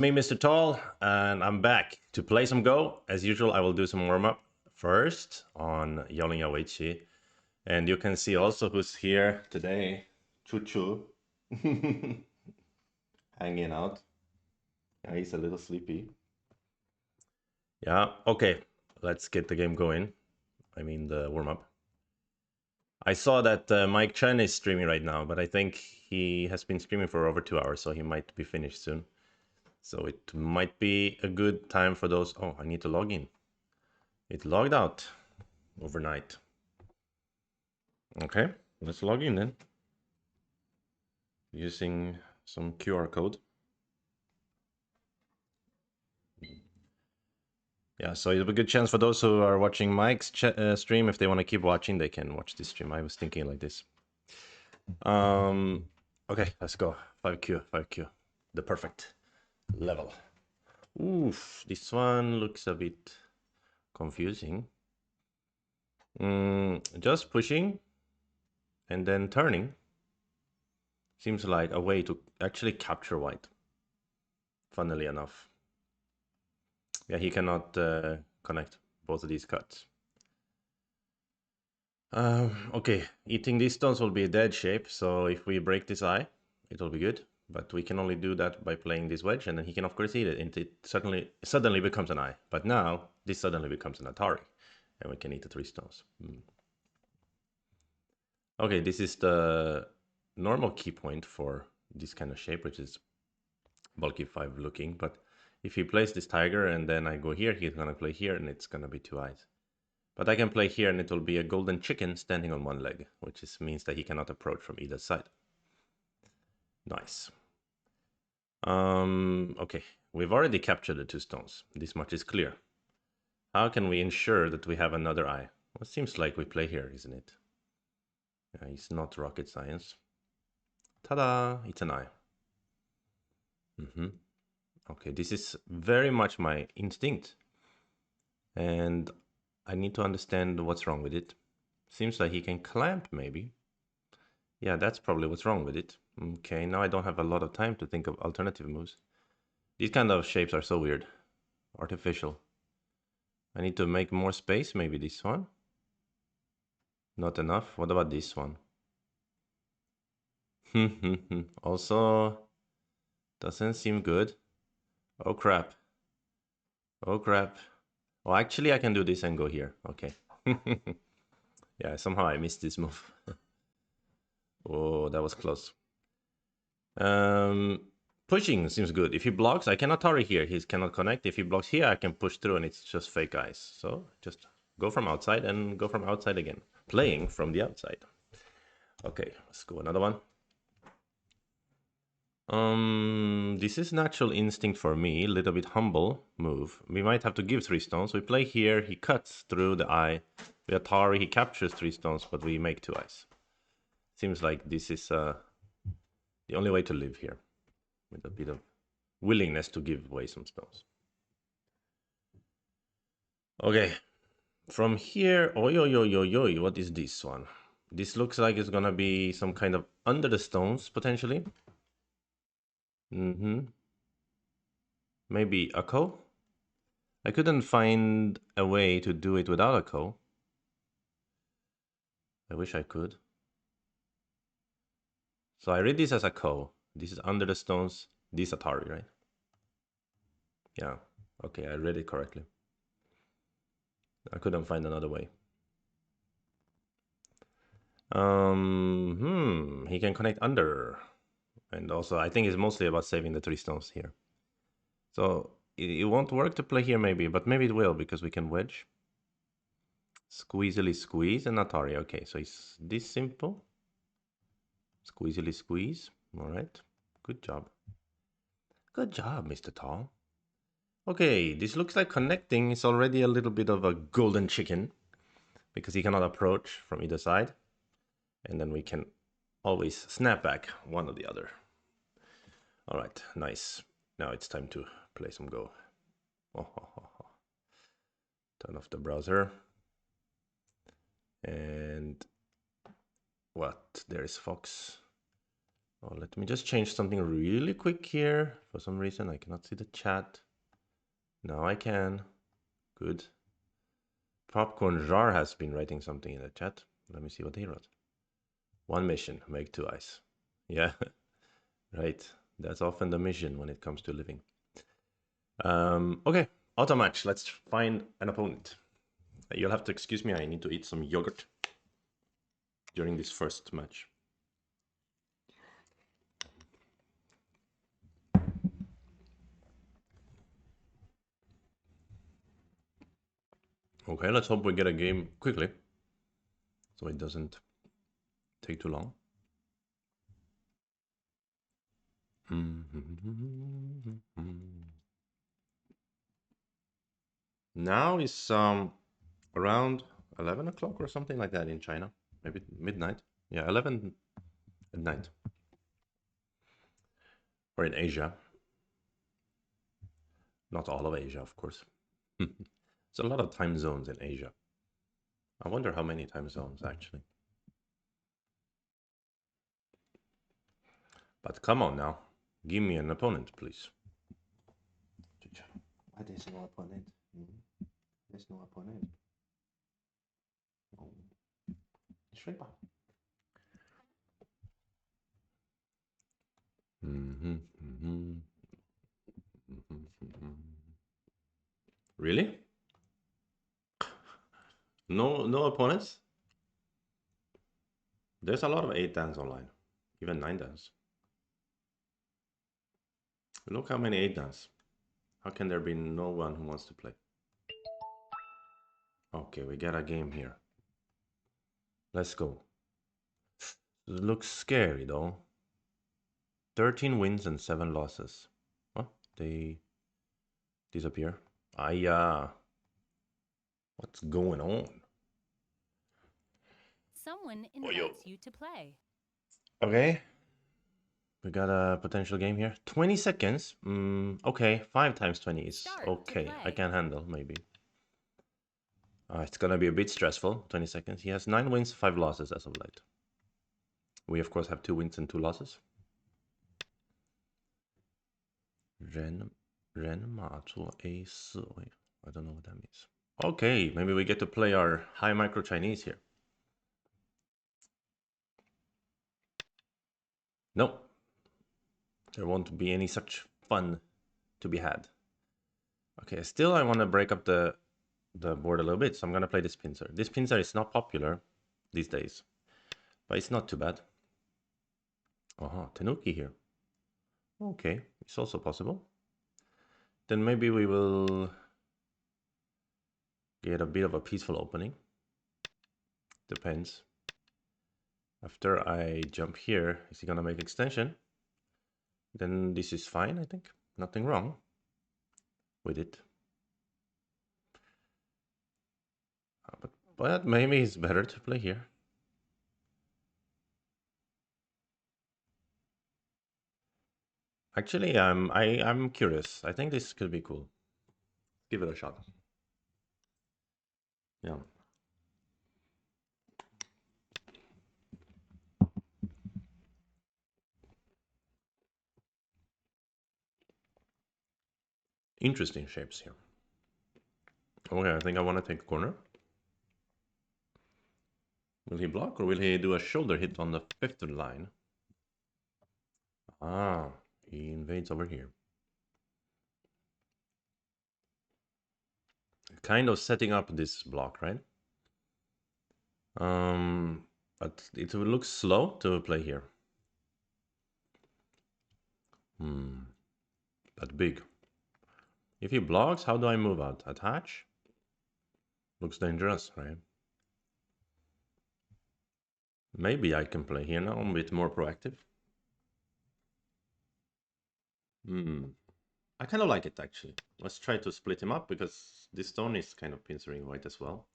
Me, Mr. Tall, and I'm back to play some Go. As usual, I will do some warm up first on Yolling Awaichi. And you can see also who's here today. Chuchu. Hanging out. Yeah, he's a little sleepy. Yeah, okay. Let's get the game going. I mean, the warm up. I saw that Mike Chen is streaming right now, but I think he has been streaming for over 2 hours, so he might be finished soon. So it might be a good time for those. Oh, I need to log in. It logged out overnight. Okay, let's log in then. Using some QR code. Yeah, so it'll be a good chance for those who are watching Mike's stream. If they want to keep watching, they can watch this stream. I was thinking like this. Okay, let's go. 5Q, 5Q. The perfect level. Oof, this one looks a bit confusing. Just pushing and then turning seems like a way to actually capture white. Funnily enough. Yeah, he cannot connect both of these cuts. Okay, eating these stones will be a dead shape, so if we break this eye, it'll be good. But we can only do that by playing this wedge, and then he can of course eat it, and it suddenly becomes an eye. But now, this suddenly becomes an Atari, and we can eat the 3 stones. Okay, this is the normal key point for this kind of shape, which is bulky 5 looking, but if he plays this tiger and then I go here, he's gonna play here and it's gonna be 2 eyes. But I can play here and it will be a golden chicken standing on 1 leg, which means that he cannot approach from either side. Nice. Okay, we've already captured the 2 stones. This much is clear. How can we ensure that we have another eye? Well, it seems like we play here, isn't it? It's not rocket science. Ta-da! It's an eye. Okay, this is very much my instinct. And I need to understand what's wrong with it. Seems like he can clamp, maybe. Yeah, that's probably what's wrong with it. Okay, now I don't have a lot of time to think of alternative moves. These kind of shapes are so weird. Artificial. I need to make more space, maybe this one. Not enough. What about this one? Also, doesn't seem good. Oh crap. Oh crap. Oh, actually I can do this and go here. Okay. Yeah, somehow I missed this move. Oh, that was close. Pushing seems good. If he blocks, I cannot hurry here. He cannot connect. If he blocks here, I can push through and it's just fake eyes. So just go from outside and go from outside again. Playing from the outside. Okay, let's go another one. This is natural instinct for me. A little bit humble move. We might have to give 3 stones. We play here. He cuts through the eye. With Atari, he captures 3 stones, but we make 2 eyes. Seems like this is the only way to live here. With a bit of willingness to give away some stones. Okay, from here, oi, oi, oi, oi, oi, what is this one? This looks like it's gonna be some kind of under the stones, potentially. Maybe a ko? I couldn't find a way to do it without a ko. I wish I could. So I read this as a ko. This is under the stones, this Atari, right? Yeah, okay, I read it correctly. I couldn't find another way. He can connect under. And also, I think it's mostly about saving the 3 stones here. So, it won't work to play here maybe, but maybe it will, because we can wedge. Squeezily squeeze and Atari. Okay, so it's this simple. Squeezily squeeze. Alright, good job. Good job, Mr. Tall. Okay, this looks like connecting is already a little bit of a golden chicken, because he cannot approach from either side. And then we can always snap back one or the other. Alright, nice. Now it's time to play some Go. Turn off the browser. And what? There's Fox. Oh, let me just change something really quick here. For some reason, I cannot see the chat. Now I can. Good. Popcorn Jar has been writing something in the chat. Let me see what he wrote. One mission, make 2 eyes. Yeah, right. That's often the mission when it comes to living. Okay, auto match. Let's find an opponent. You'll have to excuse me. I need to eat some yogurt during this first match. Okay, let's hope we get a game quickly, so it doesn't take too long. Now is around 11 o'clock or something like that in China. Maybe midnight. Yeah, 11 at night. Or in Asia. Not all of Asia, of course. There's a lot of time zones in Asia. I wonder how many time zones actually. But come on now. Give me an opponent, please. Why there's no opponent? There's no opponent. Oh. Shrimp. Really? No opponents? There's a lot of 8 dans online. Even 9 dans. Look how many 8 dans. How can there be no one who wants to play? Okay, we got a game here. Let's go. It looks scary though. 13 wins and 7 losses. What? They disappear? What's going on? Someone invites you to play. Okay. We got a potential game here. 20 seconds. Okay, 5 times 20 is okay. I can handle, maybe. It's gonna be a bit stressful. 20 seconds. He has 9 wins, 5 losses as of late. We, of course, have 2 wins and 2 losses. Ren Ma Zuo A4 位. I don't know what that means. Okay, maybe we get to play our high micro Chinese here. No, there won't be any such fun to be had. Okay, still I want to break up the board a little bit, so I'm going to play this pincer. This pincer is not popular these days, but it's not too bad. Tenuki here. Okay, it's also possible. Then maybe we will get a bit of a peaceful opening. Depends. After I jump here, is he going to make extension? Then this is fine, I think. Nothing wrong with it. But maybe it's better to play here. Actually, I'm curious. I think this could be cool. Give it a shot. Yeah. Interesting shapes here. Okay, I think I want to take a corner. Will he block or will he do a shoulder hit on the 5th line? He invades over here. Kind of setting up this block, right? But it will look slow to play here. But big. If he blocks, how do I move out? Attach? Looks dangerous, right? Maybe I can play here now. I'm a bit more proactive. I kind of like it, actually. Let's try to split him up, because this stone is kind of pincering white as well.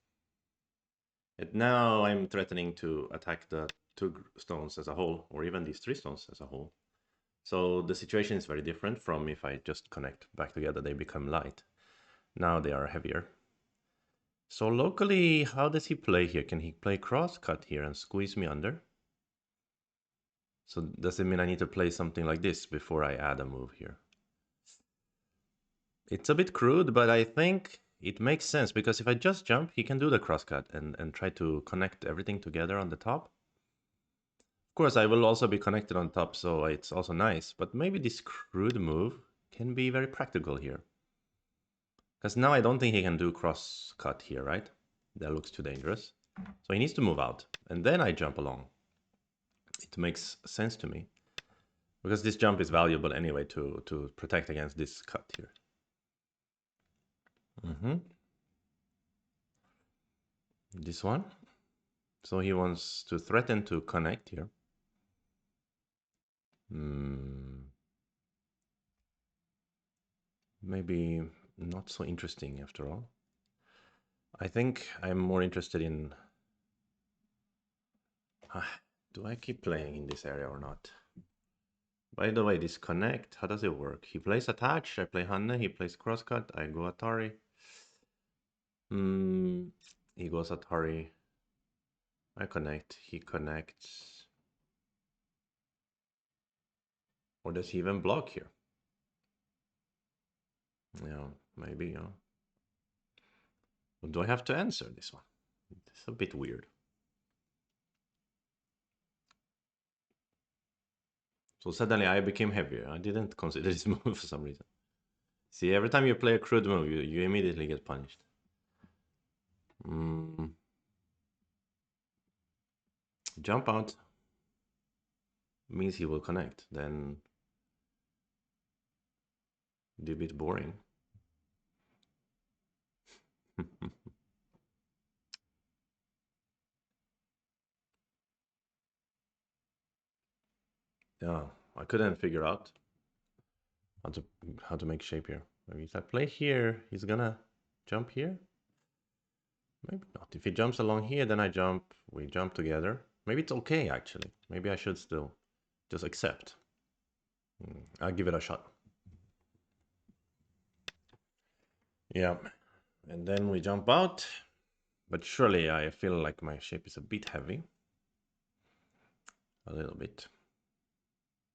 And now I'm threatening to attack the 2 stones as a whole, or even these 3 stones as a whole. So the situation is very different from if I just connect back together, they become light. Now they are heavier. So locally, how does he play here? Can he play cross cut here and squeeze me under? So does it mean I need to play something like this before I add a move here? It's a bit crude, but I think it makes sense because if I just jump, he can do the crosscut and try to connect everything together on the top. Of course, I will also be connected on top, so it's also nice. But maybe this crude move can be very practical here. Because now I don't think he can do crosscut here, right? That looks too dangerous. So he needs to move out. And then I jump along. It makes sense to me. Because this jump is valuable anyway to protect against this cut here. This one. So he wants to threaten to connect here. Maybe not so interesting after all. I think I'm more interested in... do I keep playing in this area or not? By the way, this connect, how does it work? He plays attach, I play Hanne, he plays crosscut, I go Atari. He goes Atari. I connect, he connects. Or does he even block here? Yeah, maybe, yeah. Do I have to answer this one? It's a bit weird. So suddenly I became heavier. I didn't consider this move for some reason. See, every time you play a crude move, you immediately get punished. Jump out means he will connect. Then it's a bit boring. Yeah, I couldn't figure out how to make shape here. Maybe if I play here, he's gonna jump here. Maybe not. If he jumps along here, then I jump. We jump together. Maybe it's okay actually. Maybe I should still just accept. I'll give it a shot. Yeah, and then we jump out. But surely I feel like my shape is a bit heavy. A little bit.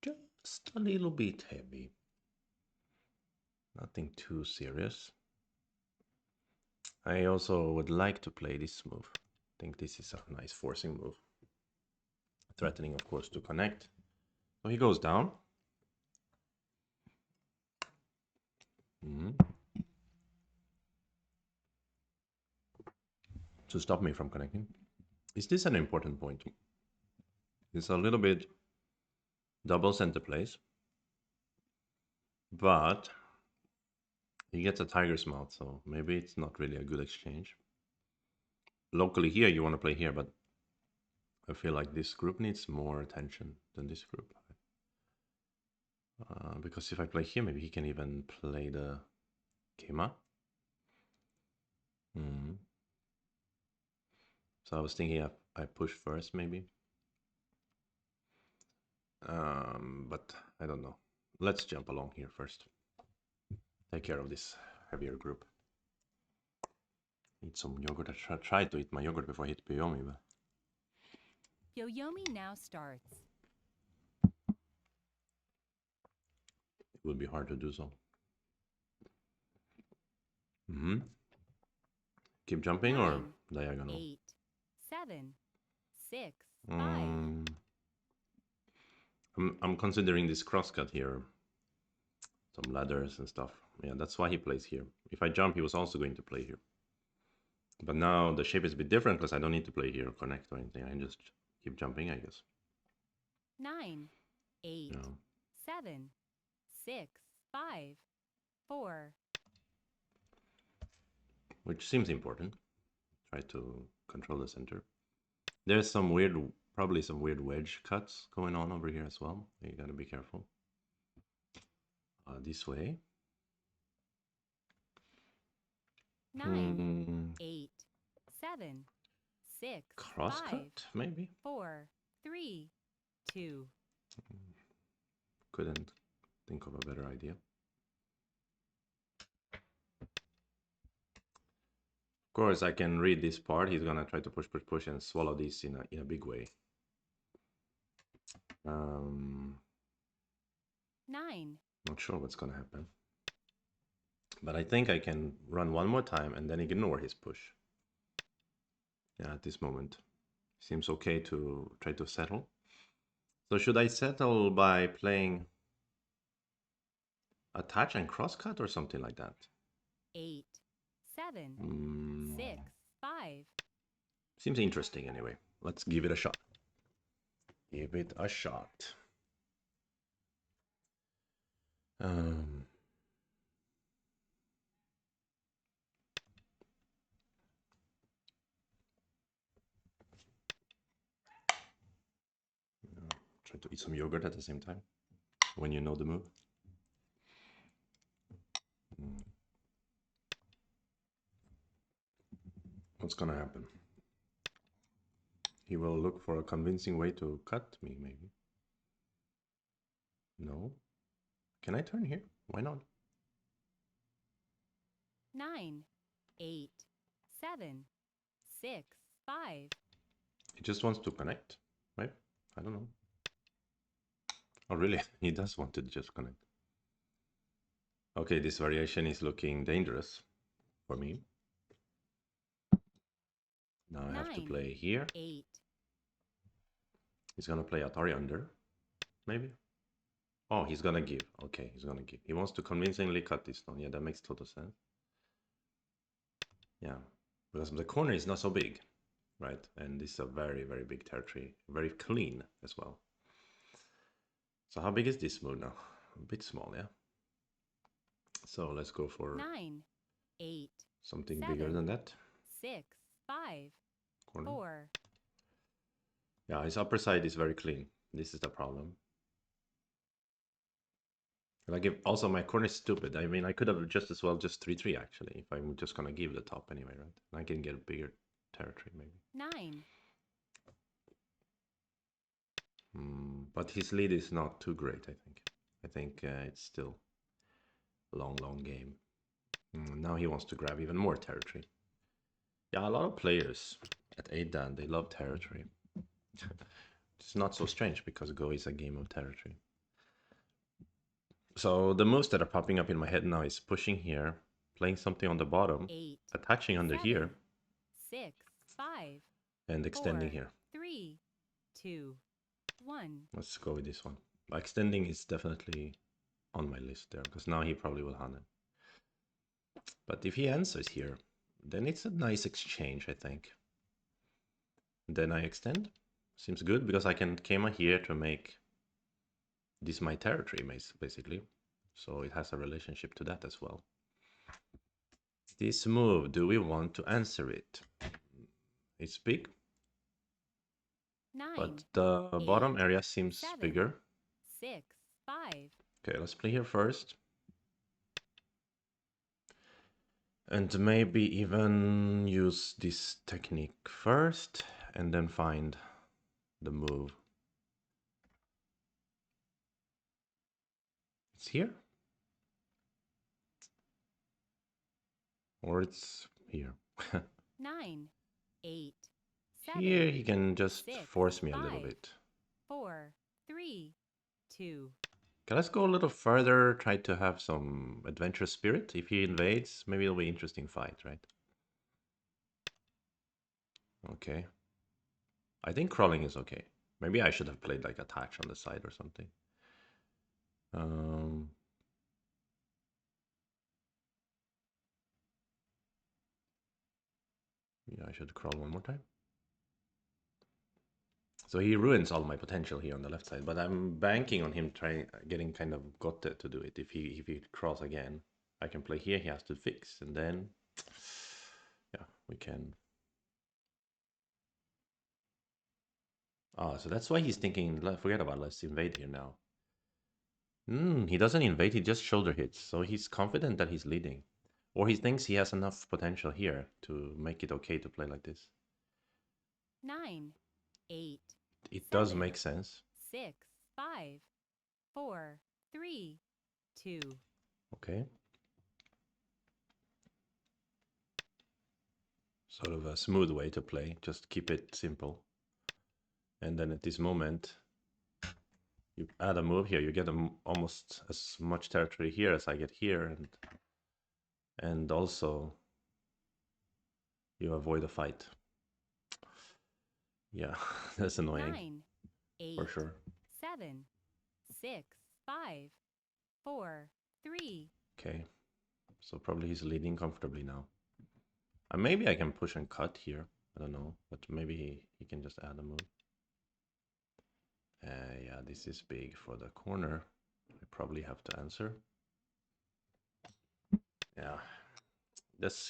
Just a little bit heavy. Nothing too serious. I also would like to play this move. I think this is a nice forcing move. Threatening, of course, to connect. So he goes down. To stop me from connecting. Is this an important point? It's a little bit double center place. But he gets a tiger's mouth, so maybe it's not really a good exchange. Locally here, you want to play here, but I feel like this group needs more attention than this group. Because if I play here, maybe he can even play the Kema. So I was thinking I push first, maybe. But I don't know. Let's jump along here first. Take care of this heavier group. Eat some yogurt. I tried to eat my yogurt before I hit Piyomi, but... Yoyomi now starts. It would be hard to do so. Keep jumping 9, or diagonal? 8, 7, 6, 5. I'm considering this crosscut here. Some ladders and stuff. Yeah, that's why he plays here. If I jump, he was also going to play here. But now the shape is a bit different because I don't need to play here or connect or anything. I can just keep jumping, I guess. 9, 8, 7, 6, 5, 4. Which seems important. Try to control the center. There's some weird, probably some weird wedge cuts going on over here as well. You gotta be careful. This way. 9, 8, 7, 6, crosscut, 5, maybe? 4, 3, 2. Couldn't think of a better idea. Of course, I can read this part. He's gonna try to push and swallow this in a big way. 9. Not sure what's gonna happen. But I think I can run one more time and then ignore his push. Yeah, at this moment. Seems okay to try to settle. So should I settle by playing attach and crosscut or something like that? 8. 7. Mm, 6. 5. seems interesting anyway. Let's give it a shot. Give it a shot. Um, try to eat some yogurt at the same time when you know the move. What's gonna happen? He will look for a convincing way to cut me, maybe. No. Can I turn here? Why not? 9. 8. 7. 6. 5. He just wants to connect, right? I don't know. Oh, really? He does want to just connect. Okay, this variation is looking dangerous for me. Now I have to 9. play here. 8. He's gonna play Atari under, maybe. Oh, he's gonna give. Okay, he's gonna give. He wants to convincingly cut this down. Yeah, that makes total sense. Yeah, because the corner is not so big, right? And this is a very, very big territory. Very clean as well. So how big is this move now? A bit small, yeah? So let's go for 9. 8. something 7. bigger than that. 6. 5. Corner. 4. Yeah, his upper side is very clean. This is the problem. Like if also my corner is stupid. I mean, I could have just as well just 3-3 actually, if I'm just gonna give the top anyway, right? And I can get a bigger territory maybe. 9. But his lead is not too great, I think. I think it's still a long, long game. Now he wants to grab even more territory. Yeah, a lot of players at 8 Dan, they love territory. It's not so strange because Go is a game of territory. So the moves that are popping up in my head now is pushing here, playing something on the bottom, 8. attaching under 7. here, 6. 5. and extending 4. here. 3. 2. 1. Let's go with this one. Extending is definitely on my list there, because now he probably will hunt it. But if he answers here, then it's a nice exchange, I think. Then I extend. Seems good, because I can Kema here to make this my territory, basically. So it has a relationship to that as well. This move, do we want to answer it? It's big. 9. But the 8, bottom area seems 7. bigger. 6. 5. Okay, let's play here first. And maybe even use this technique first and then find the move. It's here? Or it's here? 9. 8. 7. Here he can just 6. force me a 5. little bit. 4. 3. 2. Okay, let's go a little further, try to have some adventurous spirit. If he invades, maybe it'll be an interesting fight, right? Okay. I think crawling is okay. Maybe I should have played like attach on the side or something. Yeah, I should crawl one more time. So he ruins all my potential here on the left side, but I'm banking on him getting kind of Gotte to do it. If he crawls again, I can play here, he has to fix, and then yeah, we can. Ah, so that's why he's thinking, forget about let's invade here now. He doesn't invade, he just shoulder hits, so he's confident that he's leading. Or he thinks he has enough potential here to make it okay to play like this. 9. 8. It 7. does make sense. 6. 5. 4. 3. 2. Okay. Sort of a smooth way to play, just keep it simple. And then at this moment, You add a move here, you get almost as much territory here as I get here, and also you avoid a fight. Yeah, that's annoying. 9, 8, for sure. 7, 6, 5, 4, 3. Okay, so probably he's leading comfortably now. Maybe I can push and cut here. I don't know, but maybe he can just add a move. Yeah, this is big for the corner. I probably have to answer. Yeah,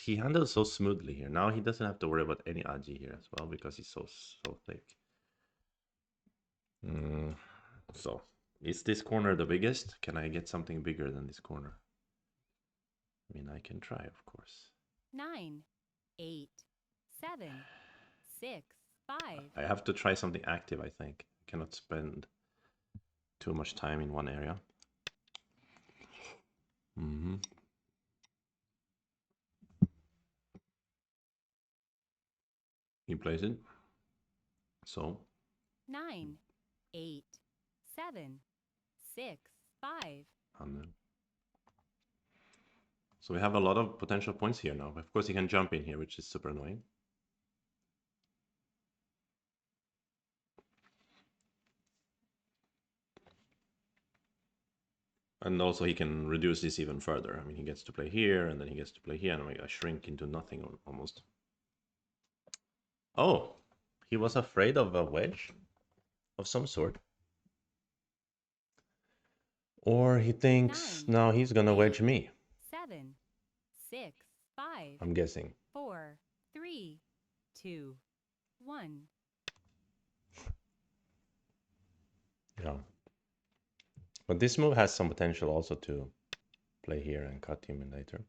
he handles so smoothly here. Now he doesn't have to worry about any aji here as well because he's so thick. So, is this corner the biggest? Can I get something bigger than this corner? I mean, I can try, of course. 9, 8, 7, 6, 5. I have to try something active, I think. I cannot spend too much time in one area. He plays it. So 9, 8, 7, 6, 5. So we have a lot of potential points here now. Of course, he can jump in here, which is super annoying. And also he can reduce this even further. I mean, he gets to play here, and then he gets to play here, and I shrink into nothing almost. Oh, he was afraid of a wedge of some sort. Or he thinks, 9, now he's gonna 8, wedge me. 7, 6, 5. I'm guessing. 4, 3, 2, 1. Yeah. But this move has some potential also to play here and cut him in later.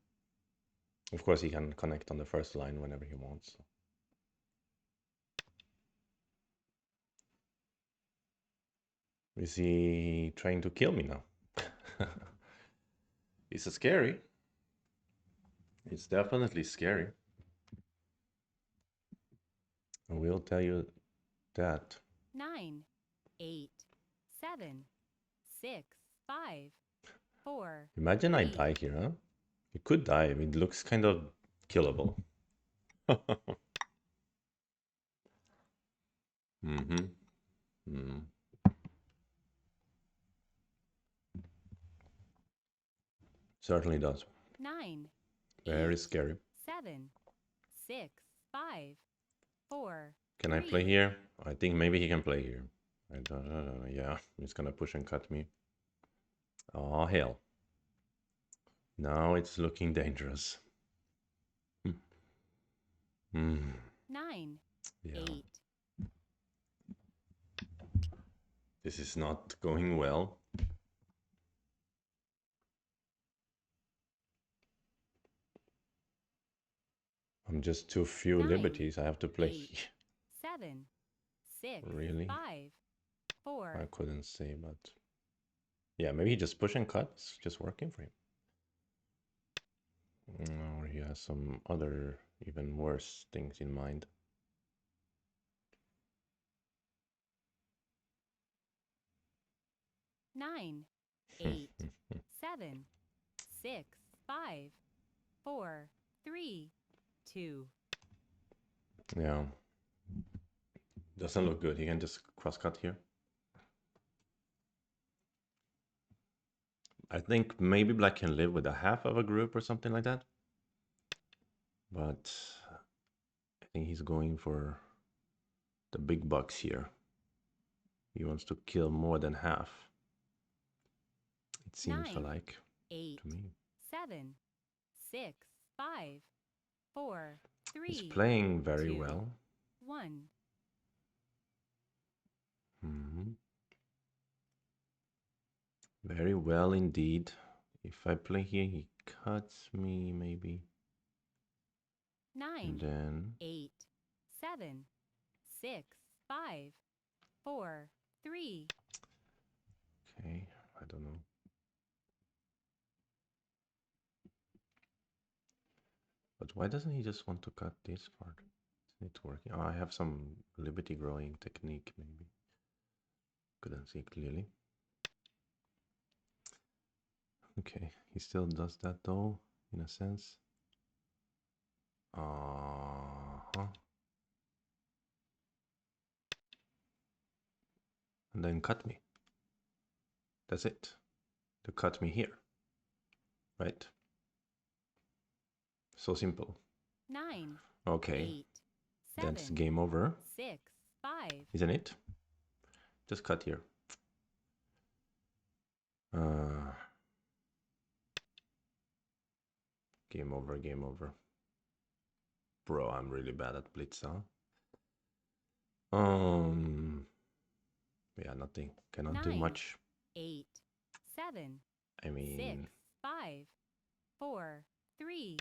Of course, he can connect on the first line whenever he wants. Is he trying to kill me now? It's scary. It's definitely scary. I will tell you that. 9, 8, 7, 6, 5, 4. Imagine 3. I die here, huh? You could die. I mean, it looks kind of killable. Certainly does. 9, Very 8, scary. 7, 6, 5, 4. Can I play here? I think maybe he can play here. I don't know. Yeah, he's gonna push and cut me. Oh, hell. Now it's looking dangerous. 9, Yeah. 8. This is not going well. I'm just too few 9, liberties. I have to play. 8, 7, 6, Really? 5, 4. I couldn't say, but yeah, maybe he just push and cut. It's just working for him. Or he has some other even worse things in mind. Nine, 8, 7, 6, 5, 4, 3, 2. Yeah. Doesn't look good. He can just cross cut here. I think maybe black can live with a half of a group or something like that. But I think he's going for the big bucks here. He wants to kill more than half. It seems 9, like 8, to me. 7, 6, 5, 4, 3. He's playing very 2, well. 1. Very well indeed. If I play here, he cuts me maybe. 9, then 8, 7, 6, 5, 4, 3. Okay, I don't know. But why doesn't he just want to cut this part? Isn't it working? Oh, I have some liberty growing technique maybe. Couldn't see clearly. Okay, he still does that though, in a sense. Uh-huh. And then cut me. That's it. To cut me here. Right? So simple. 9, Okay, 8, then it's 7, game over, 6, 5, isn't it? Just cut here. Uh, game over, game over. Bro, I'm really bad at blitz, huh? Yeah, nothing. Cannot do 9, much. 8, 7, I 6, mean, 5, 4, 3.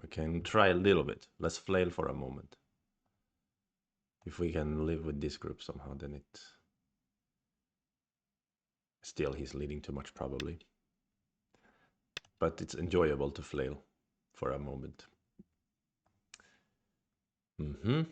we can try a little bit. Let's flail for a moment. If we can live with this group somehow, then it... Still, he's leading too much, probably. But it's enjoyable to flail for a moment. Mm-hmm.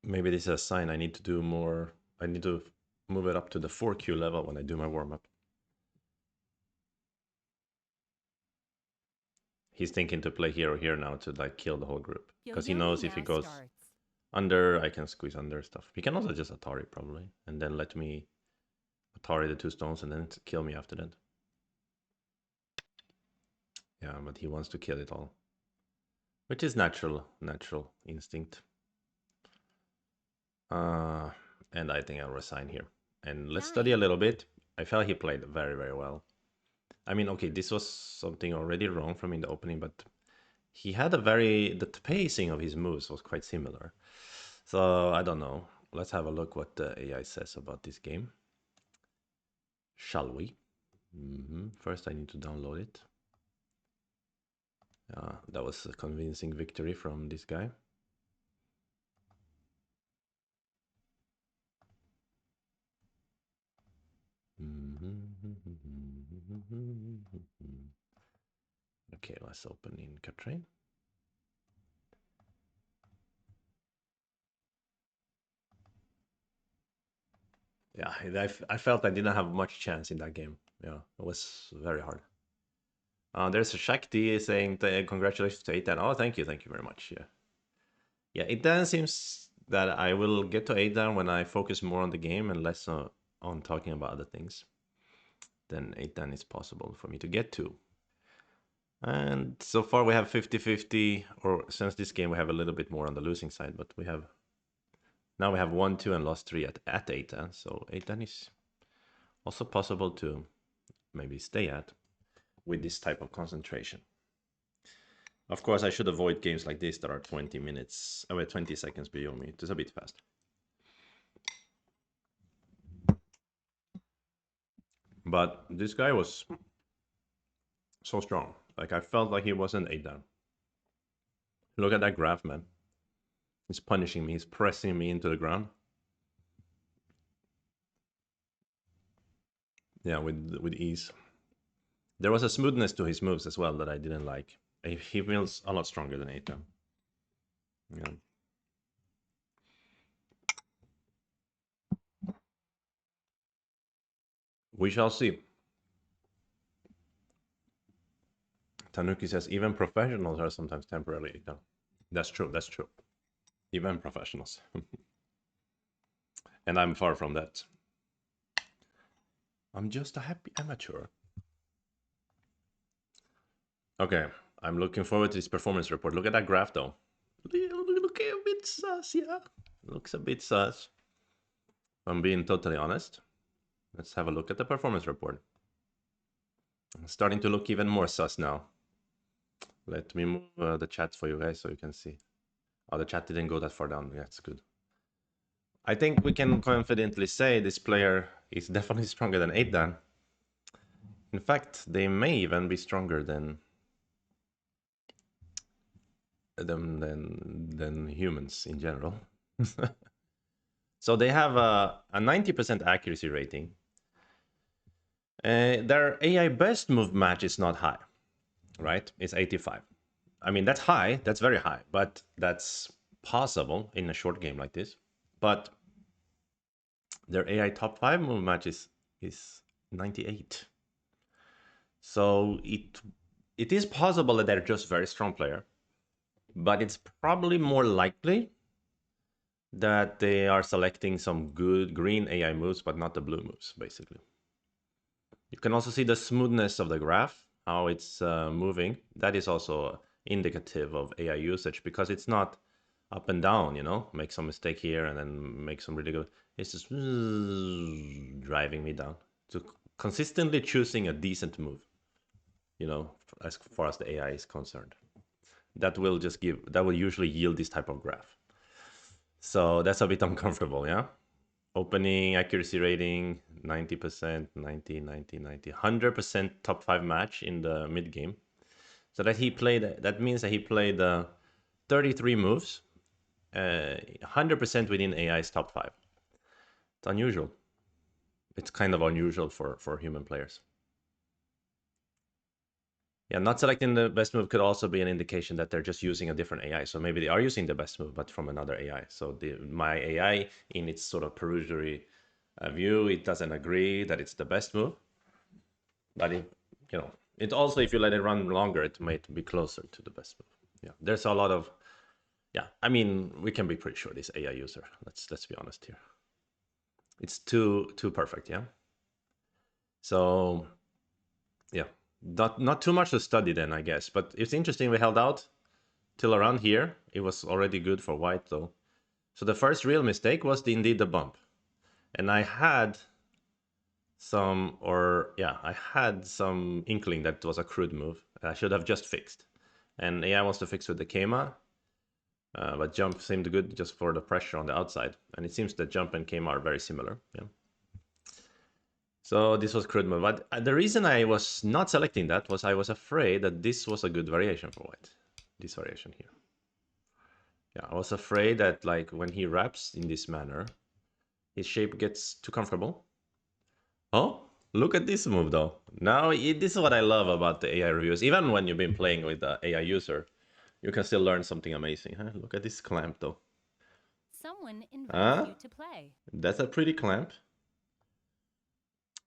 Maybe this is a sign I need to do more. I need to move it up to the 4Q level when I do my warm-up. He's thinking to play here or here now to like kill the whole group. Because he knows if he goes under, I can squeeze under stuff. He can also just Atari probably. And then let me Atari the 2 stones and then kill me after that. Yeah, but he wants to kill it all. Which is natural instinct. And I think I'll resign here. And let's study a little bit. I felt he played very, very well. I mean, okay, this was something already wrong from in the opening, but he had the pacing of his moves was quite similar. So I don't know. Let's have a look what the AI says about this game. Shall we? First, I need to download it. That was a convincing victory from this guy. Okay, let's open in Kanin. Yeah, I felt I didn't have much chance in that game. Yeah, it was very hard. There's a Shakti saying congratulations to 8 Oh, thank you very much. Yeah, yeah. It then seems that I will get to 8 when I focus more on the game and less on talking about other things. Then 8 is possible for me to get to. And so far we have 50-50, or since this game we have a little bit more on the losing side, but we have now we have won 2 and lost 3 at 8. So 8 is also possible to maybe stay at with this type of concentration. Of course, I should avoid games like this that are 20 minutes, 20 seconds beyond me. It's a bit fast. But this guy was so strong. Like, I felt like he wasn't 8 down. Look at that graph, man. He's punishing me. He's pressing me into the ground. Yeah, with ease. There was a smoothness to his moves as well that I didn't like. He feels a lot stronger than 8 down. Yeah. We shall see. Tanuki says even professionals are sometimes temporarily 8 down. That's true. That's true. Even professionals. And I'm far from that. I'm just a happy amateur. Okay, I'm looking forward to this performance report. Look at that graph, though. Look a bit sus, yeah. Looks a bit sus. If I'm being totally honest. Let's have a look at the performance report. It's starting to look even more sus now. Let me move the chat for you guys so you can see. Oh, the chat didn't go that far down. That's good. I think we can confidently say this player is definitely stronger than 8 Dan. In fact, they may even be stronger than humans in general. So they have a 90% accuracy rating. Their AI best move match is not high, right? It's 85. I mean, that's high. That's very high, but that's possible in a short game like this. But their AI top five move match is 98. So it is possible that they're just very strong player, but it's probably more likely that they are selecting some good green AI moves, but not the blue moves, basically. You can also see the smoothness of the graph, how it's moving. That is also indicative of AI usage because it's not up and down, make some mistake here and then make some really good. It's just driving me down to consistently choosing a decent move, as far as the AI is concerned. That will usually yield this type of graph. So that's a bit uncomfortable, yeah? Opening accuracy rating 90%, 90, 90, 90, 100% top five match in the mid game. So that means that he played 33 moves, 100% within AI's top five. It's unusual. It's kind of unusual for human players. Yeah, not selecting the best move could also be an indication that they're just using a different AI. So maybe they are using the best move, but from another AI. So my AI, in its sort of perussory view, it doesn't agree that it's the best move. But it also, if you let it run longer, it might be closer to the best move. Yeah, there's a lot of, yeah. I mean, we can be pretty sure this AI user. Let's be honest here. It's too perfect. Yeah. So yeah, not too much to study then, I guess. But it's interesting we held out till around here. It was already good for white though. So the first real mistake was indeed the bump. And I had some inkling that it was a crude move. I should have just fixed. And AI wants to fix with the Kema, but jump seemed good just for the pressure on the outside. And it seems that jump and Kema are very similar. Yeah. So this was crude move. But the reason I was not selecting that was I was afraid that this was a good variation for white. This variation here. Yeah, I was afraid that like when he wraps in this manner, his shape gets too comfortable. Oh, look at this move though. Now, this is what I love about the AI reviews. Even when you've been playing with the AI user, you can still learn something amazing. Huh? Look at this clamp though. Someone invites Huh? you to play. That's a pretty clamp.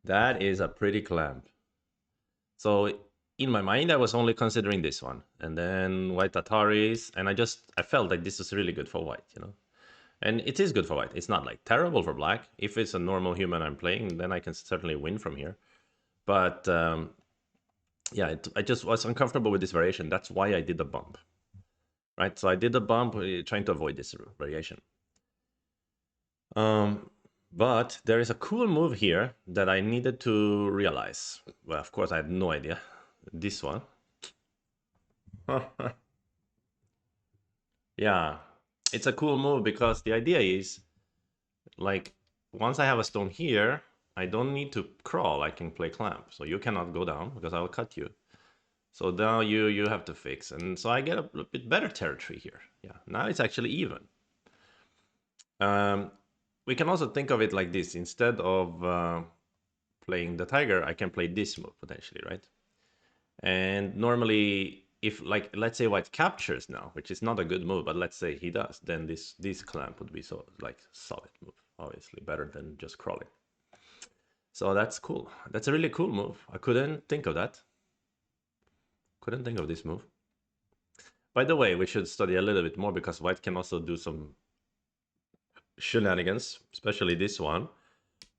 That is a pretty clamp. So in my mind, I was only considering this one. And then white Ataris, and I felt like this is really good for white. And it is good for white. It's not like terrible for black. If it's a normal human I'm playing, then I can certainly win from here. But yeah, I just was uncomfortable with this variation. That's why I did the bump, right? So I did the bump trying to avoid this variation. But there is a cool move here that I needed to realize. Well, of course, I had no idea. This one. Yeah, it's a cool move because the idea is like once I have a stone here, I don't need to crawl. I can play clamp. So you cannot go down because I will cut you. So now you have to fix. And so I get a bit better territory here. Yeah, now it's actually even. We can also think of it like this. Instead of playing the tiger, I can play this move potentially, right? And normally, if like let's say white captures now, which is not a good move, but let's say he does, then this clamp would be so like solid move, obviously better than just crawling. So that's cool. That's a really cool move. I couldn't think of that. Couldn't think of this move. By the way, we should study a little bit more because white can also do some shenanigans, especially this one.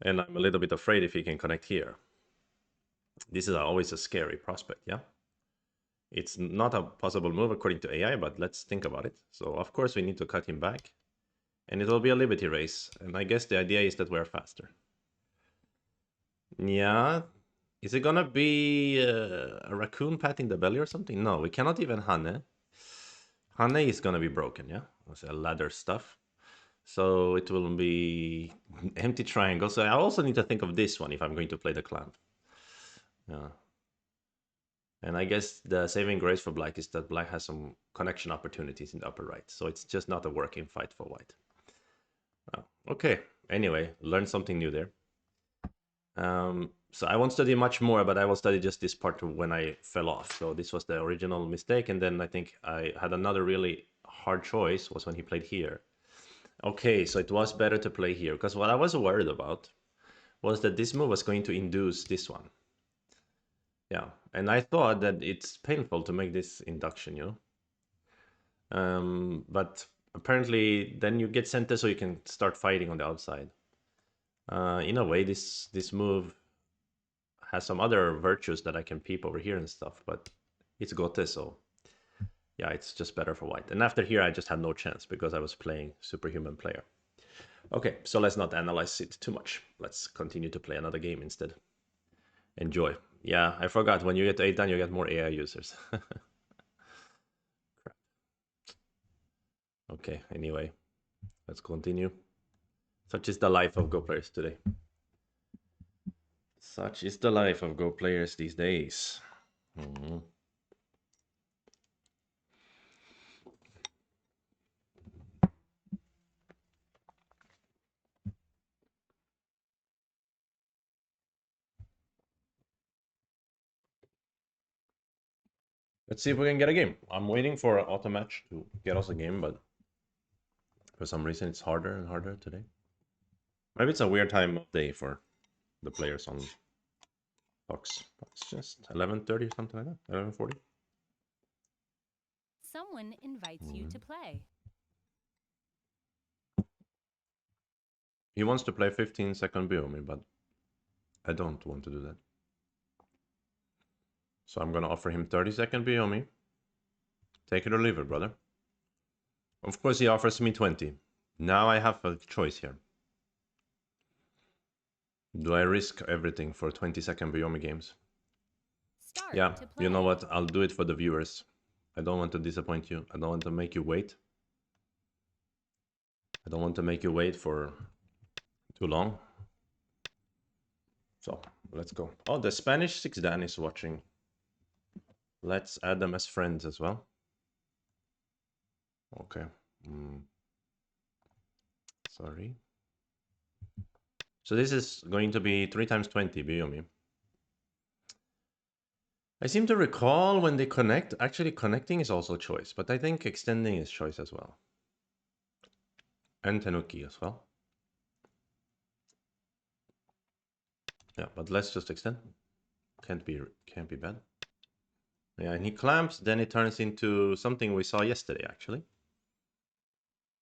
And I'm a little bit afraid if he can connect here. This is always a scary prospect, yeah? It's not a possible move according to AI, but let's think about it. So of course we need to cut him back. And it will be a liberty race. And I guess the idea is that we're faster. Yeah. Is it gonna be a raccoon patting the belly or something? No, we cannot even Hane. Hane is gonna be broken, yeah? It's a ladder stuff. So it will be empty triangle. So I also need to think of this one if I'm going to play the clamp. Yeah. And I guess the saving grace for black is that black has some connection opportunities in the upper right. So it's just not a working fight for white. Oh, okay. Anyway, learn something new there. So I won't study much more, but I will study just this part when I fell off. So this was the original mistake, and then I think I had another really hard choice was when he played here. Okay, so it was better to play here, because what I was worried about was that this move was going to induce this one. Yeah, and I thought that it's painful to make this induction, you know. But apparently, then you get center, so you can start fighting on the outside. In a way, this move has some other virtues that I can peep over here and stuff, but it's gote, so yeah, it's just better for white. And after here, I just had no chance because I was playing superhuman player. Okay, so let's not analyze it too much. Let's continue to play another game instead. Enjoy. Yeah, I forgot, when you get 8 done, you get more AI users. Okay, anyway, let's continue. Such is the life of Go players today. Such is the life of Go players these days. Let's see if we can get a game. I'm waiting for auto match to get us a game, but for some reason it's harder and harder today. Maybe it's a weird time of day for the players on Fox. It's just 11:30 or something like that. 11:40. Someone invites you to play. He wants to play 15-second Biomi, but I don't want to do that. So I'm gonna offer him 30-second Biomi. Take it or leave it, brother. Of course he offers me 20. Now I have a choice here. Do I risk everything for 20-second Biomi games? Start Yeah, to play. you know what? I'll do it for the viewers. I don't want to disappoint you. I don't want to make you wait. I don't want to make you wait for too long. So, let's go. Oh, the Spanish 6 Dan is watching. Let's add them as friends as well. Okay. Sorry. So this is going to be 3 times 20, Biomi. I seem to recall when they connect, actually connecting is also choice, but I think extending is choice as well. And Tenuki as well. Yeah, but let's just extend. Can't be bad. Yeah, and he clamps, then it turns into something we saw yesterday, actually.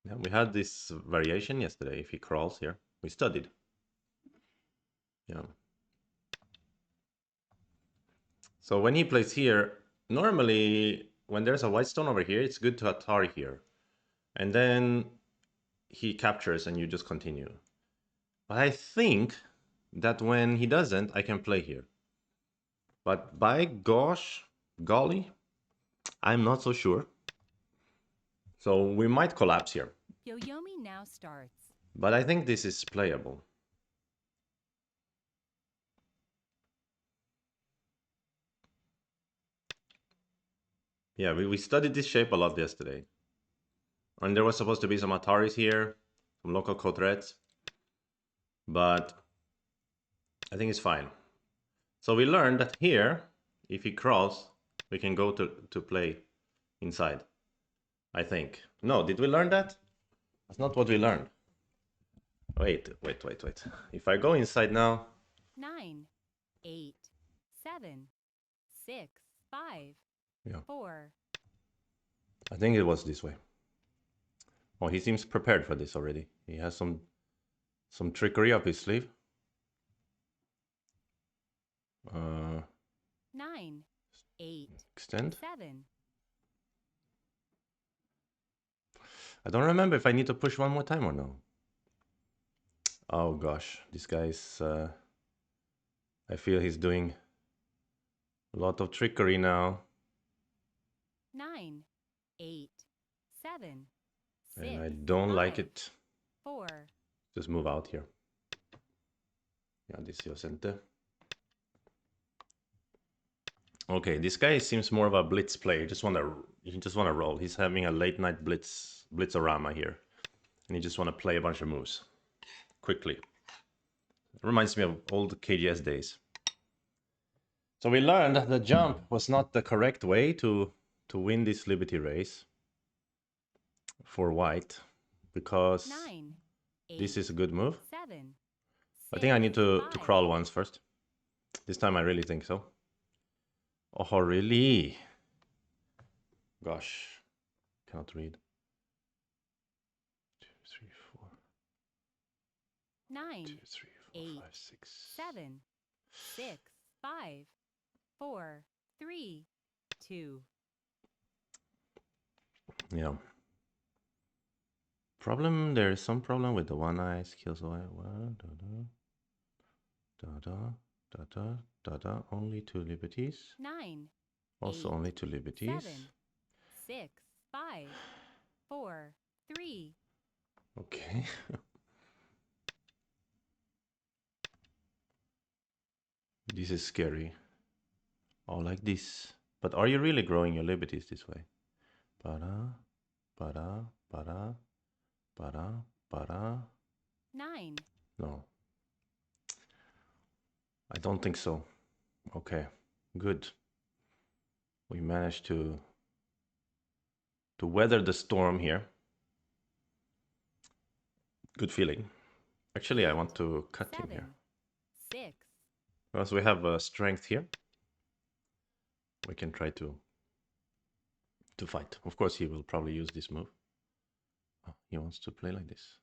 Yeah, we had this variation yesterday. If he crawls here, we studied. Yeah. So when he plays here, normally when there's a white stone over here, it's good to Atari here. And then he captures and you just continue. But I think that when he doesn't, I can play here. But by gosh, golly, I'm not so sure. So we might collapse here. Yoyomi now starts. But I think this is playable. Yeah, we studied this shape a lot yesterday. And there was supposed to be some Ataris here, some local Cotrets. But I think it's fine. So we learned that here, if he crawls, we can go to play inside. I think. No, did we learn that? That's not what we learned. Wait. If I go inside now... 9, 8, 7, 6, 5, yeah. 4. I think it was this way. Oh, he seems prepared for this already. He has some trickery up his sleeve. 9, 8, extend. 7. I don't remember if I need to push one more time or no. Oh gosh, this guy's... I feel he's doing a lot of trickery now. 9, 8, 7, 6, and I don't 5, like it. 4. Just move out here. Yeah, this is center. Okay, this guy seems more of a blitz player. He just wanna roll. He's having a late night blitzorama here, and he just wanna play a bunch of moves quickly. It reminds me of old KGS days. So we learned that the jump was not the correct way to win this liberty race for white, because 9, 8, this is a good move. 7, I think I 6, need to 5. crawl once first. This time I really think so. Oh, really? Gosh, cannot read. 2, 3, 4. 9, 2, 3, 4, 8, 5, 6. 7, 6, 5, 4, 3, 2. Yeah. Problem, there is some problem with the one eye skills. Only 2 liberties. 9, Also 8, only 2 liberties. 7, 6, 5, 4, 3. Okay. This is scary. Oh, like this. But are you really growing your liberties this way? Para, para, para, para, para. 9, No, I don't think so. Okay, good. We managed to weather the storm here. Good feeling. Actually, I want to cut him here. 7, 6. Because we have strength here. We can try to fight. Of course, he will probably use this move. Oh, he wants to play like this.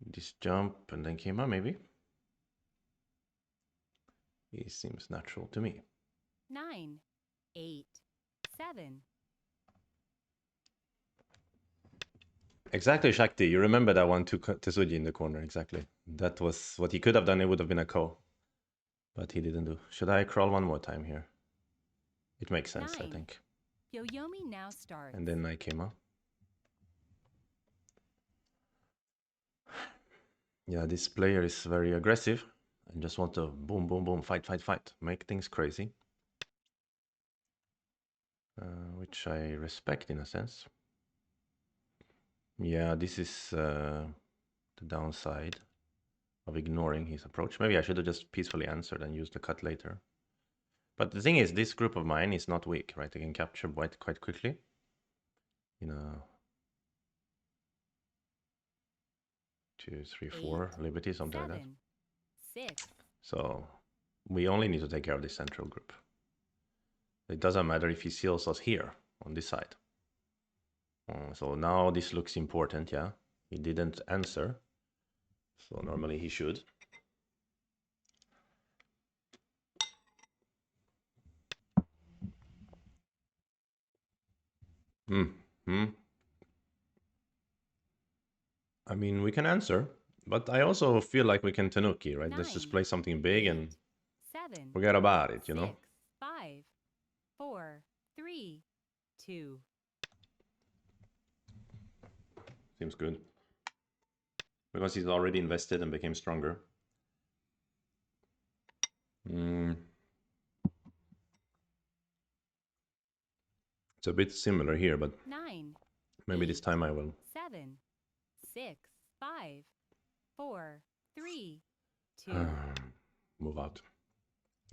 This jump and then came out, maybe. He seems natural to me. 9, 8, 7. Exactly, Shakti. You remember that one to Tetsuji in the corner, exactly. That was what he could have done. It would have been a ko. But he didn't do. Should I crawl one more time here? It makes sense, 9. I think. Yoyomi now starts. And then I came up. Yeah, this player is very aggressive. I just want to boom, boom, boom, fight, fight, fight. Make things crazy. Which I respect in a sense. Yeah, this is the downside of ignoring his approach. Maybe I should have just peacefully answered and used the cut later. But the thing is, this group of mine is not weak, right? I can capture white quite quickly. You know, 2, 3, 4 liberty, something 7, like that. 6. So we only need to take care of this central group. It doesn't matter if he seals us here on this side. So now this looks important, yeah. He didn't answer. So normally he should. I mean, we can answer, but I also feel like we can Tanuki, right? 9, Let's just play something big 8, and 7. forget about it, you know? 6, 5, 4, 3, 2. Seems good. Because he's already invested and became stronger. It's a bit similar here, but 9, maybe 8, this time I will 7, 6, 5, 4, 3, 2. move out.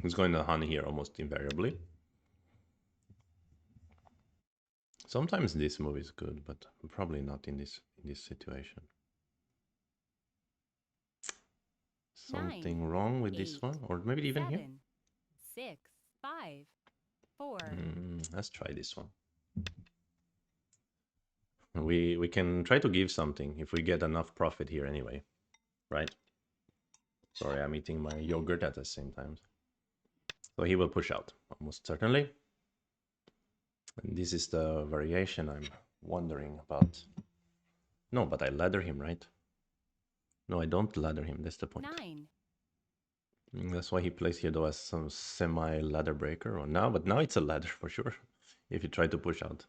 He's going to honey here almost invariably. Sometimes this move is good, but probably not in this situation. Something 9, wrong with 8, this one, or maybe even 7, here. 6, 5, 4. Let's try this one. We can try to give something if we get enough profit here anyway, right? Sorry, I'm eating my yogurt at the same time. So he will push out, almost certainly. And this is the variation I'm wondering about. No, but I ladder him, right? No, I don't ladder him. That's the point. 9. That's why he plays here, though, as some semi-ladder breaker. Or now, but now it's a ladder for sure, if you try to push out.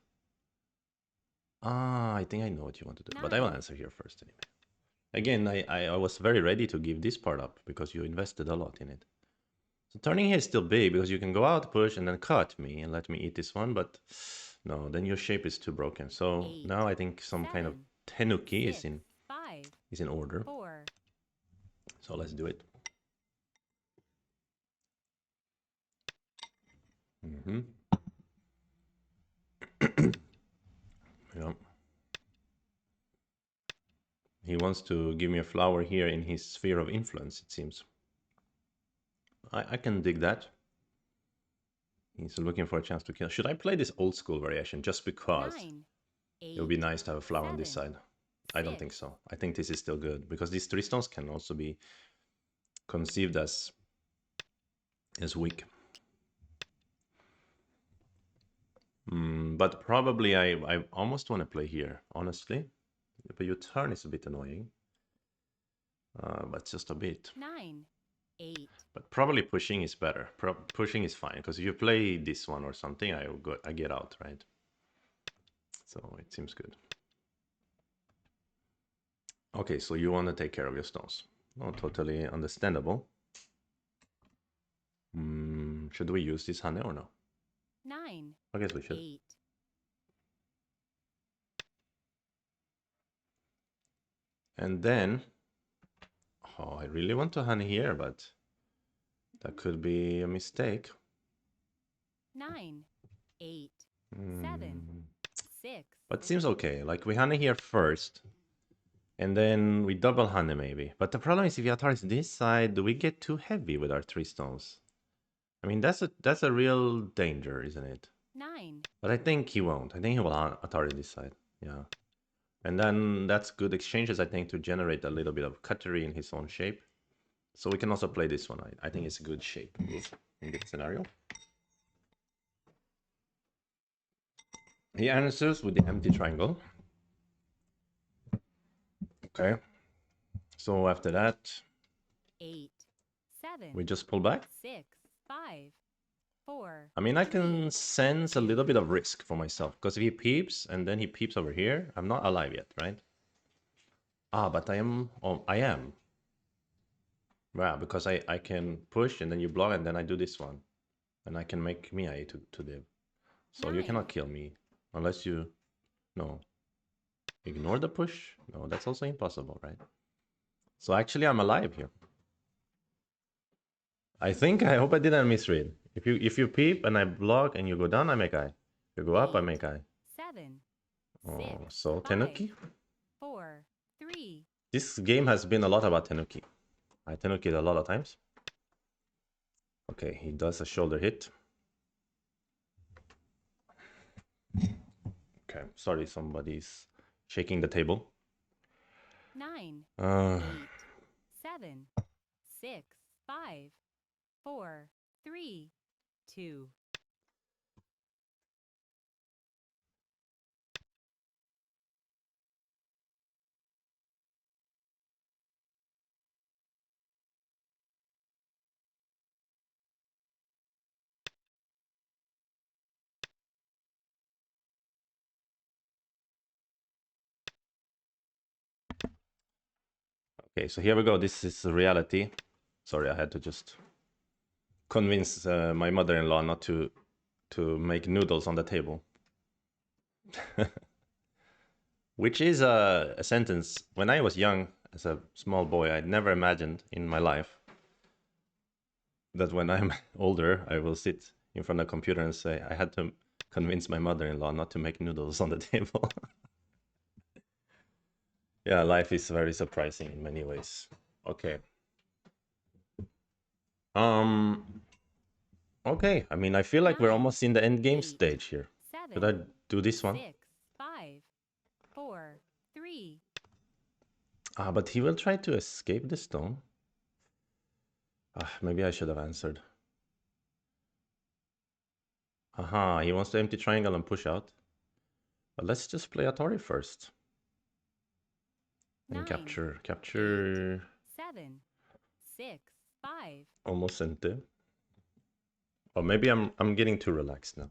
Ah, I think I know what you want to do. 9. But I will answer here first anyway. Again, I was very ready to give this part up because you invested a lot in it. So turning here is still big because you can go out, push, and then cut me and let me eat this one. But no, then your shape is too broken. So 8, now I think some 7, kind of tenuki 6, is in order. 4. So let's do it. Mm-hmm. Yeah. He wants to give me a flower here in his sphere of influence, it seems. I can dig that. He's looking for a chance to kill. Should I play this old school variation just because 9, it would 8, be nice to have a flower on this 7, side? I don't 6, think so. I think this is still good because these three stones can also be conceived as weak. But probably I almost want to play here, honestly. But your turn is a bit annoying. But just a bit. 9, 8, But probably pushing is better. Pushing is fine because if you play this one or something, I get out, right? So it seems good. Okay, so you want to take care of your stones. Oh, totally understandable. Should we use this honey or no? 9, I guess we should. 8, And then, oh, I really want to honey here, but that could be a mistake. 9, 8, 7, 6, But seems okay. Like we honey here first, and then we double honey maybe. But the problem is if you attack this side, do we get too heavy with our three stones? I mean, that's a real danger, isn't it? 9, But I think he won't. I think he will Atari this side. Yeah. And then that's good exchanges, I think, to generate a little bit of cutlery in his own shape. So we can also play this one. I think it's a good shape move in this scenario. He answers with the empty triangle. Okay. So after that, 8, 7, we just pull back. 6, 5, 4. I mean, I 3, can sense a 2. little bit of risk for myself because if he peeps and then he peeps over here, I'm not alive yet, right? Ah, but I am. Oh, I am. Yeah, because I can push and then you block and then I do this one. And I can make Mia to live. So you 9, cannot kill me unless you. No. Ignore the push? No, that's also impossible, right? So actually I'm alive here. I hope I didn't misread. If you peep and I block and you go down, I make eye. If you go up, I 8, make eye. 7, Oh, 6, so 5, Tenuki? 4, 3. This game has been a lot about Tenuki. I Tenuki a lot of times. Okay, he does a shoulder hit. Okay, sorry, somebody's shaking the table. 9, Uh, 8, 7, 6, 5, 4, 3, 2. okay, so here we go. This is reality. Sorry, I had to just convince my mother-in-law not to make noodles on the table. Which is a sentence. When I was young, as a small boy, I'd never imagined in my life that when I'm older, I will sit in front of a computer and say, I had to convince my mother-in-law not to make noodles on the table. Yeah, life is very surprising in many ways. Okay. Um. Okay. I mean, I feel like we're 9, almost in the end game 8, stage here. Should 7, I do this one? 6, 5, 4, 3. Ah, but he will try to escape the stone. Ah, maybe I should have answered. Aha, he wants to empty triangle and push out. But let's just play Atari first. And 9, capture 8, 7, 6, 5. almost ente. Or maybe I'm getting too relaxed now.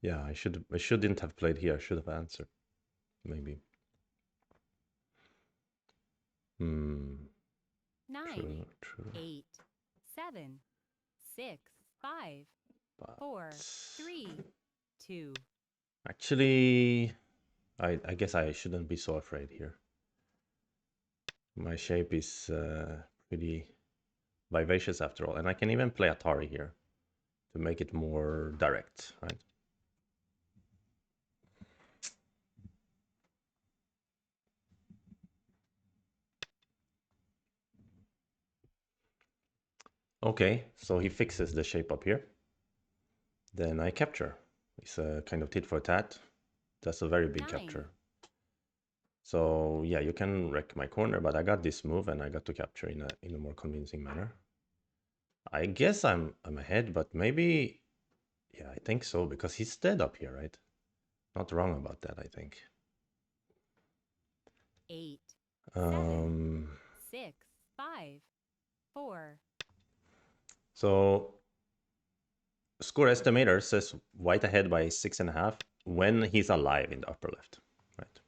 Yeah, I shouldn't have played here. I should have answered. Maybe. 9, True. 8, 7, 6, 5, But 4, 3, 2. actually, I guess I shouldn't be so afraid here. My shape is pretty vivacious after all, and I can even play Atari here. to make it more direct, right? Okay, so he fixes the shape up here. Then I capture. It's a kind of tit for tat. That's a very big 9, capture. So yeah, you can wreck my corner, but I got this move and I got to capture in a more convincing manner. I guess I'm ahead, but maybe, yeah, I think so because he's dead up here, right? Not wrong about that, I think. 8, 7, 6, 5, 4. So score estimator says white ahead by 6.5 when he's alive in the upper left, right?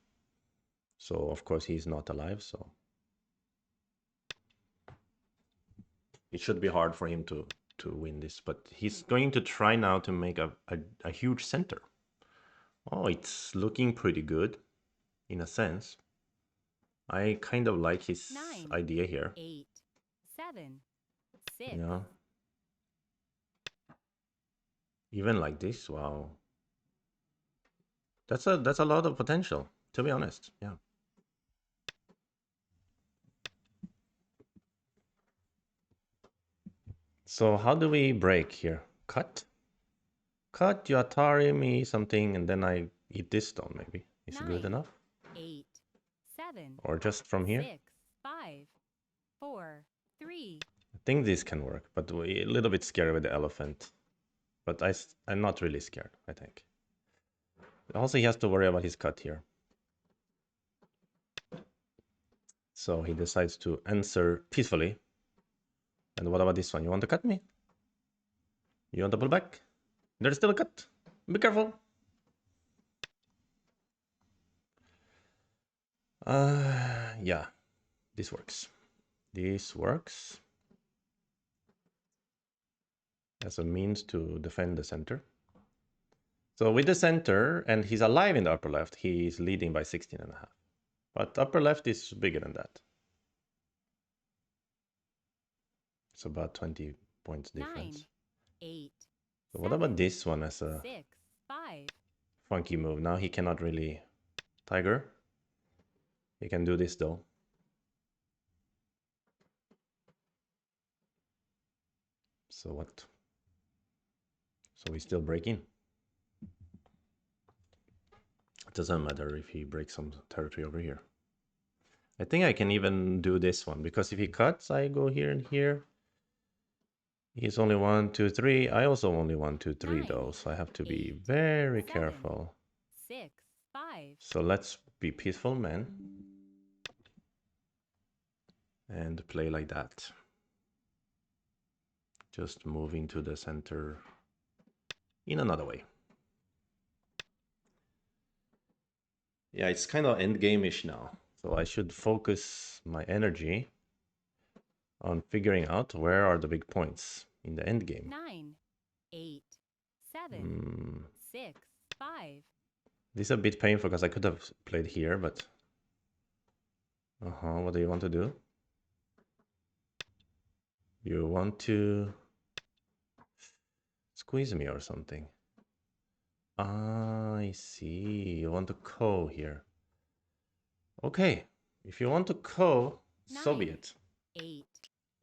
So of course he's not alive, so it should be hard for him to win this, but he's going to try now to make a huge center. Oh, it's looking pretty good in a sense. I kind of like his 9, idea here. 8, 7, 6. Yeah. Even like this, wow. That's a lot of potential, to be honest. Yeah. So how do we break here? Cut? Cut, you Atari me something, and then I eat this stone, maybe. Is it good 9, enough? 8, 7, Or just from here? 6, 5, 4, 3. I think this can work, but a little bit scary with the elephant. But I'm not really scared, I think. Also, he has to worry about his cut here. So he decides to answer peacefully. And what about this one? You want to cut me? You want to pull back? There's still a cut. Be careful. Yeah, this works. This works as a means to defend the center. So with the center, and he's alive in the upper left, he's leading by 16.5. But upper left is bigger than that. It's about 20 points difference. 9, 8. So what about this one as a 6, 5. funky move? Now he cannot really tiger. He can do this though. So what? So he's still breaking. It doesn't matter if he breaks some territory over here. I think I can even do this one because if he cuts, I go here and here. He's only 1, 2, 3. I also only 1, 2, 3 9, though, so I have to be 8, very 7, careful. 6, 5. So let's be peaceful, man, and play like that. Just moving to the center in another way. Yeah, it's kind of endgame-ish now, so I should focus my energy on figuring out where are the big points in the end game. 9, 8, 7, 6, 5. This is a bit painful because I could have played here, but what do you want to do? You want to squeeze me or something? Ah, I see. You want to co here. Okay, if you want to co, so be 9, it. 8.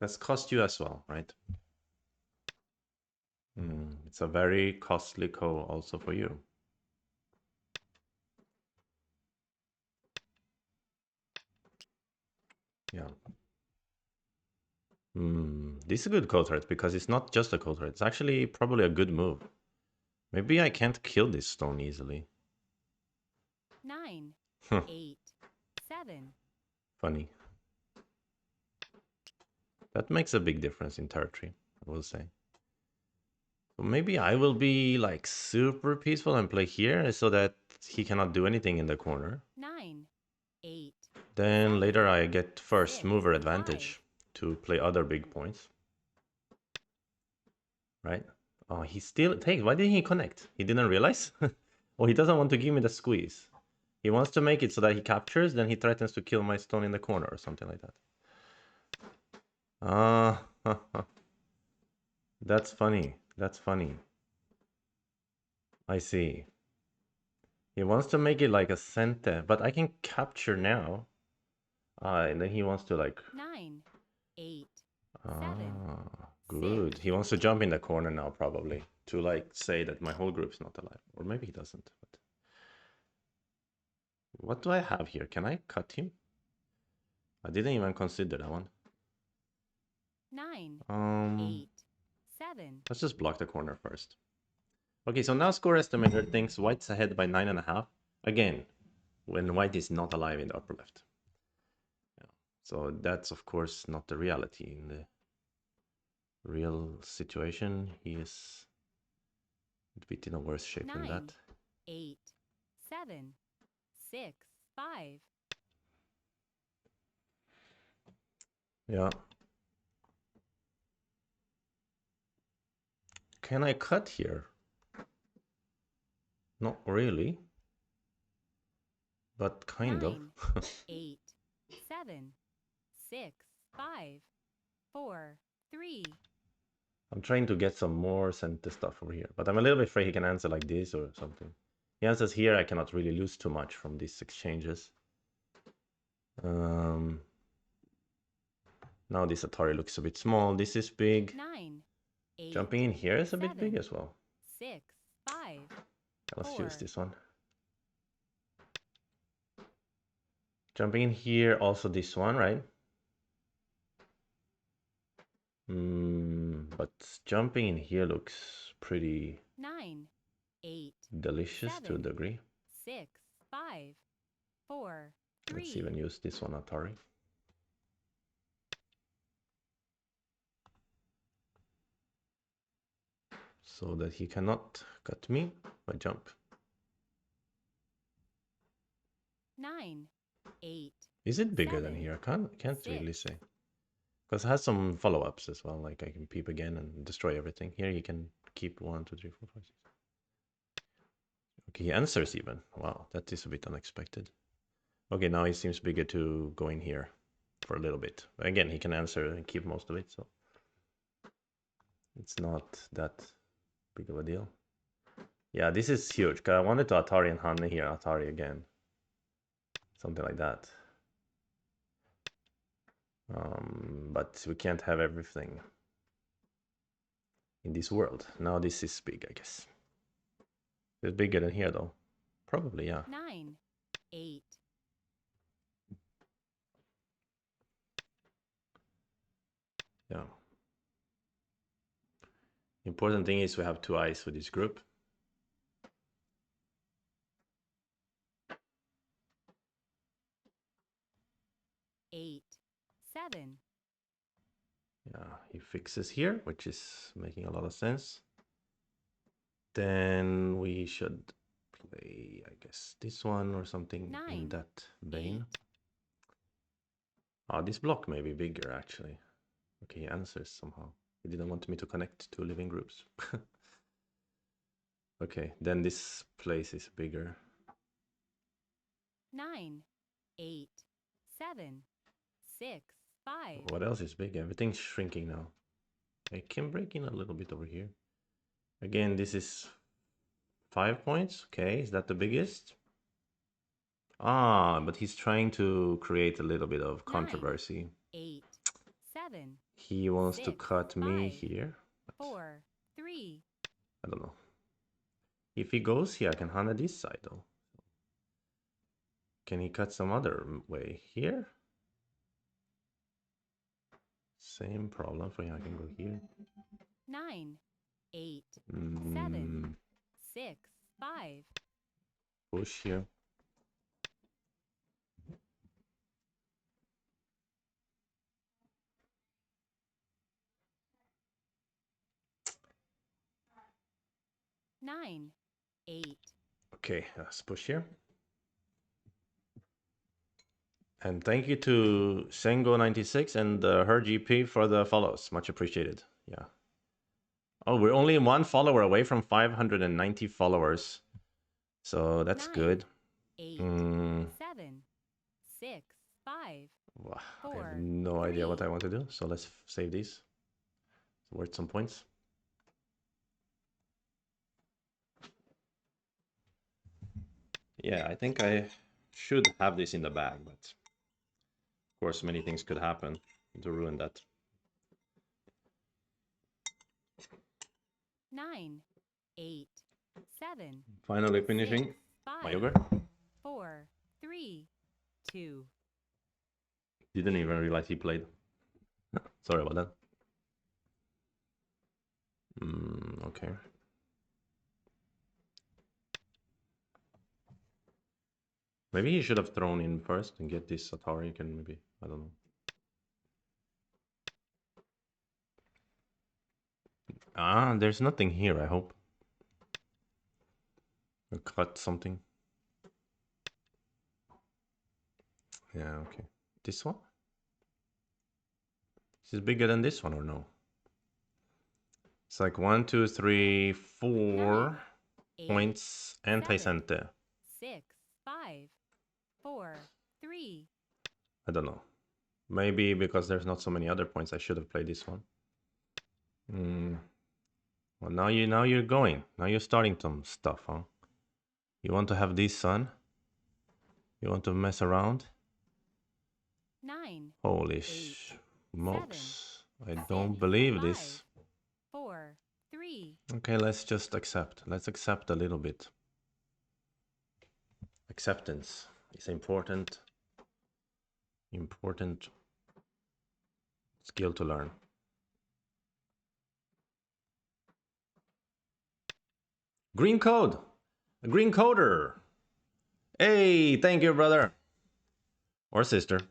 That's cost you as well, right? It's a very costly co also for you. Yeah. This is a good co threat because it's not just a co threat. It's actually probably a good move. Maybe I can't kill this stone easily. 9, 8, 7. Funny. That makes a big difference in territory, I will say. So maybe I will be like super peaceful and play here so that he cannot do anything in the corner. 9, 8. Then 7, later I get first 6, mover 5. advantage to play other big points. Right? Oh, he still takes. Why didn't he connect? He didn't realize? Or he doesn't want to give me the squeeze. He wants to make it so that he captures, then he threatens to kill my stone in the corner or something like that. Ah, that's funny. That's funny. I see. He wants to make it like a sentence, but I can capture now. And then he wants to like... 9, 8, 7, Ah, 6. good. He wants to jump in the corner now, probably, to like say that my whole group's not alive. Or maybe he doesn't. But... What do I have here? Can I cut him? I didn't even consider that one. 9, 8, 7. Let's just block the corner first. Okay, so now score estimator thinks white's ahead by 9.5. Again, when white is not alive in the upper left. Yeah. So that's, of course, not the reality. In the real situation, he is a bit in a worse shape 9, than that. 8, 7, 6, 5. Yeah. Can I cut here? Not really. But kind 9, of. 8, 7, 6, 5, 4, 3. I'm trying to get some more center stuff over here. But I'm a little bit afraid he can answer like this or something. He answers here, I cannot really lose too much from these exchanges. Now this Atari looks a bit small. This is big. 9, 8, Jumping in here is a 7, bit big as well. 6, 5. Let's 4. use this one. Jumping in here, also this one, right? But jumping in here looks pretty 9, 8, delicious 7, to a degree. 6, 5, 4, 3. Let's even use this one, Atari. So that he cannot cut me by jump. 9, 8. Is it bigger 7, than here? I can't 6. really say. Because it has some follow-ups as well. Like I can peep again and destroy everything. Here you can keep 1, 2, 3, 4, 5, 6. Okay, he answers even. Wow, that is a bit unexpected. Okay, now he seems bigger to go in here for a little bit. But again, he can answer and keep most of it, so it's not that big of a deal. Yeah, this is huge. Because I wanted to Atari and Hanne here, Atari again. Something like that. But we can't have everything in this world. Now this is big, I guess. It's bigger than here, though. Probably, yeah. 9, 8. Yeah. Important thing is we have 2 eyes for this group. Eight, 7. Yeah, he fixes here, which is making a lot of sense. Then we should play, I guess, this one or something 9, in that vein. 8. Oh, this block may be bigger, actually. Okay, he answers somehow. He didn't want me to connect 2 living groups. Okay, then this place is bigger. 9, 8, 7, 6, 5. What else is big? Everything's shrinking now. I can break in a little bit over here. Again, this is 5 points. Okay, is that the biggest? Ah, but he's trying to create a little bit of controversy. 9, 8, 7. He wants 6, to cut me 5, here. 4, 3. I don't know. If he goes here, I can Hana this side though. Can he cut some other way here? Same problem for him. I can go here. 9, 8, 7, 6, 5. Push here. Nine, 8. Okay, let's push here. And thank you to Sengo96 and her GP for the follows. Much appreciated. Yeah. Oh, we're only 1 follower away from 590 followers. So that's 9, good. 8, 7, 6, 5. Wow, I 4, have no 3. idea what I want to do. So let's save these. It's worth some points. Yeah, I think I should have this in the bag, but of course many things could happen to ruin that. 9, 8, 7, Finally 6, finishing my 5, yogurt. 4, 3, 2. Didn't even realize he played. Sorry about that. Okay. Maybe he should have thrown in first and get this Atari. Can maybe, I don't know. Ah, there's nothing here, I hope. I cut something. Yeah, okay. This one? This is bigger than this one or no? It's like 1, 2, 3, 4 9, 8, points 7, anti-center. 6, 5, 4, 3. I don't know. Maybe because there's not so many other points, I should have played this one. Well, now you're going. Now you're starting some stuff, huh? You want to have this, son? You want to mess around? 9, Holy 8, smokes! I 6, don't believe 5, this. 4, 3. Okay, let's just accept. Let's accept a little bit. Acceptance is important. Important skill to learn. Green code! A green coder! Hey, thank you, brother. Or sister.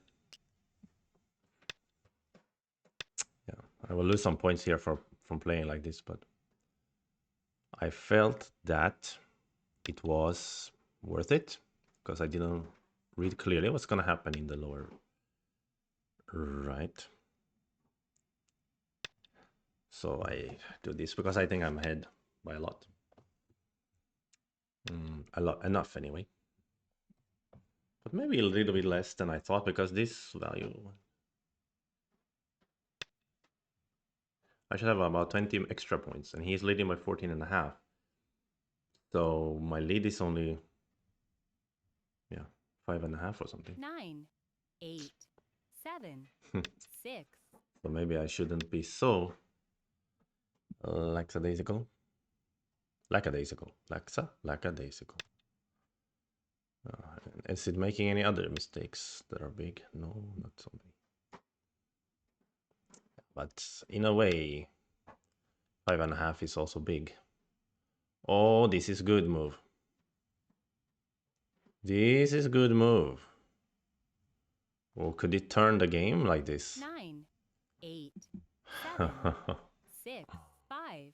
Yeah, I will lose some points here from playing like this, but I felt that it was worth it because I didn't read clearly what's gonna happen in the lower right. So I do this because I think I'm ahead by a lot. Enough anyway. But maybe a little bit less than I thought because this value, I should have about 20 extra points and he's leading by 14 and a half. So my lead is only, yeah, 5.5 or something. 9, 8, 7, 6. So maybe I shouldn't be so lackadaisical. Lackadaisical. Lackadaisical. Is it making any other mistakes that are big? No, not so big. But in a way, 5.5 is also big. Oh, this is good move. This is good move. Well, could it turn the game like this? 9, 8, 7, 6, 5,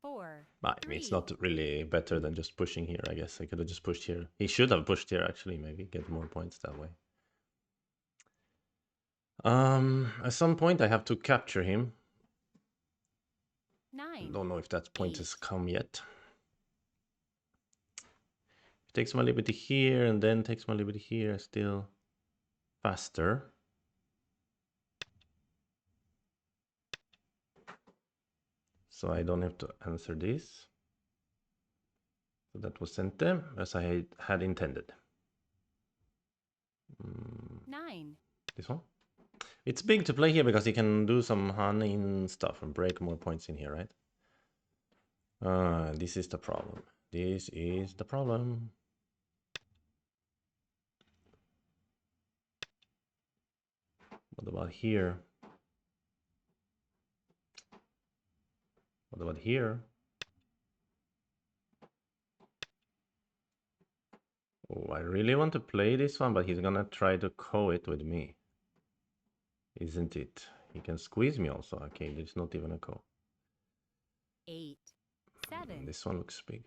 4. I mean, it's not really better than just pushing here, I guess. I could have just pushed here. He should have pushed here, actually, maybe. Get more points that way. At some point, I have to capture him. 9. Don't know if that point has come yet. Takes my liberty here and then takes my liberty here, still faster. So I don't have to answer this. So that was sent them as I had intended. 9. This one? It's big to play here because he can do some hunting stuff and break more points in here, right? This is the problem. This is the problem. What about here? What about here? Oh, I really want to play this one, but he's gonna try to co-it with me. Isn't it? He can squeeze me also. Okay, there's not even a co. 8, 7. This one looks big.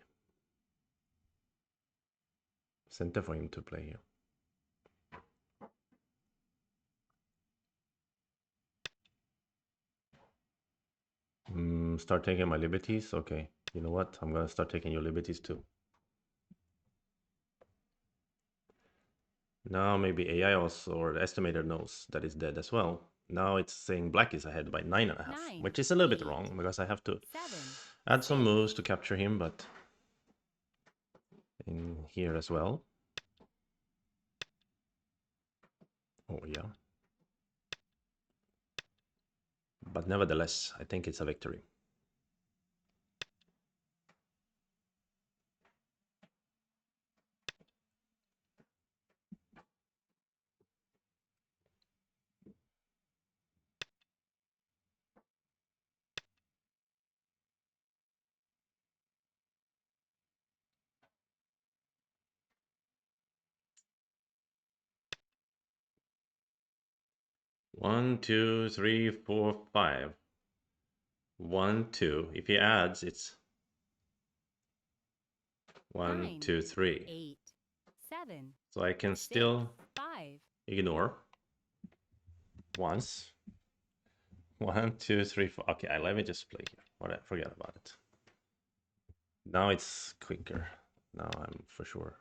Center for him to play here. Start taking my liberties. Okay, you know what? I'm gonna start taking your liberties too. Now maybe AI also, or the estimator knows that it's dead as well. Now it's saying black is ahead by 9.5, 9, which is a little bit 8, wrong because I have to 7, add some 6. moves to capture him, but in here as well. Oh, yeah. But nevertheless, I think it's a victory. One, two, three, four, five. 1, 2. If he adds, it's 1, 9, 2, 3. 8, 7. So I can 6, still 5. ignore once. 1, 2, 3, 4. Okay, let me just play here. What? Forget about it. Now it's quicker. Now I'm for sure.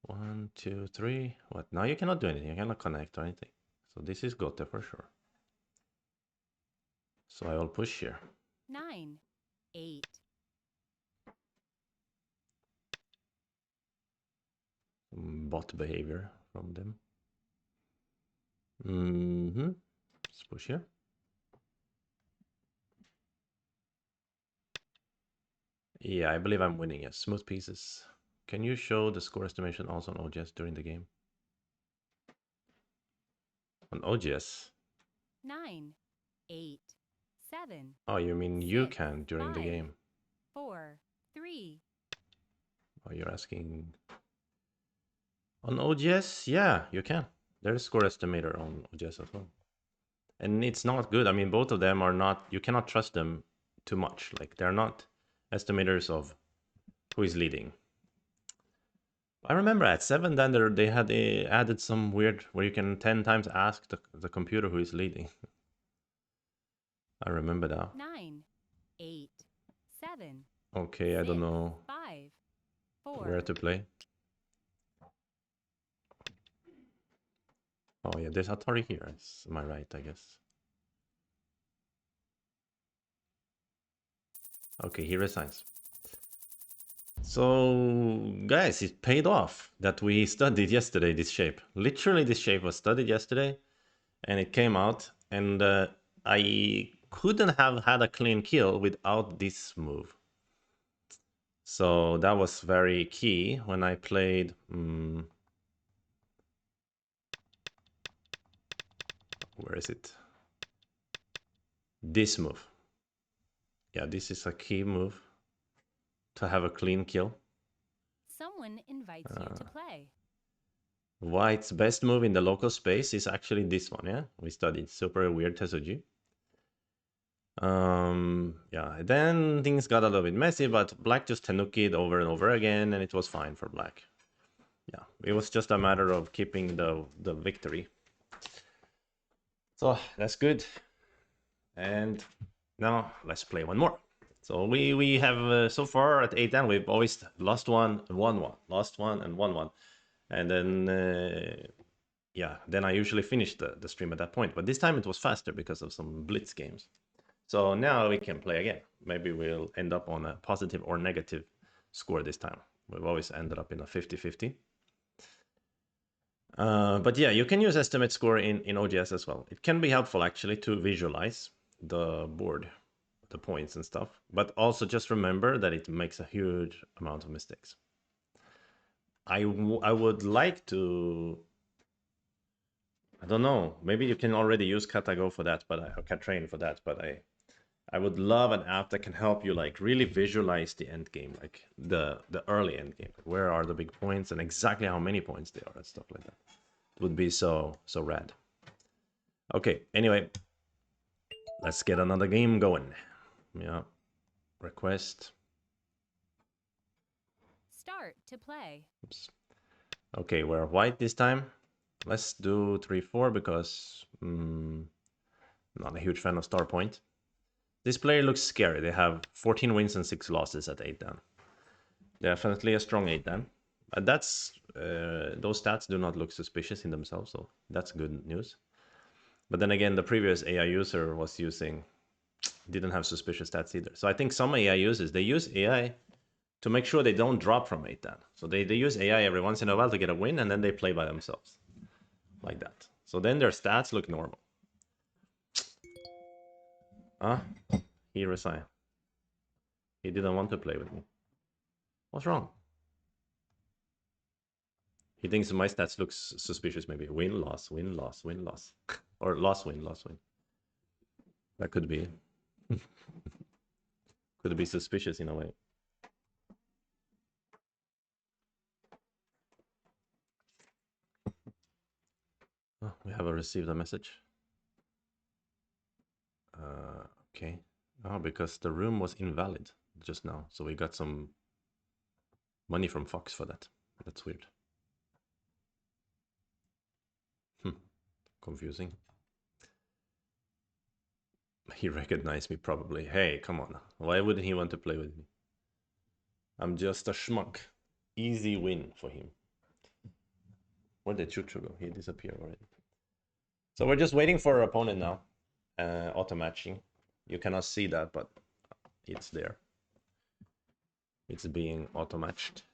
1, 2, 3. What? Now you cannot do anything. You cannot connect or anything. So this is Gote for sure. So I will push here. 9, 8. Bot behavior from them. Let's push here. Yeah, I believe I'm winning. Yes, smooth pieces. Can you show the score estimation also on OGS during the game? On OGS? 9, 8, 7. Oh, you mean 6, you can during 5, the game? 4, 3. Oh, you're asking on OGS? Yeah, you can. There's score estimator on OGS as well, and it's not good. I mean, both of them are not. You cannot trust them too much. Like they're not estimators of who is leading. I remember at 7 then they had added some weird where you can 10 times ask the computer who is leading. I remember that. 9, 8, 7. Okay, I 6, don't know 5, 4. where to play. Oh yeah, there's Atari here. Am I right, I guess. Okay, he resigns. So, guys, it paid off that we studied yesterday this shape. Literally, this shape was studied yesterday, and it came out, and I couldn't have had a clean kill without this move. So that was very key when I played... where is it? This move. Yeah, this is a key move to have a clean kill. Someone invites you to play. White's best move in the local space is actually this one, yeah? We studied Super Weird Tesuji. Yeah, then things got a little bit messy, but black just Tanuki'd over and over again, and it was fine for black. Yeah, it was just a matter of keeping the victory. So that's good. And now let's play one more. So we have so far at 8-10 we've always lost one and won one, lost one and won one, and then yeah, then I usually finish the stream at that point. But this time it was faster because of some blitz games. So now we can play again. Maybe we'll end up on a positive or negative score this time. We've always ended up in a 50-50. But yeah, you can use estimate score in OGS as well. It can be helpful actually to visualize the board, the points and stuff. But also just remember that it makes a huge amount of mistakes. I would like to... I don't know. Maybe you can already use Katago for that, but or Katrain for that. But I would love an app that can help you like really visualize the end game, like the early end game. Where are the big points and exactly how many points they are and stuff like that. It would be so rad. Okay. Anyway, let's get another game going. Yeah. Request. Start to play. Oops. Okay, we're white this time. Let's do 3-4 because not a huge fan of Star Point. This player looks scary. They have 14 wins and 6 losses at 8-dan. Definitely a strong 8-dan. That's those stats do not look suspicious in themselves, so that's good news. But then again, the previous AI user was didn't have suspicious stats either. So I think some AI users, they use AI to make sure they don't drop from 8-dan. So they use AI every once in a while to get a win, and then they play by themselves. Like that. So then their stats look normal. Ah, he resigned. He didn't want to play with me. What's wrong? He thinks my stats looks suspicious. Maybe win, loss, win, loss, win, loss, or loss, win, loss, win. That could be. Could be suspicious in a way. Oh, we have received a message. Okay. Oh, because the room was invalid just now, so we got some money from Fox for that. That's weird. Confusing. He recognized me probably. Hey, come on. Why wouldn't he want to play with me? I'm just a schmuck. Easy win for him. Where did Chuchu go? He disappeared already. So we're just waiting for our opponent now. Auto matching. You cannot see that, but it's there. It's being auto matched.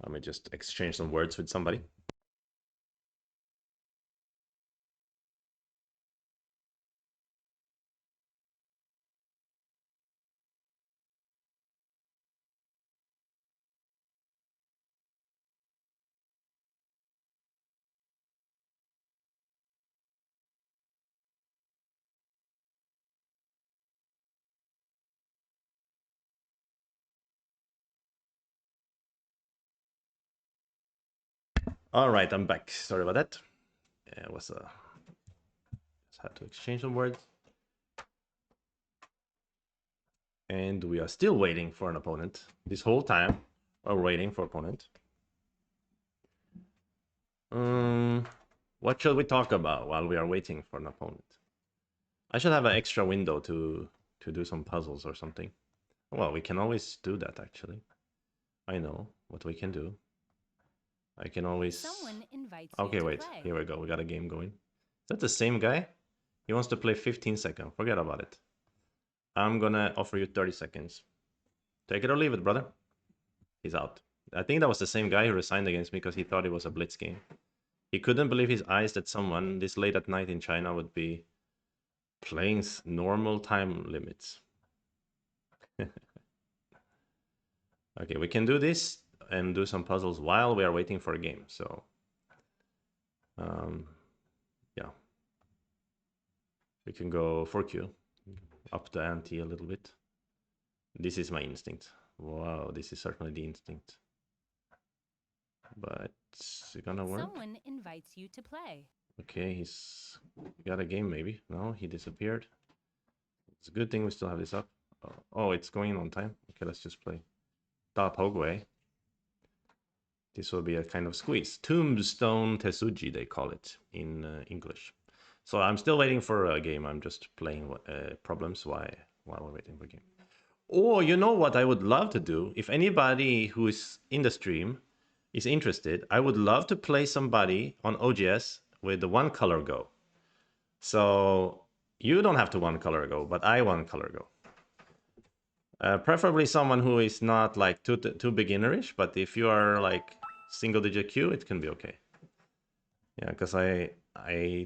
Let me just exchange some words with somebody. All right, I'm back. Sorry about that. It was just had to exchange some words. And we are still waiting for an opponent. This whole time, we're waiting for opponent. What should we talk about while we are waiting for an opponent? I should have an extra window to do some puzzles or something. Well, we can always do that, actually. I know what we can do. I can always... Someone invites Okay, you to wait. play. Here we go. We got a game going. Is that the same guy? He wants to play 15 seconds. Forget about it. I'm gonna offer you 30 seconds. Take it or leave it, brother. He's out. I think that was the same guy who resigned against me because he thought it was a blitz game. He couldn't believe his eyes that someone this late at night in China would be playing normal time limits. Okay, we can do this and do some puzzles while we are waiting for a game. So, yeah, we can go 4Q, up the ante a little bit. This is my instinct. Wow, this is certainly the instinct. But it's gonna work. Someone invites you to play. Okay, he's got a game maybe. No, he disappeared. It's a good thing we still have this up. Oh, it's going on time. Okay, let's just play. Top Hogway. This will be a kind of squeeze. Tombstone Tesuji, they call it in English. So I'm still waiting for a game. I'm just playing problems while we're waiting for a game. Or you know what I would love to do? If anybody who is in the stream is interested, I would love to play somebody on OGS with the one color go. So you don't have to one color go, but I one color go. Preferably someone who is not like too beginnerish, but if you are like single digit Q, it can be okay. Yeah, because I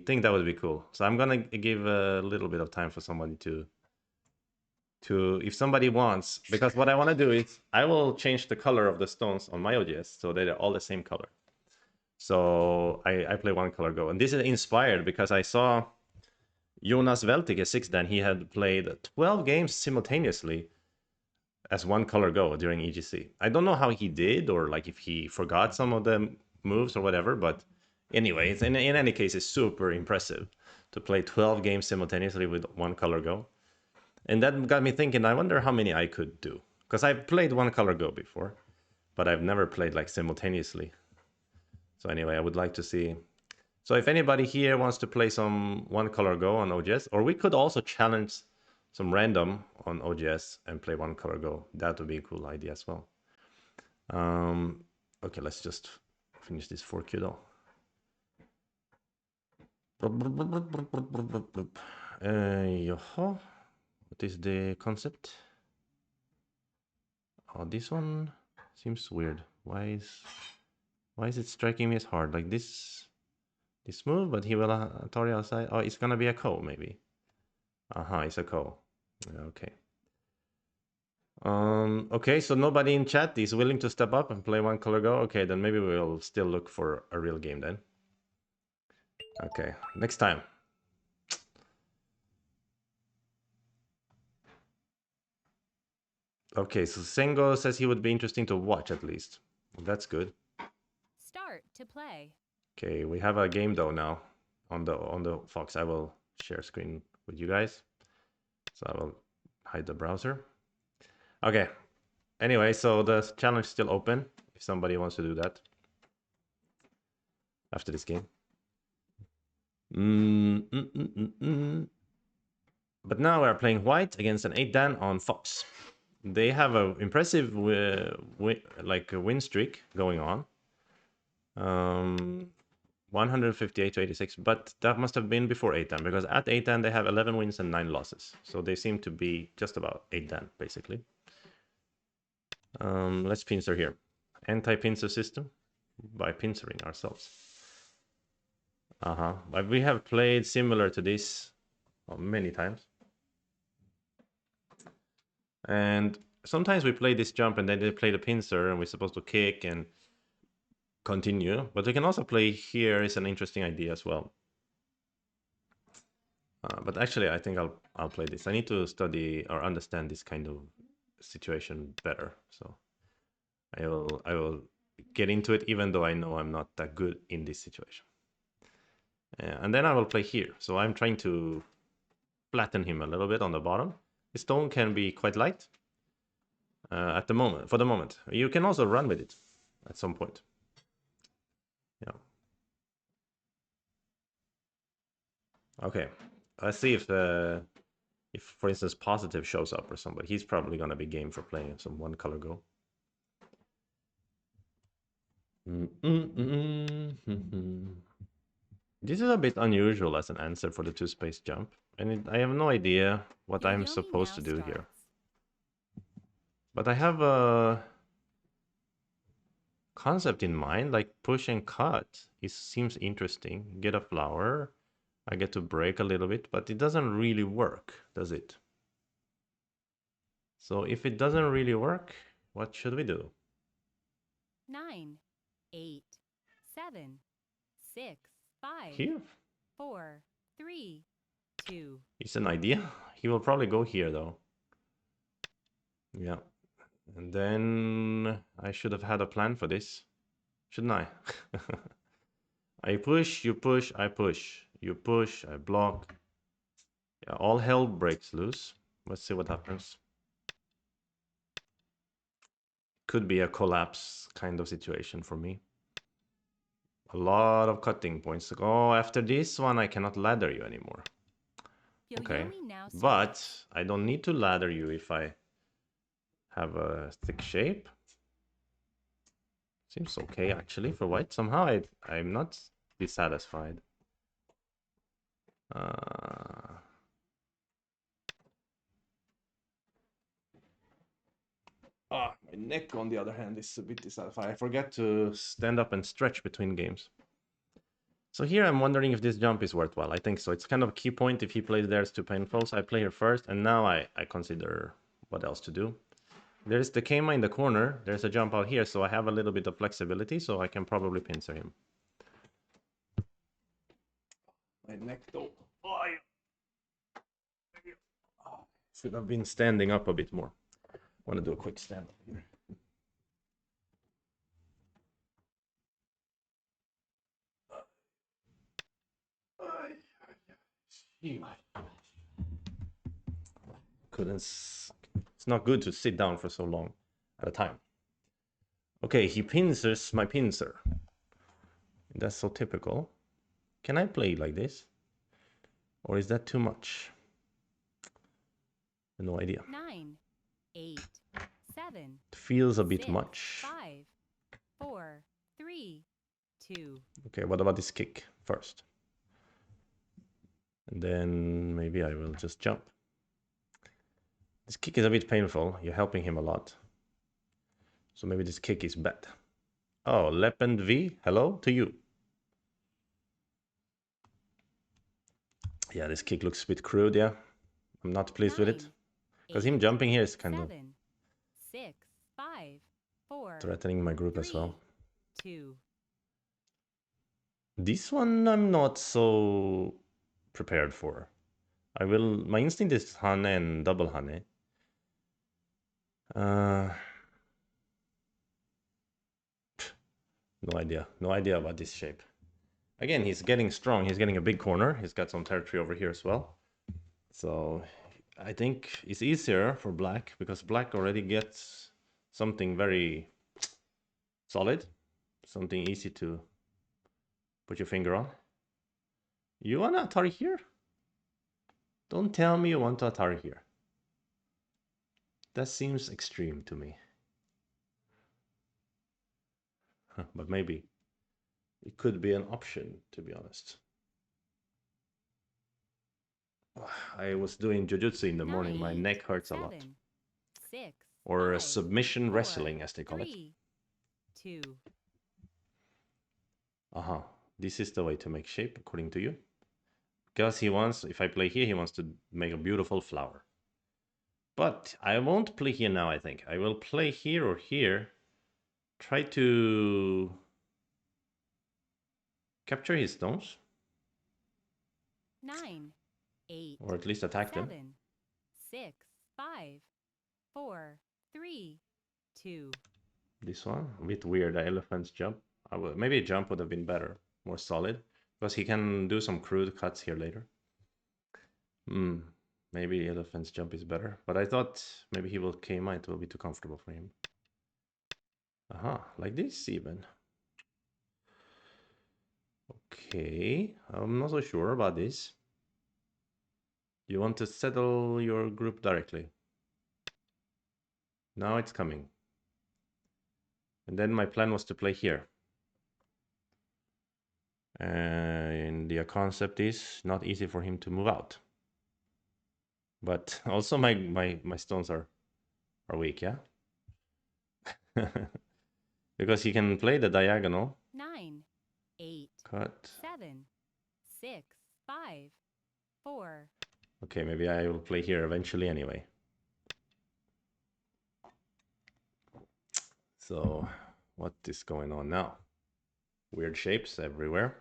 think that would be cool. So I'm gonna give a little bit of time for somebody to if somebody wants, because what I want to do is I will change the color of the stones on my OGS so they're all the same color. So I play one color go, and this is inspired because I saw Jonas Veltig at 6 Dan. He had played 12 games simultaneously as one color go during EGC. I don't know how he did, or like if he forgot some of the moves or whatever, but anyways, in any case, it's super impressive to play 12 games simultaneously with one color go. And that got me thinking, I wonder how many I could do. Because I've played one color go before, but I've never played like simultaneously. So anyway, I would like to see. So if anybody here wants to play some one color go on OGS, or we could also challenge some random on OGS and play one color go. That would be a cool idea as well. Okay, let's just finish this 4Q though. What is the concept? Oh, this one seems weird. Why is it striking me as hard? Like this move, but he will Tori outside. Oh, it's gonna be a ko maybe. It's a ko. Okay. Okay, so nobody in chat is willing to step up and play one color go. Okay, then maybe we'll still look for a real game then. Okay, next time. Okay, so Sengo says he would be interesting to watch at least. That's good. Start to play. Okay, we have a game though now on the Fox. I will share screen with you guys. So I will hide the browser. Okay. Anyway, so the challenge is still open if somebody wants to do that after this game. But now we're playing white against an 8 Dan on Fox. They have an impressive win streak going on. 158 to 86, but that must have been before 8 Dan because at 8 Dan they have 11 wins and 9 losses. So they seem to be just about 8 Dan basically. Let's pincer here. Anti-pincer system by pincering ourselves. But we have played similar to this many times. And sometimes we play this jump and then they play the pincer and we're supposed to kick and continue. But we can also play here is an interesting idea as well. But actually, I think I'll play this. I need to study or understand this kind of situation better. So I will get into it, even though I know I'm not that good in this situation. And then I will play here. So I'm trying to flatten him a little bit on the bottom. The stone can be quite light at the moment. For the moment, you can also run with it at some point. Yeah. Okay. Let's see if for instance positive shows up or somebody. He's probably gonna be game for playing some one color go. This is a bit unusual as an answer for the 2-space jump, and I have no idea what I'm supposed to do here. But I have a concept in mind, like push and cut. It seems interesting. Get a flower. I get to break a little bit, but it doesn't really work, does it? So if it doesn't really work, what should we do? 9, 8, 7, 6, 5, Here? 4, 3, 2. It's an idea. He will probably go here though. Yeah. And then I should have had a plan for this. Shouldn't I? I push, you push, I push. You push, I block. Yeah, all hell breaks loose. Let's see what happens. Could be a collapse kind of situation for me. A lot of cutting points. Oh, after this one, I cannot ladder you anymore. Okay. But I don't need to ladder you if I have a thick shape. Seems okay, actually, for white. Somehow I'm not dissatisfied. My neck, on the other hand, is a bit dissatisfied. I forget to stand up and stretch between games. So here I'm wondering if this jump is worthwhile. I think so. It's kind of a key point. If he plays there, it's too painful. So I play here first, and now I consider what else to do. There's the Kema in the corner. There's a jump out here, so I have a little bit of flexibility, so I can probably pincer him. My neck, though. Should have been standing up a bit more. I want to do a quick stand up here. It's not good to sit down for so long at a time. Okay, he pincers my pincer. That's so typical. Can I play like this? Or is that too much? No idea. 9, 8, 7. It feels a bit 6, much. 5, 4, 3, 2. Okay, what about this kick first? And then maybe I will just jump. This kick is a bit painful. You're helping him a lot. So maybe this kick is bad. Oh, Lepend V, hello to you. Yeah, this kick looks a bit crude, yeah. I'm not pleased with it. 9, Because him 8, jumping here is kind of 7, 6, 5, 4, threatening my group as 3, well. 2. This one I'm not so prepared for. My instinct is Hane and double Hane. No idea about this shape. Again, he's getting strong. He's getting a big corner. He's got some territory over here as well. So I think it's easier for black because black already gets something very solid, something easy to put your finger on. You want to Atari here? Don't tell me you want to Atari here. That seems extreme to me. But maybe it could be an option, to be honest. I was doing jujutsu in the morning. My 9, neck hurts a 7, lot. 6, Or 5, submission 4, wrestling, as they call it. 3, 2. Aha. This is the way to make shape, according to you. Because he wants, if I play here, he wants to make a beautiful flower. But I won't play here now, I think. I will play here or here. Try to capture his stones. 9, 8, or at least attack 7, them. 6, 5, 4, 3, 2. This one, a bit weird, the elephant's jump. Maybe a jump would have been better, more solid, because he can do some crude cuts here later. Maybe elephant's jump is better, but I thought maybe he will K-mine, it will be too comfortable for him. Aha, like this even. Okay, I'm not so sure about this. You want to settle your group directly. Now it's coming. And then my plan was to play here. And the concept is not easy for him to move out. But also my stones are weak, yeah? Because he can play the diagonal. 9, 8, Cut. 7, 6, 5, 4. Okay, maybe I will play here eventually anyway. So, what is going on now? Weird shapes everywhere.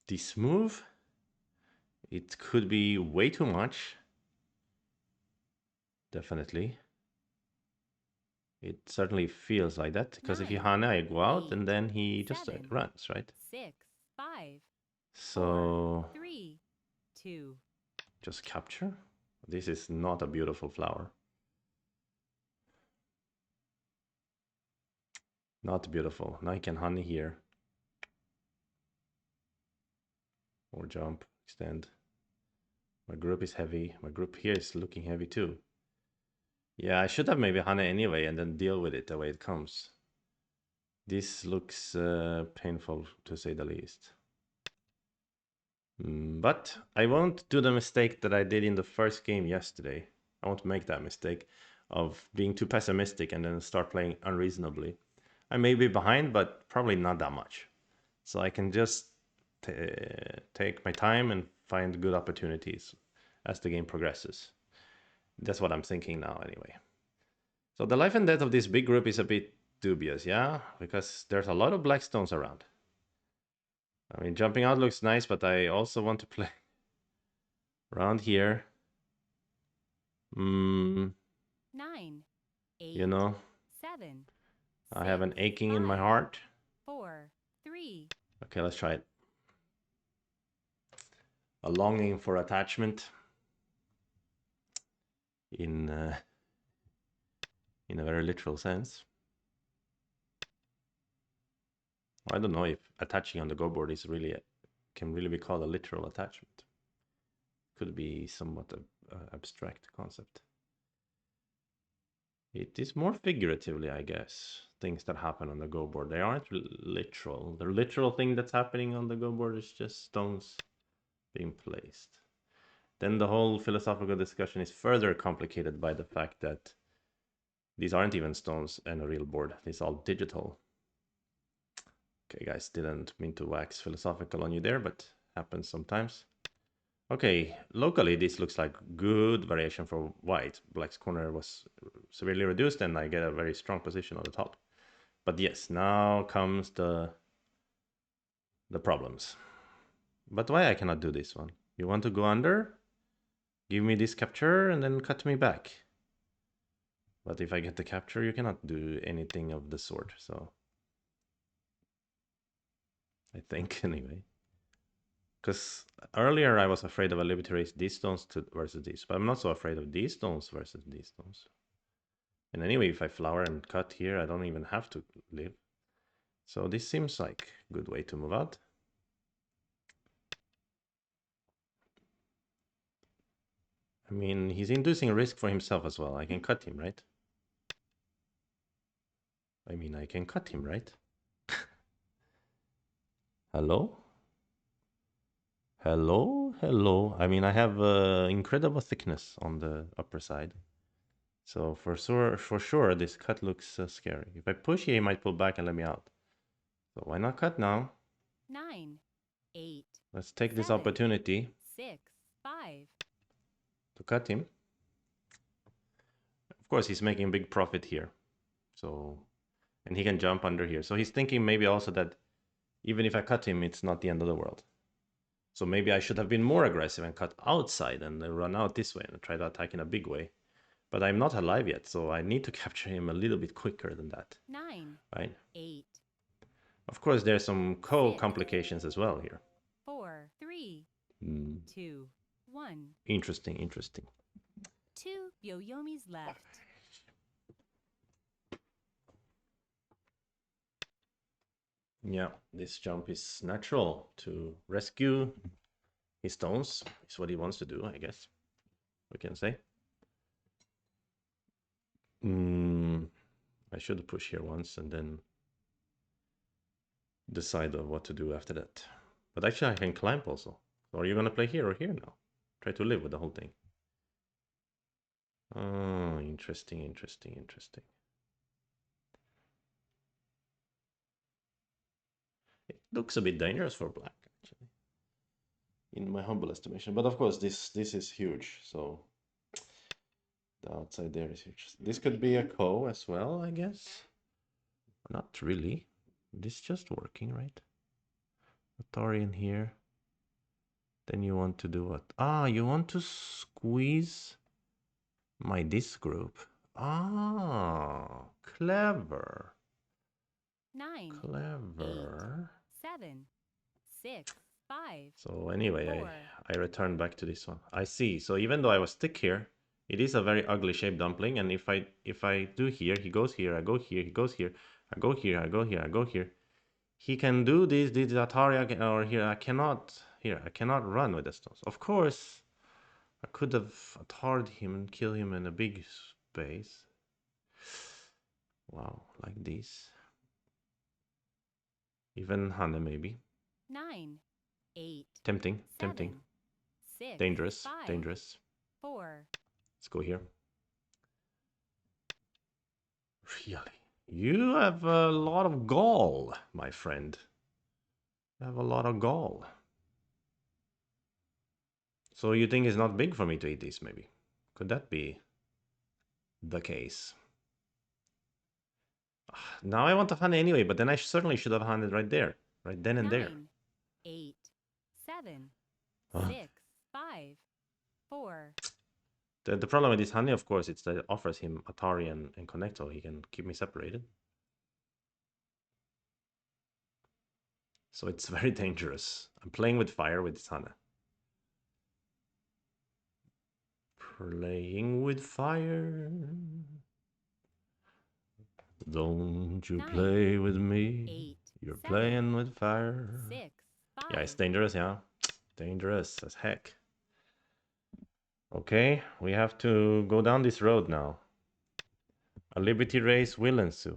This move, it could be way too much. Definitely. It certainly feels like that, because if you 9, Hana, I go out 8, and then he just 7, runs, right? 6, 5, So 4, 3, 2. just capture. This is not a beautiful flower. Not beautiful. Now I can honey here. Or jump, extend. My group is heavy. My group here is looking heavy too. Yeah, I should have maybe honey anyway and then deal with it the way it comes. This looks painful to say the least. But I won't do the mistake that I did in the first game yesterday. I won't make that mistake of being too pessimistic and then start playing unreasonably. I may be behind, but probably not that much. So I can just take my time and find good opportunities as the game progresses. That's what I'm thinking now anyway. So the life and death of this big group is a bit dubious, yeah? Because there's a lot of black stones around. I mean, jumping out looks nice, but I also want to play around here. 9, 8, you know, 7, I have an 6, aching in my 5, heart. 4, 3. Okay, let's try it. A longing for attachment in a very literal sense. I don't know if attaching on the Go board is can really be called a literal attachment. Could be somewhat abstract concept. It is more figuratively, I guess, things that happen on the Go board. They aren't literal. The literal thing that's happening on the Go board is just stones being placed. Then the whole philosophical discussion is further complicated by the fact that These aren't even stones and a real board. These are all digital. Okay, guys, didn't mean to wax philosophical on you there, but happens sometimes. Okay, locally this looks like good variation for white. Black's corner was severely reduced and I get a very strong position on the top. But yes, now comes the problems. But why I cannot do this one? You want to go under? Give me this capture and then cut me back. But if I get the capture, you cannot do anything of the sort, so... I think, anyway. Because earlier I was afraid of a liberty race these stones versus these, but I'm not so afraid of these stones versus these stones. And anyway, if I flower and cut here, I don't even have to live. So this seems like a good way to move out. I mean, he's inducing a risk for himself as well. I can cut him, right? I mean, I can cut him, right? Hello? Hello? Hello? I mean, I have incredible thickness on the upper side. So for sure, this cut looks scary. If I push here, he might pull back and let me out. So why not cut now? 9, 8. Let's take this 7, opportunity 6, 5. to cut him. Of course, he's making a big profit here. So, and he can jump under here. So he's thinking maybe also that even if I cut him, it's not the end of the world. So maybe I should have been more aggressive and cut outside and run out this way and try to attack in a big way. But I'm not alive yet, so I need to capture him a little bit quicker than that. 9, right? 8. Of course, there's some co-complications as well here. 4, 3, 2, 1. Interesting, interesting. 2 Yoyomis left. Yeah, this jump is natural to rescue his stones. Is what he wants to do, I guess. We can say. I should push here once and then decide on what to do after that. But actually, I can climb also. So are you gonna play here or here now? Try to live with the whole thing. Oh, interesting, interesting, interesting. It looks a bit dangerous for black, actually, in my humble estimation. But of course, this is huge. So the outside there is huge. This could be a co as well, I guess. Not really. This just working, right? Atari in here. Then you want to do what? Ah, you want to squeeze my disk group. Ah, clever. 9, Clever. 8, 7, 6, 5. So anyway, 4. I return back to this one. I see. So even though I was stuck here, it is a very ugly shaped dumpling. And if I do here, he goes here, I go here, he goes here, I go here, I go here, I go here. He can do this Atari, or here I cannot run with the stones. Of course, I could have Atari'd him and kill him in a big space. Wow, like this. Even Hane maybe. 9, 8. Tempting, 7, tempting. 6, Dangerous, 5, dangerous. 4. Let's go here. Really? You have a lot of gall, my friend. You have a lot of gall. So you think it's not big for me to eat this, maybe? Could that be the case? Now I want to hunt anyway, but then I certainly should have hunted right there. Right then and 9, there. 8, 7, Huh. 6, 5, 4. The problem with this honey, of course, it's that it offers him Atari and Connect, so he can keep me separated. So it's very dangerous. I'm playing with fire with this Hana. Playing with fire. Don't you 9, play with me. 8, You're 7, playing with fire. 6, 5. Yeah, it's dangerous, yeah. Dangerous as heck. Okay, we have to go down this road now. A liberty race will ensue.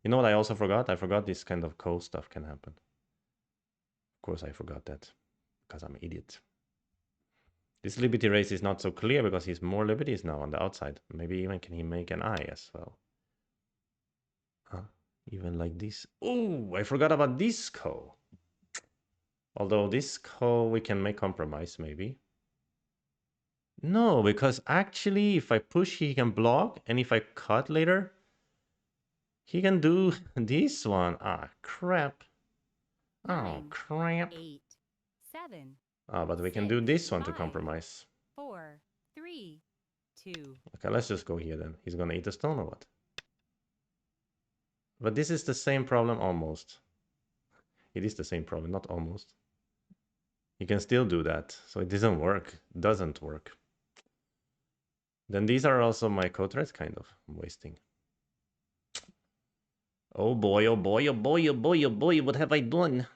You know what I also forgot? I forgot this kind of stuff can happen. Of course I forgot that, because I'm an idiot. This liberty race is not so clear because he's more liberties now on the outside. Maybe even can he make an eye as well. Even like this. Oh, I forgot about disco. Although disco, we can make compromise maybe. No, because actually, if I push, he can block, and if I cut later, he can do this one. Ah, crap. Oh, 9, crap. 8, 7, Ah, but we can 6, do this one to 5, compromise. 4, 3, 2. Okay, let's just go here then. He's gonna eat a stone or what? But this is the same problem almost. It is the same problem, not almost. You can still do that, so it doesn't work. Doesn't work. Then these are also my code threads, kind of. I'm wasting. Oh boy, oh boy, oh boy, oh boy, oh boy, what have I done?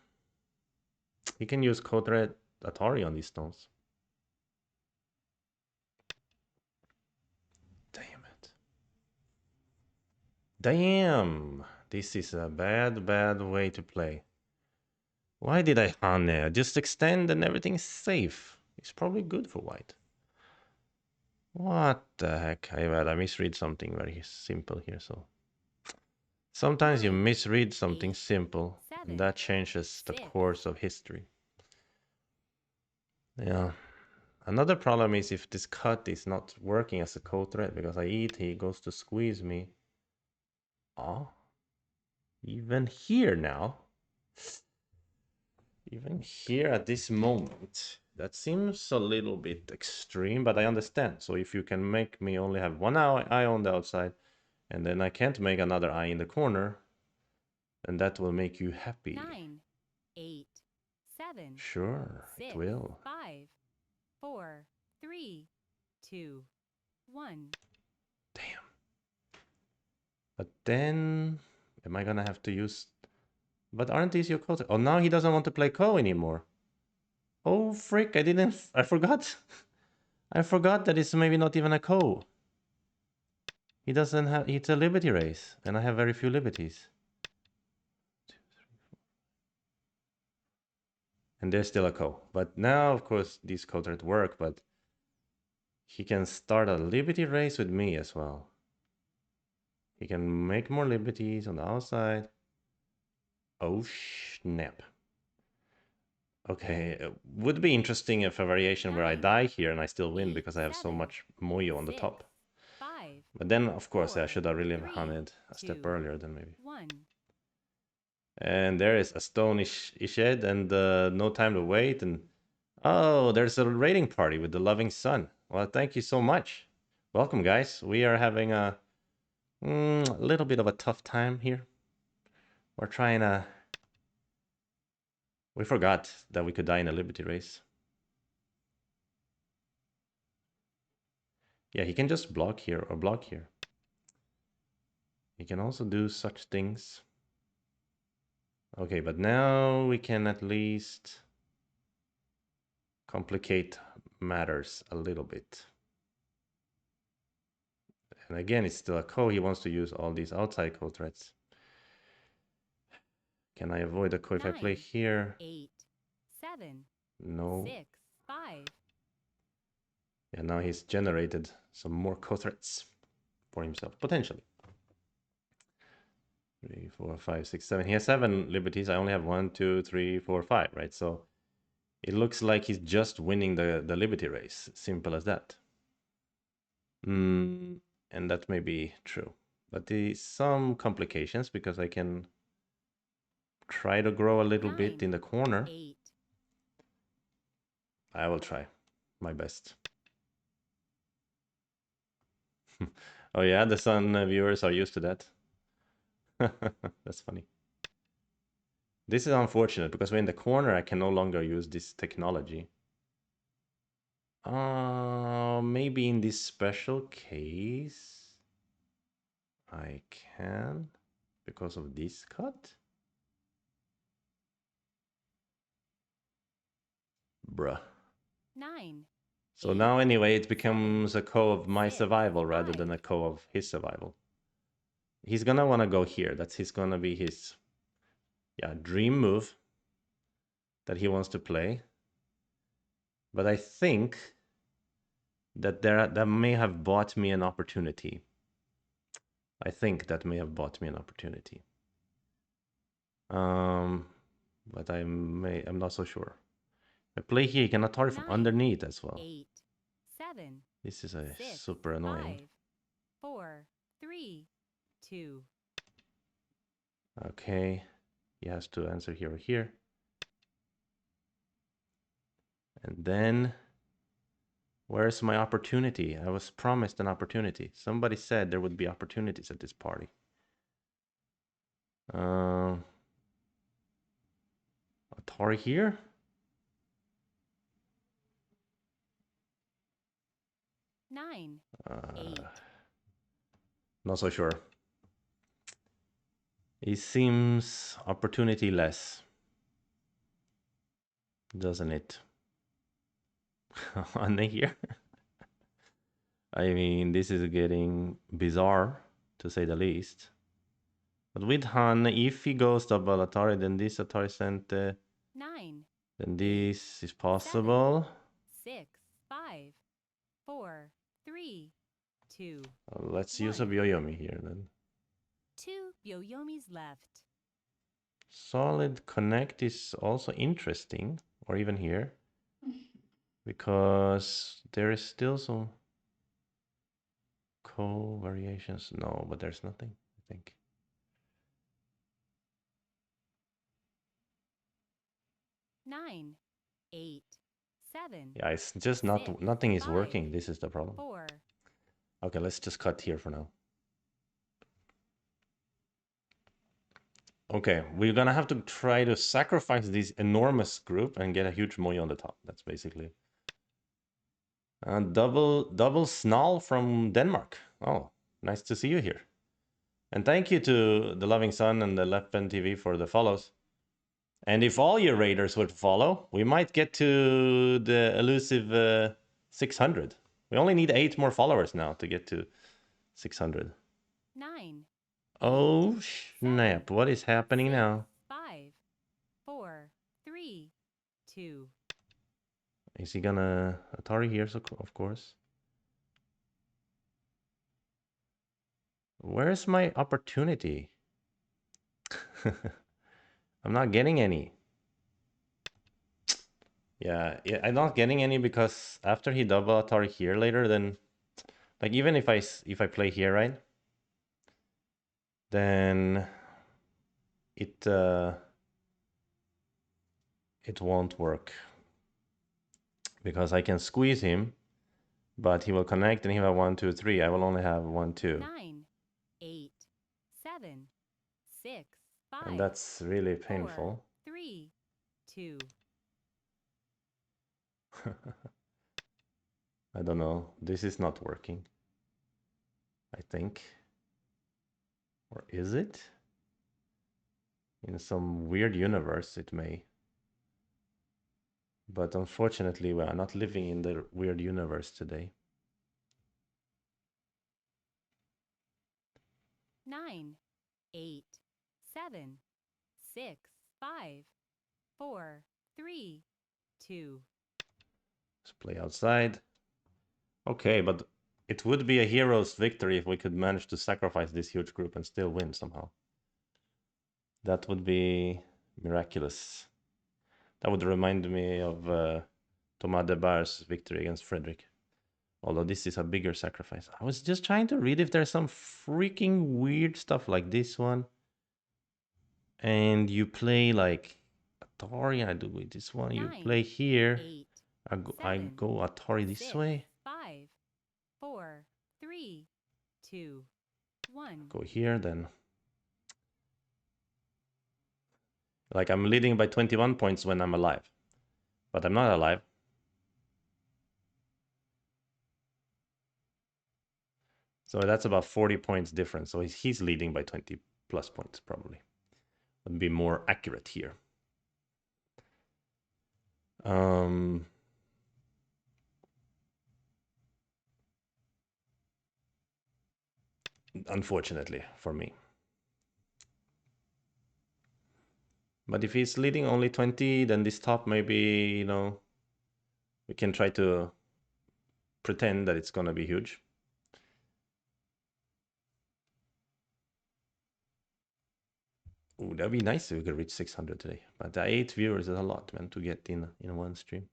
You can use code thread Atari on these stones. Damn it. Damn! This is a bad, bad way to play. Why did I Hane? Just extend and everything's safe. It's probably good for white. What the heck? I misread something very simple here, so. Sometimes you 9, misread something 8, simple, and 7, that changes the 6. course of history. Yeah. Another problem is if this cut is not working as a code thread, because I eat, he goes to squeeze me. Oh, even here now. Even here at this moment. That seems a little bit extreme, but I understand. So if you can make me only have one eye on the outside, and then I can't make another eye in the corner, then that will make you happy. 9, 8, 7, Sure, it 6, will. 5, 4, 3, 2, 1. Damn. But then, am I gonna have to use... But aren't these your codes? Oh, now he doesn't want to play Ko anymore. Oh, frick, I forgot. I forgot that it's maybe not even a Ko. He doesn't have... It's a Liberty race, and I have very few Liberties. And there's still a Ko. But now, of course, these codes at work, but he can start a Liberty race with me as well. He can make more Liberties on the outside. Oh, snap. Okay, it would be interesting if a variation where I 9, die here and I still win 8, because I have so 7, much Moyo on the 6, top. 5, But then, of course, I 4, should have really 3, hunted a step 2, earlier then maybe. 1. And there is a stone Ished and no time to wait. And oh, there's a raiding party with the loving sun. Well, thank you so much. Welcome, guys. We are having a little bit of a tough time here. We're trying to... We forgot that we could die in a Liberty race. Yeah, he can just block here or block here. He can also do such things. Okay, but now we can at least complicate matters a little bit. And again, it's still a Ko. He wants to use all these outside Ko threats. Can I avoid a Ko if I play 9, here? 8, 7, No. 6, 5. Yeah, now he's generated some more Ko threats for himself, potentially. 3, 4, 5, 6, 7. He has 7 liberties. I only have 1, 2, 3, 4, 5, right? So it looks like he's just winning the liberty race. Simple as that. And that may be true. But there's some complications because I can try to grow a little 9, bit in the corner. 8. I will try my best. Oh yeah, the Sun viewers are used to that. That's funny. This is unfortunate because we're in the corner. I can no longer use this technology. Maybe in this special case, I can because of this cut. Bruh. 9. So 8, now anyway, it 7, becomes a co of my 6, survival rather 5. than a co of his survival. He's gonna want to go here. That's gonna be his dream move that he wants to play. But I think that that may have bought me an opportunity. I think that may have bought me an opportunity. Um, but I'm not so sure. I play here, he can Atari from 9, underneath as well. 8, 7, This is a 6, super annoying. 5, 4, 3, 2. Okay, he has to answer here or here. And then, where's my opportunity? I was promised an opportunity. Somebody said there would be opportunities at this party. Atari here? 9, 8. Not so sure. It seems opportunity less, doesn't it? On here? I mean, this is getting bizarre, to say the least. But with Han, if he goes double Atari, then this Atari Center, 9, then 8, this is possible. 6, 5, 4, 3, 2. Let's use a 1. Byoyomi here then. 2 Byoyomis left. Solid Connect is also interesting, or even here, because there is still some co-variations. No, but there's nothing, I think. 9, 8, 7. Yeah, it's just nothing is working. This is the problem. 4. Okay, let's just cut here for now. Okay, we're gonna have to try to sacrifice this enormous group and get a huge moyo on the top. That's basically. Double Snall from Denmark. Oh, nice to see you here. And thank you to the Loving Sun and the Left Pen TV for the follows. And if all your raiders would follow, we might get to the elusive 600. We only need 8 more followers now to get to 600. 9. Oh snap, what is happening 6, now? 5, 4, 3, 2. Is he gonna Atari here, so of course. Where's my opportunity? I'm not getting any. Yeah, I'm not getting any because after he double Atari here later, then like even if I play here, right? Then it won't work because I can squeeze him, but he will connect and he will have 1, 2, 3. I will only have 1, 2. 9, 8, 7, 6, 5. And that's really 4, painful. 3, 2. I don't know. This is not working, I think. Or is it? In some weird universe, it may. But unfortunately, we are not living in the weird universe today. 9, 8, 7, 6, 5, 4, 3, 2. Let's play outside. Okay, but it would be a hero's victory if we could manage to sacrifice this huge group and still win somehow. That would be miraculous. That would remind me of Thomas de Bar's victory against Frederick. Although this is a bigger sacrifice. I was just trying to read if there's some freaking weird stuff like this one. And you play like Atari, I do with this one. You 9, play here. 8, I 7, go Atari this 6, way. 5, 4, 3, 2, 1. Go here then. Like I'm leading by 21 points when I'm alive. But I'm not alive. So that's about 40 points difference. So he's leading by 20 plus points probably. Would be more accurate here. Unfortunately for me. But if he's leading only 20, then this top maybe, you know, we can try to pretend that it's going to be huge. Ooh, that'd be nice if we could reach 600 today. But 8 viewers is a lot, man, to get in one stream.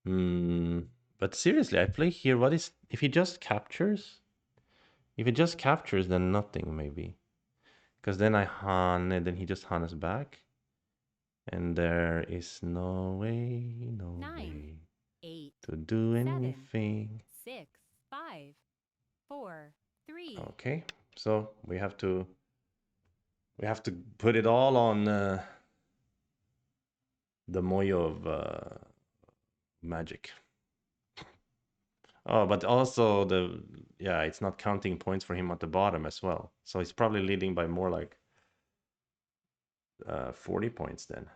Hmm. But seriously, I play here. What is if he just captures? If he just captures, then nothing maybe. Because then I Han, and then he just Han us back. And there is no way, no 9, way 8, to do 7, anything. 6, 5, 4, 3. Okay, so we have to put it all on the Moyo of magic. Oh, but also yeah, it's not counting points for him at the bottom as well. So he's probably leading by more like 40 points then.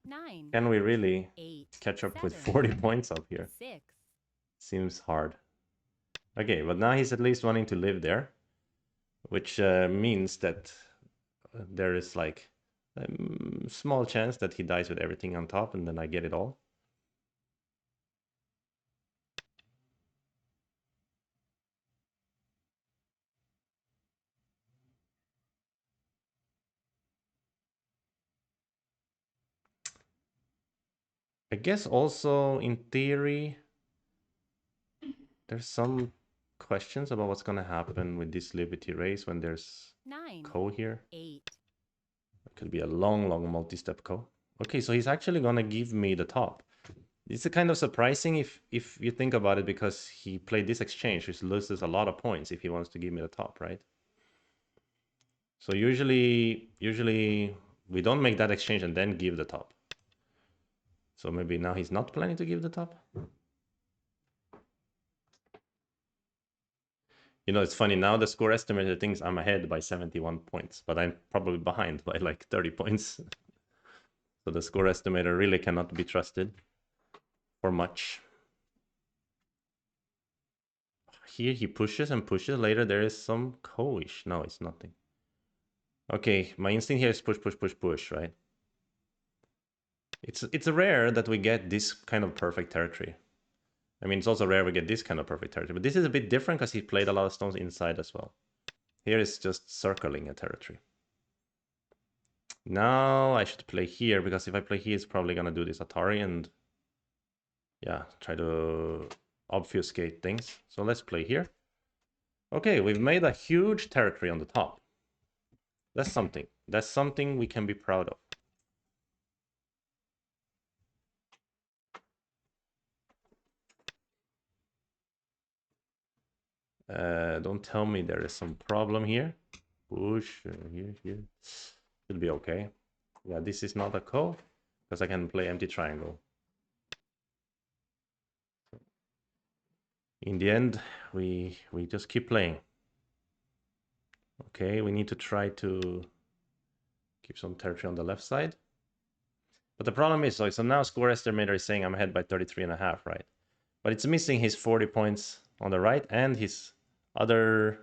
9, Can we really 8, catch up with 7, 40 points up here? 6. Seems hard. Okay, but now he's at least wanting to live there, which means that there is like a small chance that he dies with everything on top and then I get it all. I guess also in theory, there's some questions about what's going to happen with this Liberty race when there's 9, Co here. 8. It could be a long, long multi-step Co. Okay, so he's actually going to give me the top. It's kind of surprising if you think about it because he played this exchange, which loses a lot of points if he wants to give me the top, right? So usually we don't make that exchange and then give the top. So maybe now he's not planning to give the top. You know, it's funny now the score estimator thinks I'm ahead by 71 points, but I'm probably behind by like 30 points. So the score estimator really cannot be trusted for much. Here he pushes and pushes. Later there is some co-ish. No, it's nothing. Okay, my instinct here is push, push, push, push, right? It's rare that we get this kind of perfect territory. I mean, it's also rare we get this kind of perfect territory, but this is a bit different because he played a lot of stones inside as well. Here is just circling a territory. Now I should play here, because if I play here, it's probably gonna do this Atari and yeah, try to obfuscate things. So let's play here. Okay, we've made a huge territory on the top. That's something. That's something we can be proud of. Don't tell me there is some problem here. Push, here. Should be okay. Yeah, this is not a co, because I can play empty triangle. In the end, we just keep playing. Okay, we need to try to keep some territory on the left side. But the problem is, so now score estimator is saying I'm ahead by 33.5, right? But it's missing his 40 points on the right and his other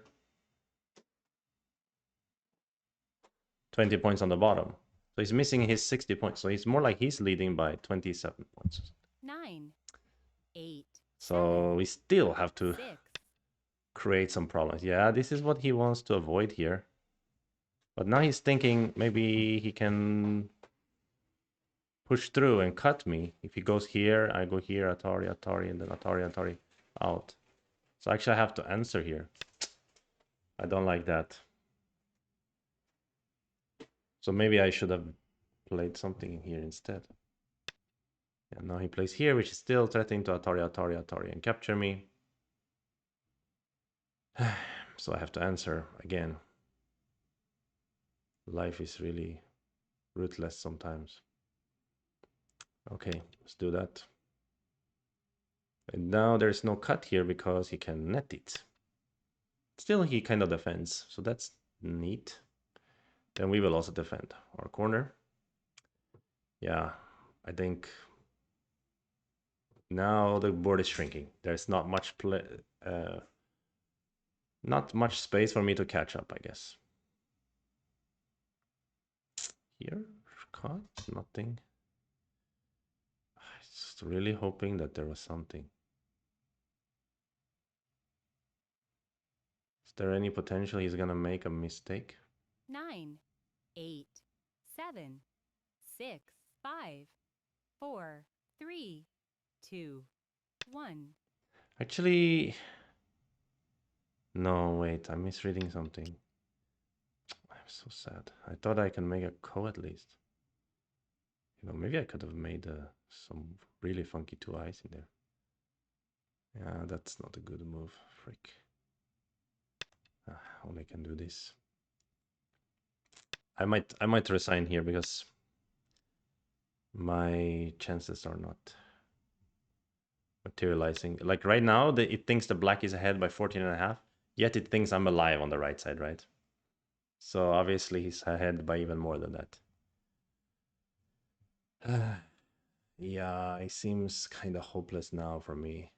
20 points on the bottom. So he's missing his 60 points. So it's more like he's leading by 27 points. 9, 8. So we still have to 6. create some problems. Yeah, this is what he wants to avoid here. But now he's thinking maybe he can push through and cut me. If he goes here, I go here, Atari, Atari, and then Atari, Atari, out. So actually I have to answer here. I don't like that. So maybe I should have played something in here instead. And now he plays here, which is still threatening to Atari, Atari, Atari, and capture me. So I have to answer again. Life is really ruthless sometimes. Okay, let's do that. And now there's no cut here because he can net it. Still, he kind of defends, so that's neat. Then we will also defend our corner. Yeah, I think now the board is shrinking. There's not much not much space for me to catch up, I guess. Here, caught nothing. I was just really hoping that there was something. Is there any potential he's gonna make a mistake? 9, 8, 7, 6, 5, 4, 3, 2, 1. Actually, no, wait, I'm misreading something. I'm so sad. I thought I can make a ko at least. You know, maybe I could have made some really funky two eyes in there. Yeah, that's not a good move. Frick. Only can do this. I might resign here because my chances are not materializing. Like right now, it thinks the black is ahead by 14.5, yet it thinks I'm alive on the right side, right? So obviously he's ahead by even more than that. Yeah, it seems kind of hopeless now for me.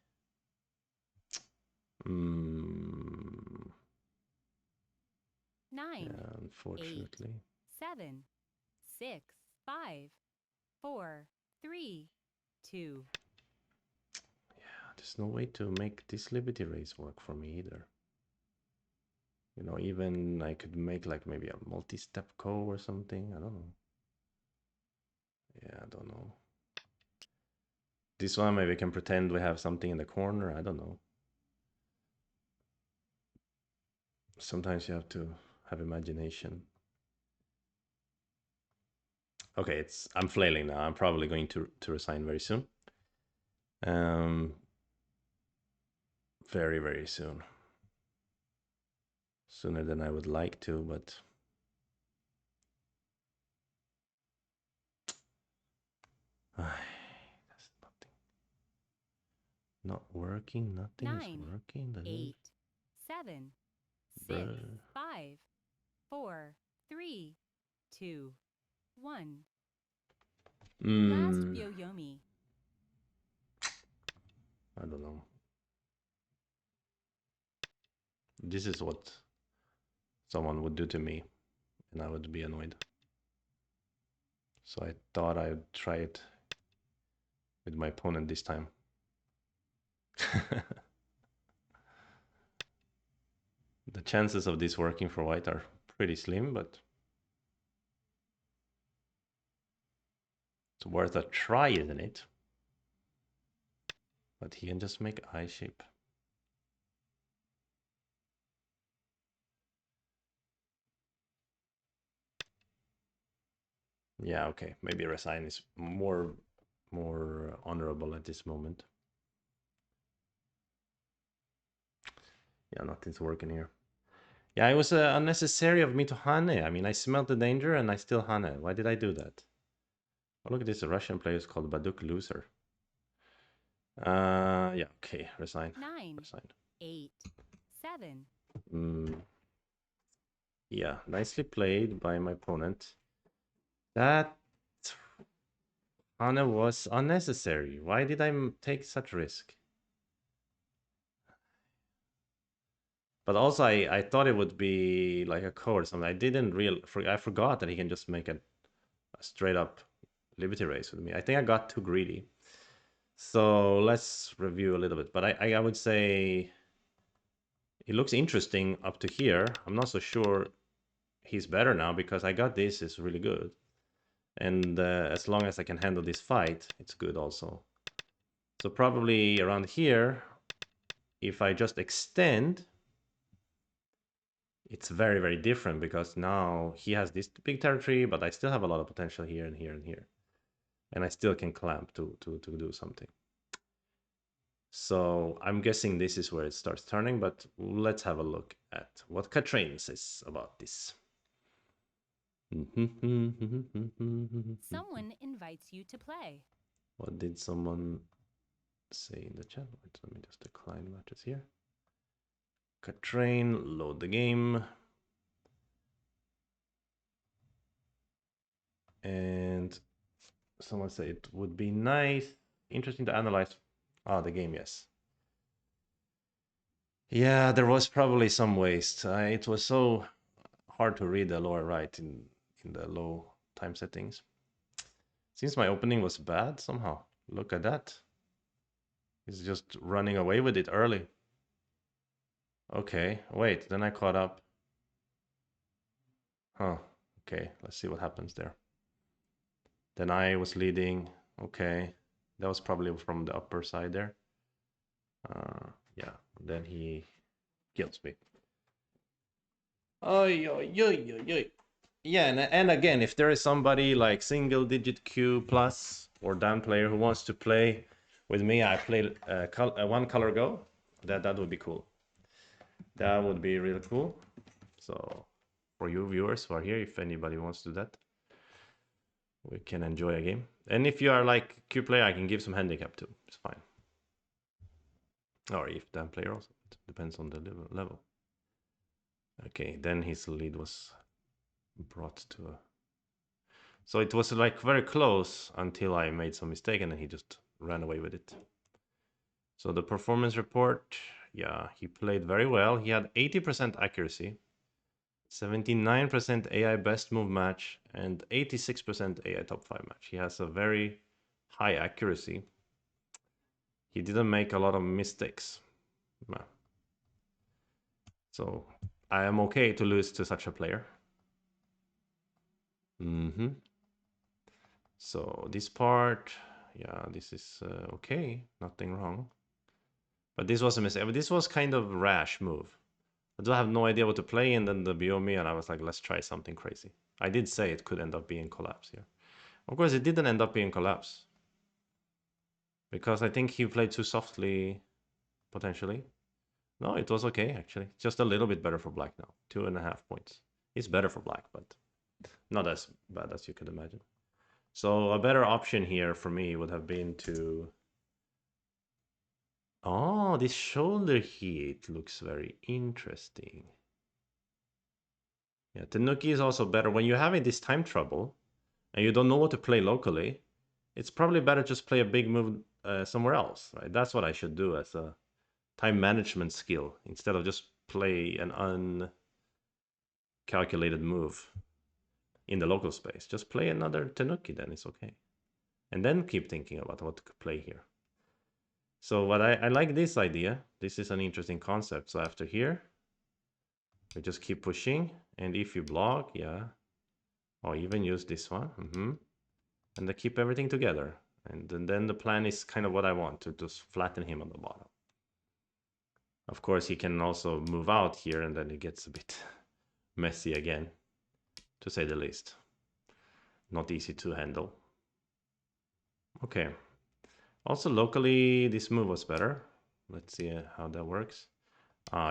Mm, 9, yeah, 8, unfortunately. 7, 6, 5, 4, 3, 2. Yeah, there's no way to make this Liberty race work for me either. You know, even I could make like maybe a multi-step ko or something. I don't know. Yeah, I don't know. This one, maybe we can pretend we have something in the corner. I don't know. Sometimes you have to have imagination. Okay, I'm flailing now. I'm probably going to resign very soon. Very, very soon. Sooner than I would like to, but that's nothing. Not working. Nothing is 9, working. 8, 7, 6, 5, 4, 3, 2, 1. Last Byoyomi. I don't know. This is what someone would do to me, and I would be annoyed. So I thought I'd try it with my opponent this time. The chances of this working for white are pretty slim, but it's worth a try, isn't it? But he can just make eye shape. Yeah, okay. Maybe resign is more honorable at this moment. Yeah, nothing's working here. Yeah, it was unnecessary of me to Hane. I mean, I smelled the danger and I still Hane. Why did I do that? Oh, look at this. A Russian player is called Baduk Loser. Yeah, okay. Resign. 9, Resign. 8, 7. Yeah, nicely played by my opponent. That Hane was unnecessary. Why did I take such risk? But also, I thought it would be like a ko or something. I didn't I forgot that he can just make a straight up Liberty race with me. I think I got too greedy. So let's review a little bit. But I would say it looks interesting up to here. I'm not so sure he's better now because I got this is really good. And as long as I can handle this fight, it's good also. So probably around here, if I just extend, it's very, very different because now he has this big territory, but I still have a lot of potential here and here and here. And I still can clamp to do something. So I'm guessing this is where it starts turning, but let's have a look at what Katrain says about this. Someone invites you to play. What did someone say in the chat? Wait, let me just decline matches here. Katrain, load the game. And someone said it would be nice, interesting to analyze. Ah, the game, yes. Yeah, there was probably some waste. It was so hard to read the lower right in the low time settings. Seems my opening was bad somehow. Look at that. He's just running away with it early. Okay, wait, then I caught up. Huh. Okay, let's see what happens there. Then I was leading. Okay, that was probably from the upper side there. Yeah, then he kills me. Oy, oy, oy, oy, oy. Yeah, and again, if there is somebody like single digit Q plus or down player who wants to play with me, I played one color go. That would be cool. That would be really cool. So for you viewers who are here, if anybody wants to do that, we can enjoy a game. And if you are like Q player, I can give some handicap too. It's fine. Or if down player also. It depends on the level. Okay, then his lead was brought to a... So it was like very close until I made some mistake and then he just ran away with it. So the performance report, yeah, he played very well. He had 80% accuracy, 79% AI best move match, and 86% AI top 5 match. He has a very high accuracy. He didn't make a lot of mistakes. So I am okay to lose to such a player. So this part, yeah, this is okay, nothing wrong. But this was a mistake. But this was kind of rash move. I do have no idea what to play, and then the Biomi, and I was like, let's try something crazy. I did say it could end up being collapse here. Of course, it didn't end up being collapse. Because I think he played too softly, potentially. No, it was okay, actually. Just a little bit better for black now. 2.5 points. It's better for black, but not as bad as you could imagine. So a better option here for me would have been to... Oh, this shoulder heat looks very interesting. Yeah, Tanuki is also better. When you're having this time trouble and you don't know what to play locally, it's probably better just play a big move somewhere else, right? That's what I should do as a time management skill instead of just play an uncalculated move in the local space. Just play another Tanuki, then it's okay. And then keep thinking about what to play here. So what I like this idea. This is an interesting concept. So after here, we just keep pushing. And if you block, yeah, or even use this one. And they keep everything together. And then the plan is kind of what I want, to just flatten him on the bottom. Of course, he can also move out here, and then it gets a bit messy again, to say the least. Not easy to handle. Okay. Also, locally, this move was better. Let's see how that works.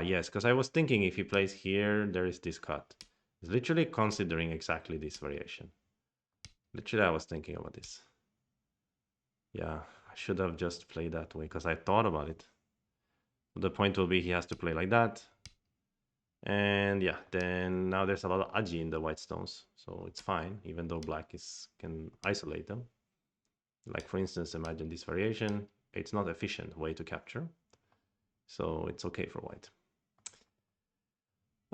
Yes, because I was thinking if he plays here, there is this cut. He's literally considering exactly this variation. Literally, I was thinking about this. Yeah, I should have just played that way because I thought about it. The point will be he has to play like that. And yeah, then now there's a lot of aji in the white stones, so it's fine, even though black can isolate them. Like for instance, imagine this variation. It's not efficient way to capture, so it's okay for white.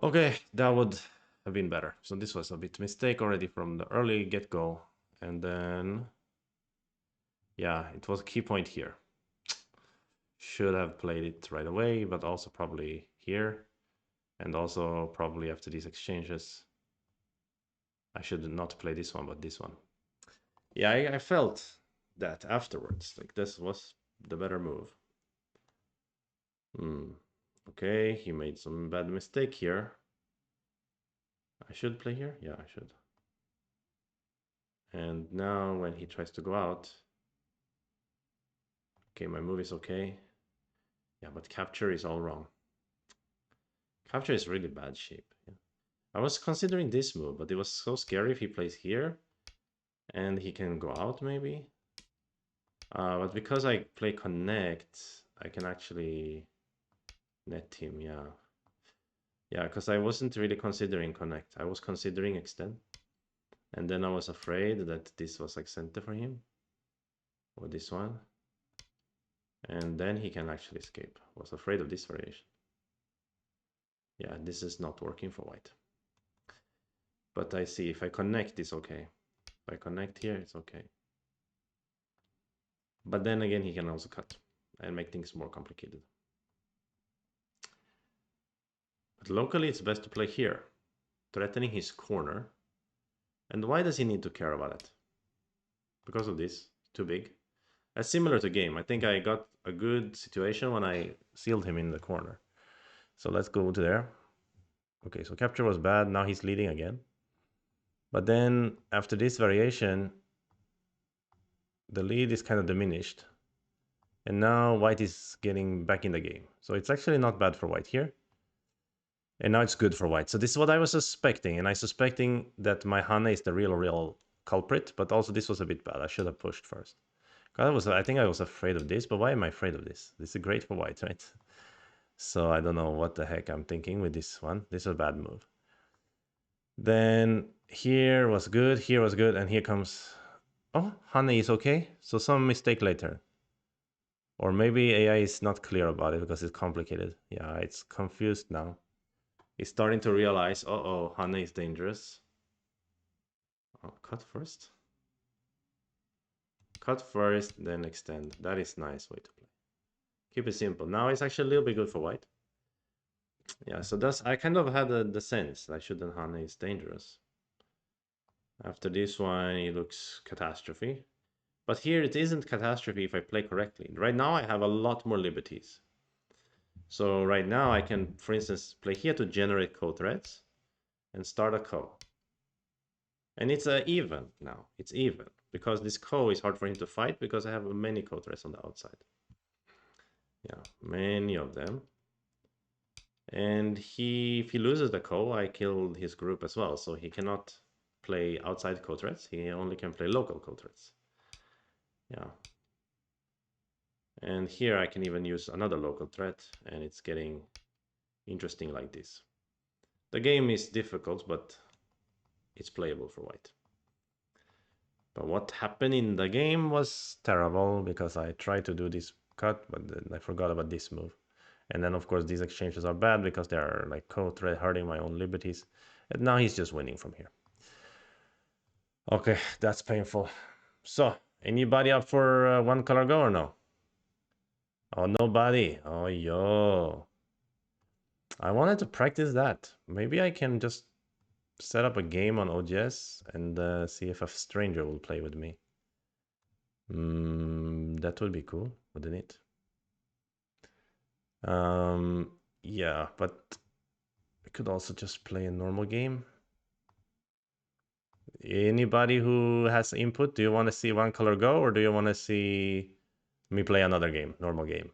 Okay, that would have been better. So this was a bit mistake already from the early get-go. And then, yeah, it was a key point here. Should have played it right away, but also probably here. And also probably after these exchanges. I should not play this one, but this one. Yeah, I felt that afterwards. Like this was the better move. Okay, he made some bad mistake here. I should play here? Yeah, I should. And now when he tries to go out... Okay, my move is okay. Yeah, but capture is all wrong. Capture is really bad shape. Yeah. I was considering this move, but it was so scary if he plays here. And he can go out maybe. But because I play connect, I can actually net him, yeah. Yeah, because I wasn't really considering connect. I was considering extend. And then I was afraid that this was like center for him. Or this one. And then he can actually escape. I was afraid of this variation. Yeah, this is not working for white. But I see if I connect, it's okay. If I connect here, it's okay. But then again, he can also cut and make things more complicated. But locally, it's best to play here, threatening his corner. And why does he need to care about it? Because of this. Too big. That's similar to game. I think I got a good situation when I sealed him in the corner. So let's go to there. Okay, so capture was bad. Now he's leading again. But then after this variation, the lead is kind of diminished. And now white is getting back in the game. So it's actually not bad for white here. And now it's good for white. So this is what I was suspecting. And I suspecting that my Hane is the real culprit. But also this was a bit bad. I should have pushed first. I think I was afraid of this. But why am I afraid of this? This is great for white, right? So I don't know what the heck I'm thinking with this one. This is a bad move. Then here was good. Here was good. And here comes... Oh, Hane is okay. So some mistake later. Or maybe AI is not clear about it because it's complicated. Yeah, it's confused now. It's starting to realize, uh-oh, Hane is dangerous. Oh, cut first. Cut first, then extend. That is nice way to play. Keep it simple. Now it's actually a little bit good for white. Yeah, so that's... I kind of had the sense I shouldn't Hane is dangerous. After this one, it looks catastrophe. But here it isn't catastrophe if I play correctly. Right now I have a lot more liberties. So right now I can, for instance, play here to generate co-threads and start a co. And it's even now. It's even. Because this co is hard for him to fight because I have many co-threads on the outside. Yeah, many of them. And if he loses the co, I killed his group as well. So he cannot play outside co-threads. He only can play local co-threads. Yeah. And here I can even use another local threat, and it's getting interesting like this. The game is difficult, but it's playable for white. But what happened in the game was terrible because I tried to do this cut, but then I forgot about this move. And then of course these exchanges are bad because they are like co-thread hurting my own liberties. And now he's just winning from here. Okay, that's painful. So, anybody up for one color go or no? Oh, nobody. Oh, yo. I wanted to practice that. Maybe I can just set up a game on OGS and see if a stranger will play with me. That would be cool, wouldn't it? Yeah, but I could also just play a normal game. Anybody who has input, do you want to see one color go, or do you want to see me play another game, normal game?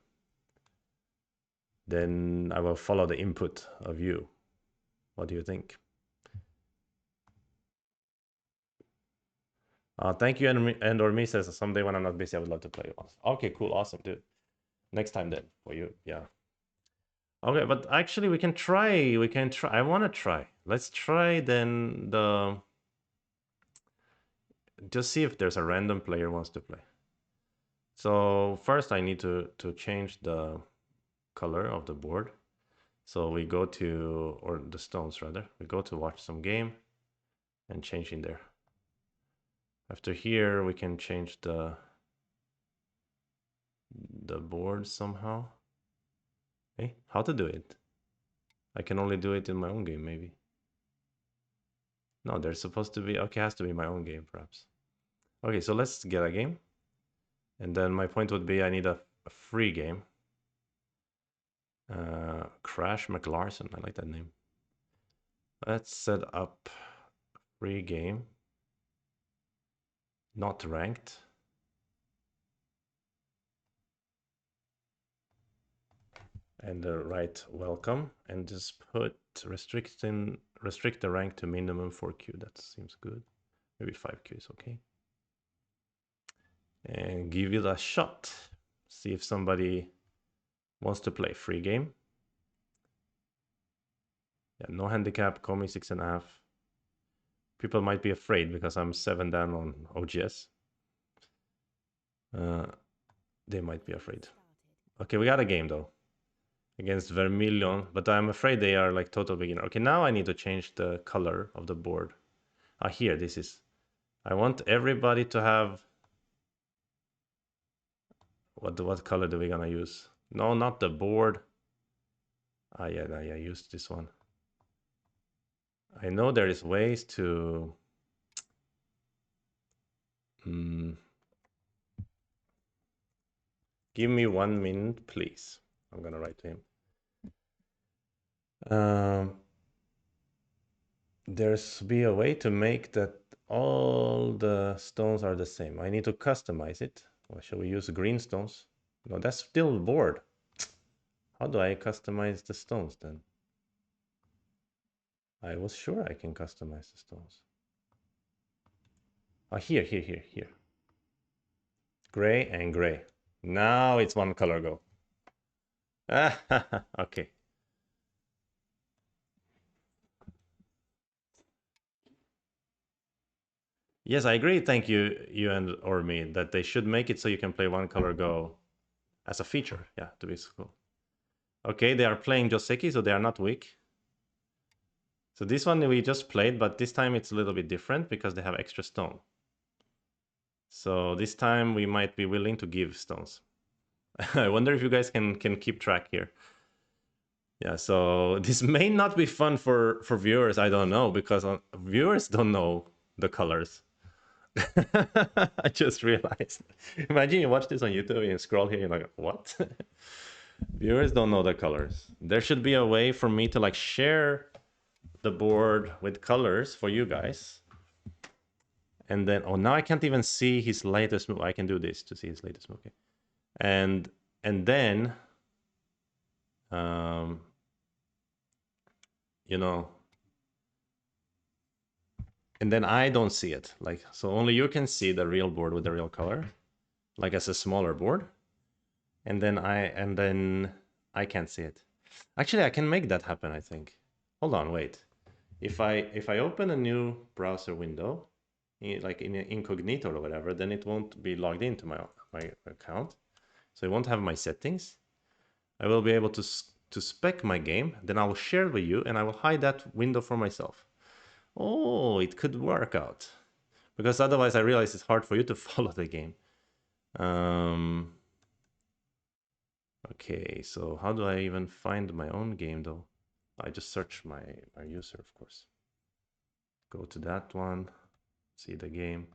Then I will follow the input of you. What do you think? Thank you, and or me says someday when I'm not busy, I would love to play once. Okay, cool, awesome, dude. Next time then for you, yeah. Okay, but actually we can try. We can try. I want to try. Let's try then the. Just see if there's a random player wants to play. So first I need to change the color of the board. So we go to, or the stones rather, we go to watch some game and change in there. After here, we can change the board somehow. Hey, how to do it? I can only do it in my own game, maybe. No, there's supposed to be, okay, has to be my own game, perhaps. Okay, so let's get a game. And then my point would be I need a free game. Crash McLarson, I like that name. Let's set up free game. Not ranked. And write welcome and just put restrict the rank to minimum 4Q. That seems good. Maybe 5Q is okay. And give it a shot. See if somebody wants to play free game. Yeah, no handicap, call me 6.5. People might be afraid because I'm 7 down on OGS. They might be afraid. Okay, we got a game though. Against Vermilion, but I'm afraid they are like total beginner. Okay, now I need to change the color of the board. Here, this is... I want everybody to have... What color do we gonna use? No, not the board. Yeah, I used this one. I know there is ways to Mm, give me 1 minute, please. I'm gonna write to him. There's be a way to make that all the stones are the same. I need to customize it. Or shall we use green stones? No, that's still board. How do I customize the stones then? I was sure I can customize the stones. Oh, here. Gray and gray. Now it's one color go. Okay. Yes, I agree. Thank you, you and or me, that they should make it so you can play one color go as a feature. Yeah, to be cool. Okay, they are playing Joseki, so they are not weak. So this one we just played, but this time it's a little bit different because they have extra stone. So this time we might be willing to give stones. I wonder if you guys can keep track here. Yeah, so this may not be fun for viewers. I don't know, because viewers don't know the colors. I just realized. Imagine you watch this on YouTube and scroll here, you're like, what? Viewers don't know the colors. There should be a way for me to like share the board with colors for you guys. And then, oh, now I can't even see his latest move. I can do this to see his latest move. Okay. And then, you know, and then I don't see it. Like, so only you can see the real board with the real color, like as a smaller board. And then I can't see it. Actually, I can make that happen, I think. Hold on, wait. If I open a new browser window, like in incognito or whatever, then it won't be logged into my account. So it won't have my settings. I will be able to spec my game, then I will share it with you, and I will hide that window for myself. Oh, it could work out. Because otherwise I realize it's hard for you to follow the game. Okay, so how do I even find my own game though? I just search my user, of course. Go to that one, see the game.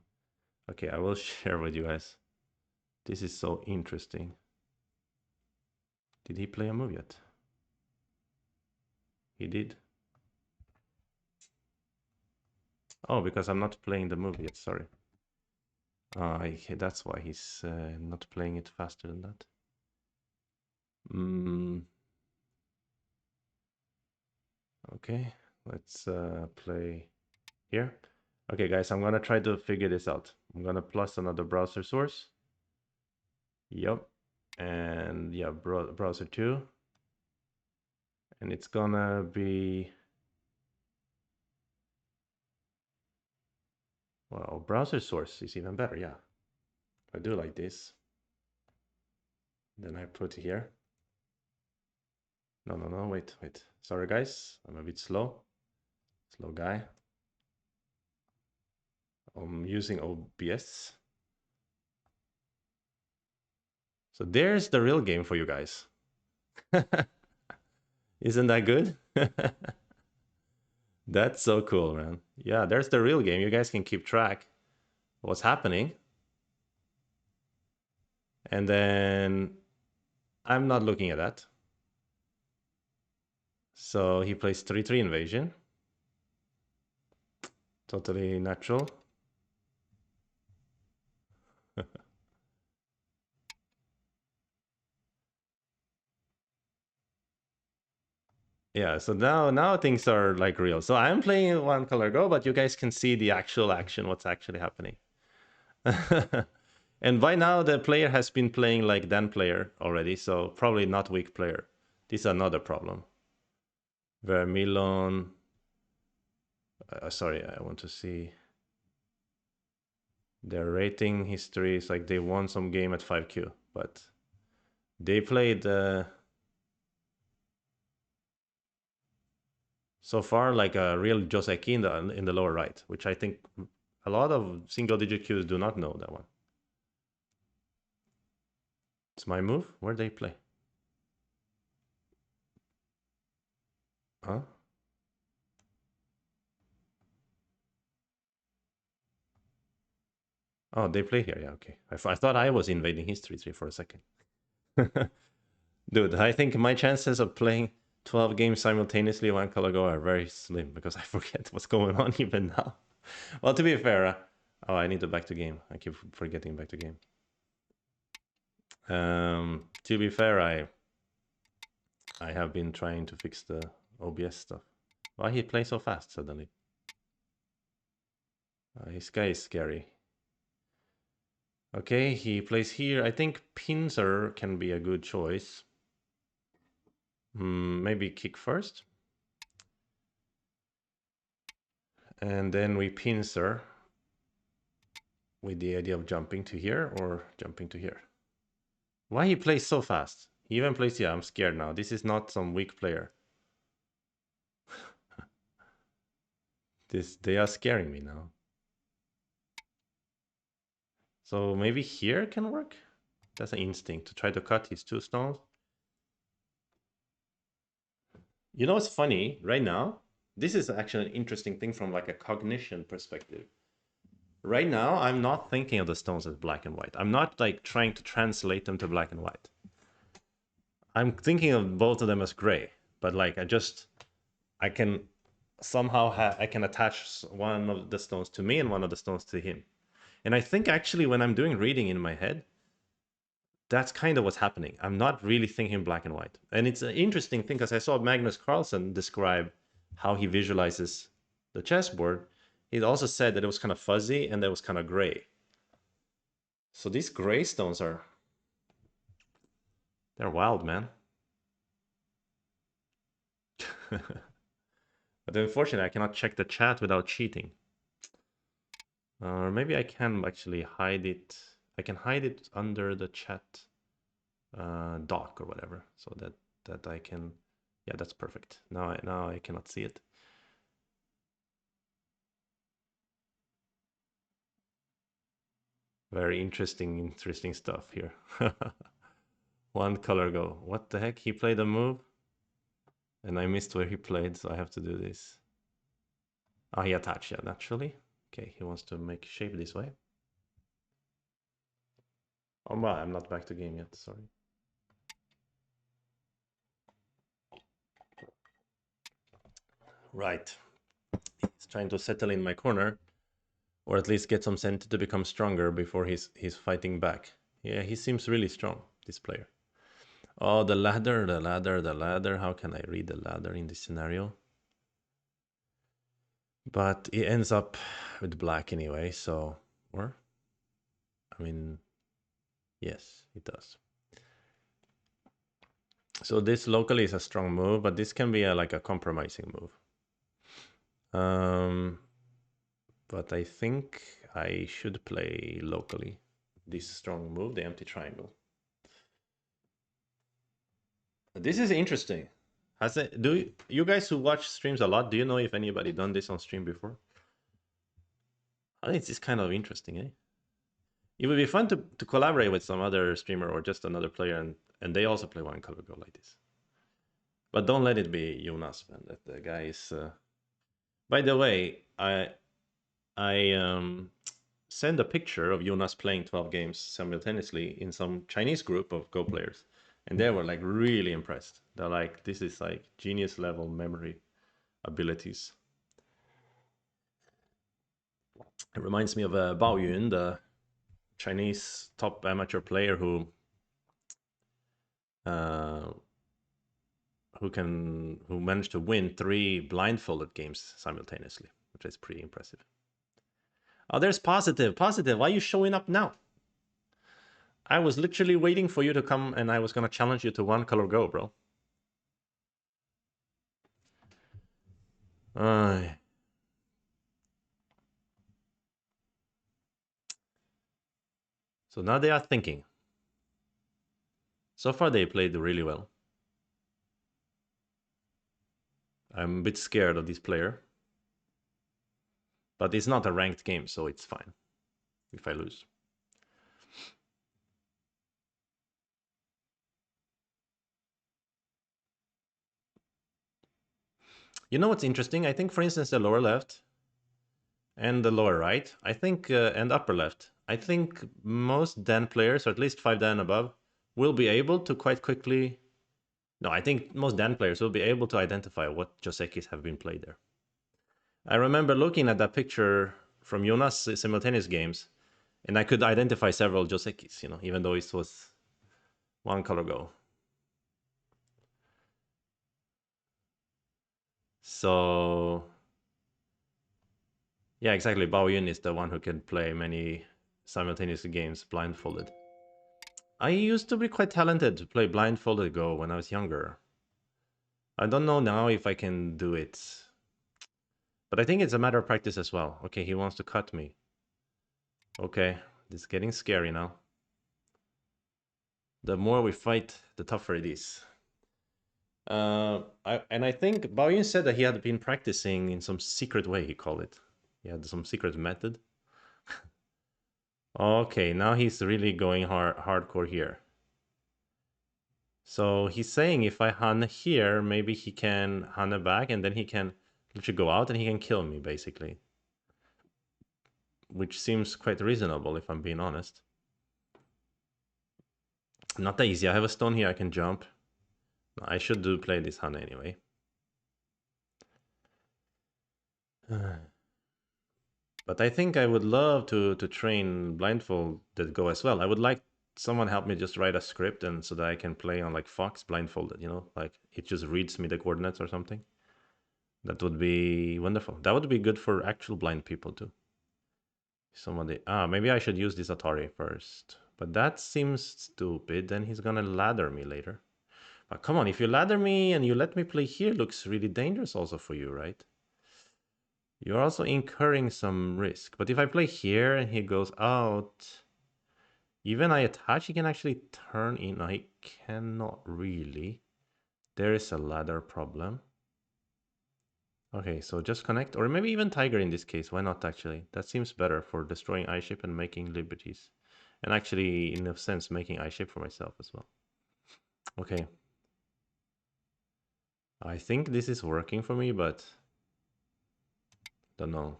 Okay, I will share with you guys. This is so interesting. Did he play a move yet? He did. Oh, because I'm not playing the move yet, sorry. That's why he's not playing it faster than that. Okay, let's play here. Okay, guys, I'm gonna try to figure this out. I'm gonna plus another browser source. Yep, and yeah, browser 2. And it's gonna be, well, browser source is even better, yeah. I do like this. Then I put here. No, wait. Sorry, guys, I'm a bit slow. Slow guy. I'm using OBS. So there's the real game for you guys. Isn't that good? That's so cool, man. Yeah, there's the real game. You guys can keep track of what's happening. And then I'm not looking at that. So he plays 3-3 invasion. Totally natural. Yeah, so now things are like real. So I'm playing one color go, but you guys can see the actual action, what's actually happening. And by now the player has been playing like Dan player already, so probably not weak player. This is another problem. Vermilon. Sorry, I want to see their rating history. Is like they won some game at 5Q, but they played so far like a real Joseki in the lower right, which I think a lot of single digit Qs do not know that one. It's my move. Where they play? Huh? Oh, they play here. Yeah, okay. I thought I was invading history tree for a second. Dude, I think my chances of playing 12 games simultaneously one color go are very slim because I forget what's going on even now. Well, to be fair, oh, I need to back to game. I keep forgetting back to game. To be fair, I have been trying to fix the OBS stuff. Why he plays so fast suddenly? This guy is scary. Okay, he plays here. I think pincer can be a good choice. Maybe kick first. And then we pincer with the idea of jumping to here or jumping to here. Why he plays so fast? He even plays, yeah, I'm scared now. This is not some weak player. They are scaring me now. So maybe here can work? That's an instinct to try to cut his 2 stones. You know what's funny right now? This is actually an interesting thing from like a cognition perspective. Right now, I'm not thinking of the stones as black and white. I'm not like trying to translate them to black and white. I'm thinking of both of them as gray, but like I can somehow I can attach one of the stones to me and one of the stones to him. And I think actually when I'm doing reading in my head, that's kind of what's happening. I'm not really thinking black and white. And it's an interesting thing because I saw Magnus Carlsen describe how he visualizes the chessboard. He also said that it was kind of fuzzy and that it was kind of gray. So these gray stones they're wild, man. But unfortunately, I cannot check the chat without cheating. Or maybe I can actually hide it. I can hide it under the chat doc or whatever, so that I can. Yeah, that's perfect. Now I cannot see it. Very interesting stuff here. One color go. What the heck? He played a move, and I missed where he played, so I have to do this. Oh, he attached, yeah, naturally. Okay, he wants to make shape this way. Oh, well, I'm not back to game yet, sorry. Right. He's trying to settle in my corner, or at least get some sense to become stronger before he's fighting back. Yeah, he seems really strong, this player. Oh, the ladder. How can I read the ladder in this scenario? But it ends up with black anyway, so... Or? I mean... Yes, it does. So this locally is a strong move, but this can be like a compromising move. But I think I should play locally this strong move, the empty triangle. This is interesting. Do you guys who watch streams a lot, do you know if anybody done this on stream before? I think it's kind of interesting, eh? It would be fun to collaborate with some other streamer or just another player and they also play one color go like this. But don't let it be Jonas, man. That the guy is. By the way, I sent a picture of Jonas playing 12 games simultaneously in some Chinese group of Go players, and they were like really impressed. They're like, "This is like genius level memory abilities." It reminds me of Bao Yun, the Chinese top amateur player who managed to win 3 blindfolded games simultaneously, which is pretty impressive. Oh, there's positive. Positive. Why are you showing up now? I was literally waiting for you to come and I was going to challenge you to one color go, bro. So now they are thinking. So far they played really well. I'm a bit scared of this player. But it's not a ranked game, so it's fine if I lose. You know what's interesting? I think, for instance, the lower left, and the lower right. I think, and upper left. I think most Dan players, or at least 5 Dan above, will be able to quite quickly. No, I think most Dan players will be able to identify what Josekis have been played there. I remember looking at that picture from Jonas' simultaneous games, and I could identify several Josekis, even though it was one color go. So, yeah, exactly. Bao Yun is the one who can play many simultaneous games blindfolded. I used to be quite talented to play blindfolded Go when I was younger. I don't know now if I can do it. But I think it's a matter of practice as well. Okay, he wants to cut me. Okay, this is getting scary now. The more we fight, the tougher it is. I think Baoyin said that he had been practicing in some secret way, he called it. He had some secret method. Okay, now he's really going hardcore here. So he's saying if I Han here, maybe he can Han back and then he can literally go out and he can kill me, basically. Which seems quite reasonable, if I'm being honest. Not that easy. I have a stone here I can jump. I should do play this Han anyway. But I think I would love to train blindfolded Go as well. I would like someone help me just write a script and so that I can play on like Fox blindfolded, like it just reads me the coordinates or something. That would be wonderful. That would be good for actual blind people too. Somebody, maybe I should use this Atari first. But that seems stupid. Then he's gonna ladder me later. But come on, if you ladder me and you let me play here, looks really dangerous also for you, right? You're also incurring some risk. But if I play here and he goes out, even I attach, he can actually turn in. No, he cannot really. There is a ladder problem. Okay, so just connect, or maybe even Tiger in this case. Why not, actually? That seems better for destroying iShip and making liberties. And actually, in a sense, making iShip for myself as well. Okay. I think this is working for me, but don't know.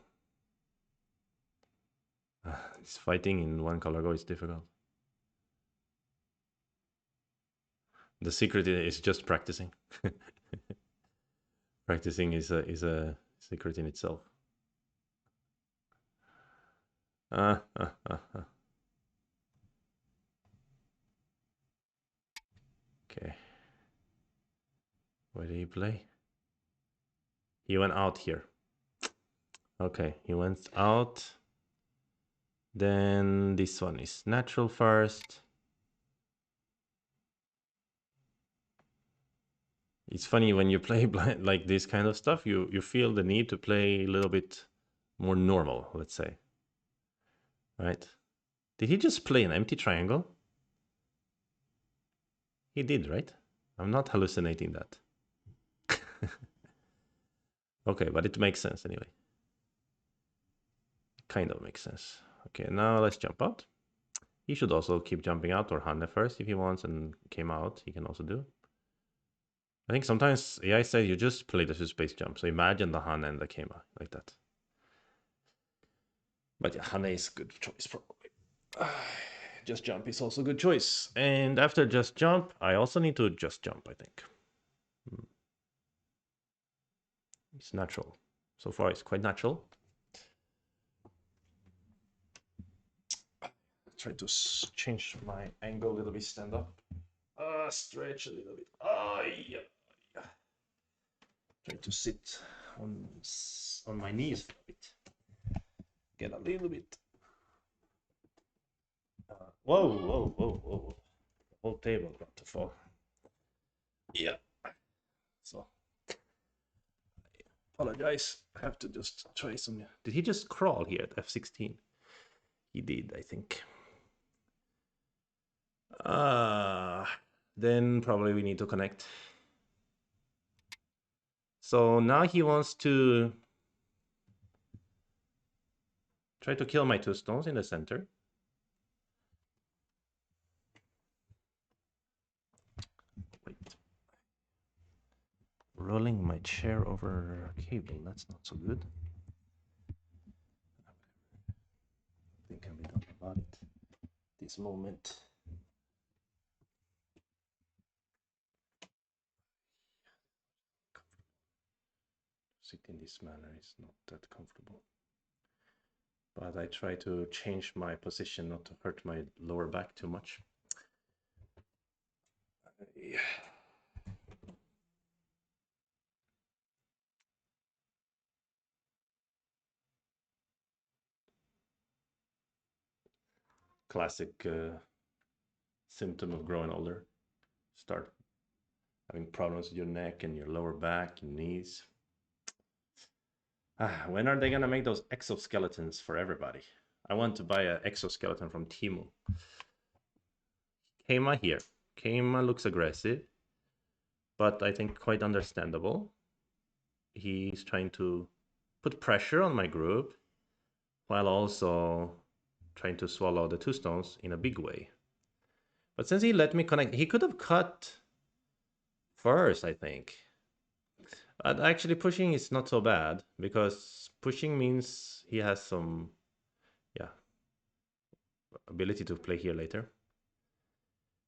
This fighting in one color Go is difficult. The secret is just practicing. Practicing is a secret in itself. Ah, ah, ah, ah. Okay. Where did he play? He went out here. Okay, he went out. Then this one is natural first. It's funny when you play blind, like this kind of stuff, you feel the need to play a little bit more normal, let's say. Right? Did he just play an empty triangle? He did, right? I'm not hallucinating that. Okay, but it makes sense anyway. Kind of makes sense. Okay, now let's jump out. He should also keep jumping out or Hanne first if he wants and came out. He can also do. I think sometimes AI says you just play the space jump. So imagine the Hanne and the Kema like that. But yeah, Hanne is a good choice probably. Just jump is also a good choice. And after just jump, I also need to just jump, I think. It's natural. So far, it's quite natural. Try to change my angle a little bit, stand up. Stretch a little bit. Yeah. Try to sit on my knees a bit. Get a little bit. Whoa, whoa, whoa, whoa. The whole table about to fall. Yeah. So, I apologize. I have to just try some. Did he just crawl here at F16? He did, I think. Then probably we need to connect. So now he wants to try to kill my 2 stones in the center. Wait. Rolling my chair over a cable. That's not so good. this moment. Sit in this manner is not that comfortable. But I try to change my position not to hurt my lower back too much. Yeah. Classic symptom of growing older. Start having problems with your neck and your lower back and knees. When are they gonna make those exoskeletons for everybody? I want to buy an exoskeleton from Temu. Keima here. Keima looks aggressive, but I think quite understandable. He's trying to put pressure on my group while also trying to swallow the 2 stones in a big way. But since he let me connect, he could have cut first, I think. But actually, pushing is not so bad because pushing means he has some, yeah, ability to play here later.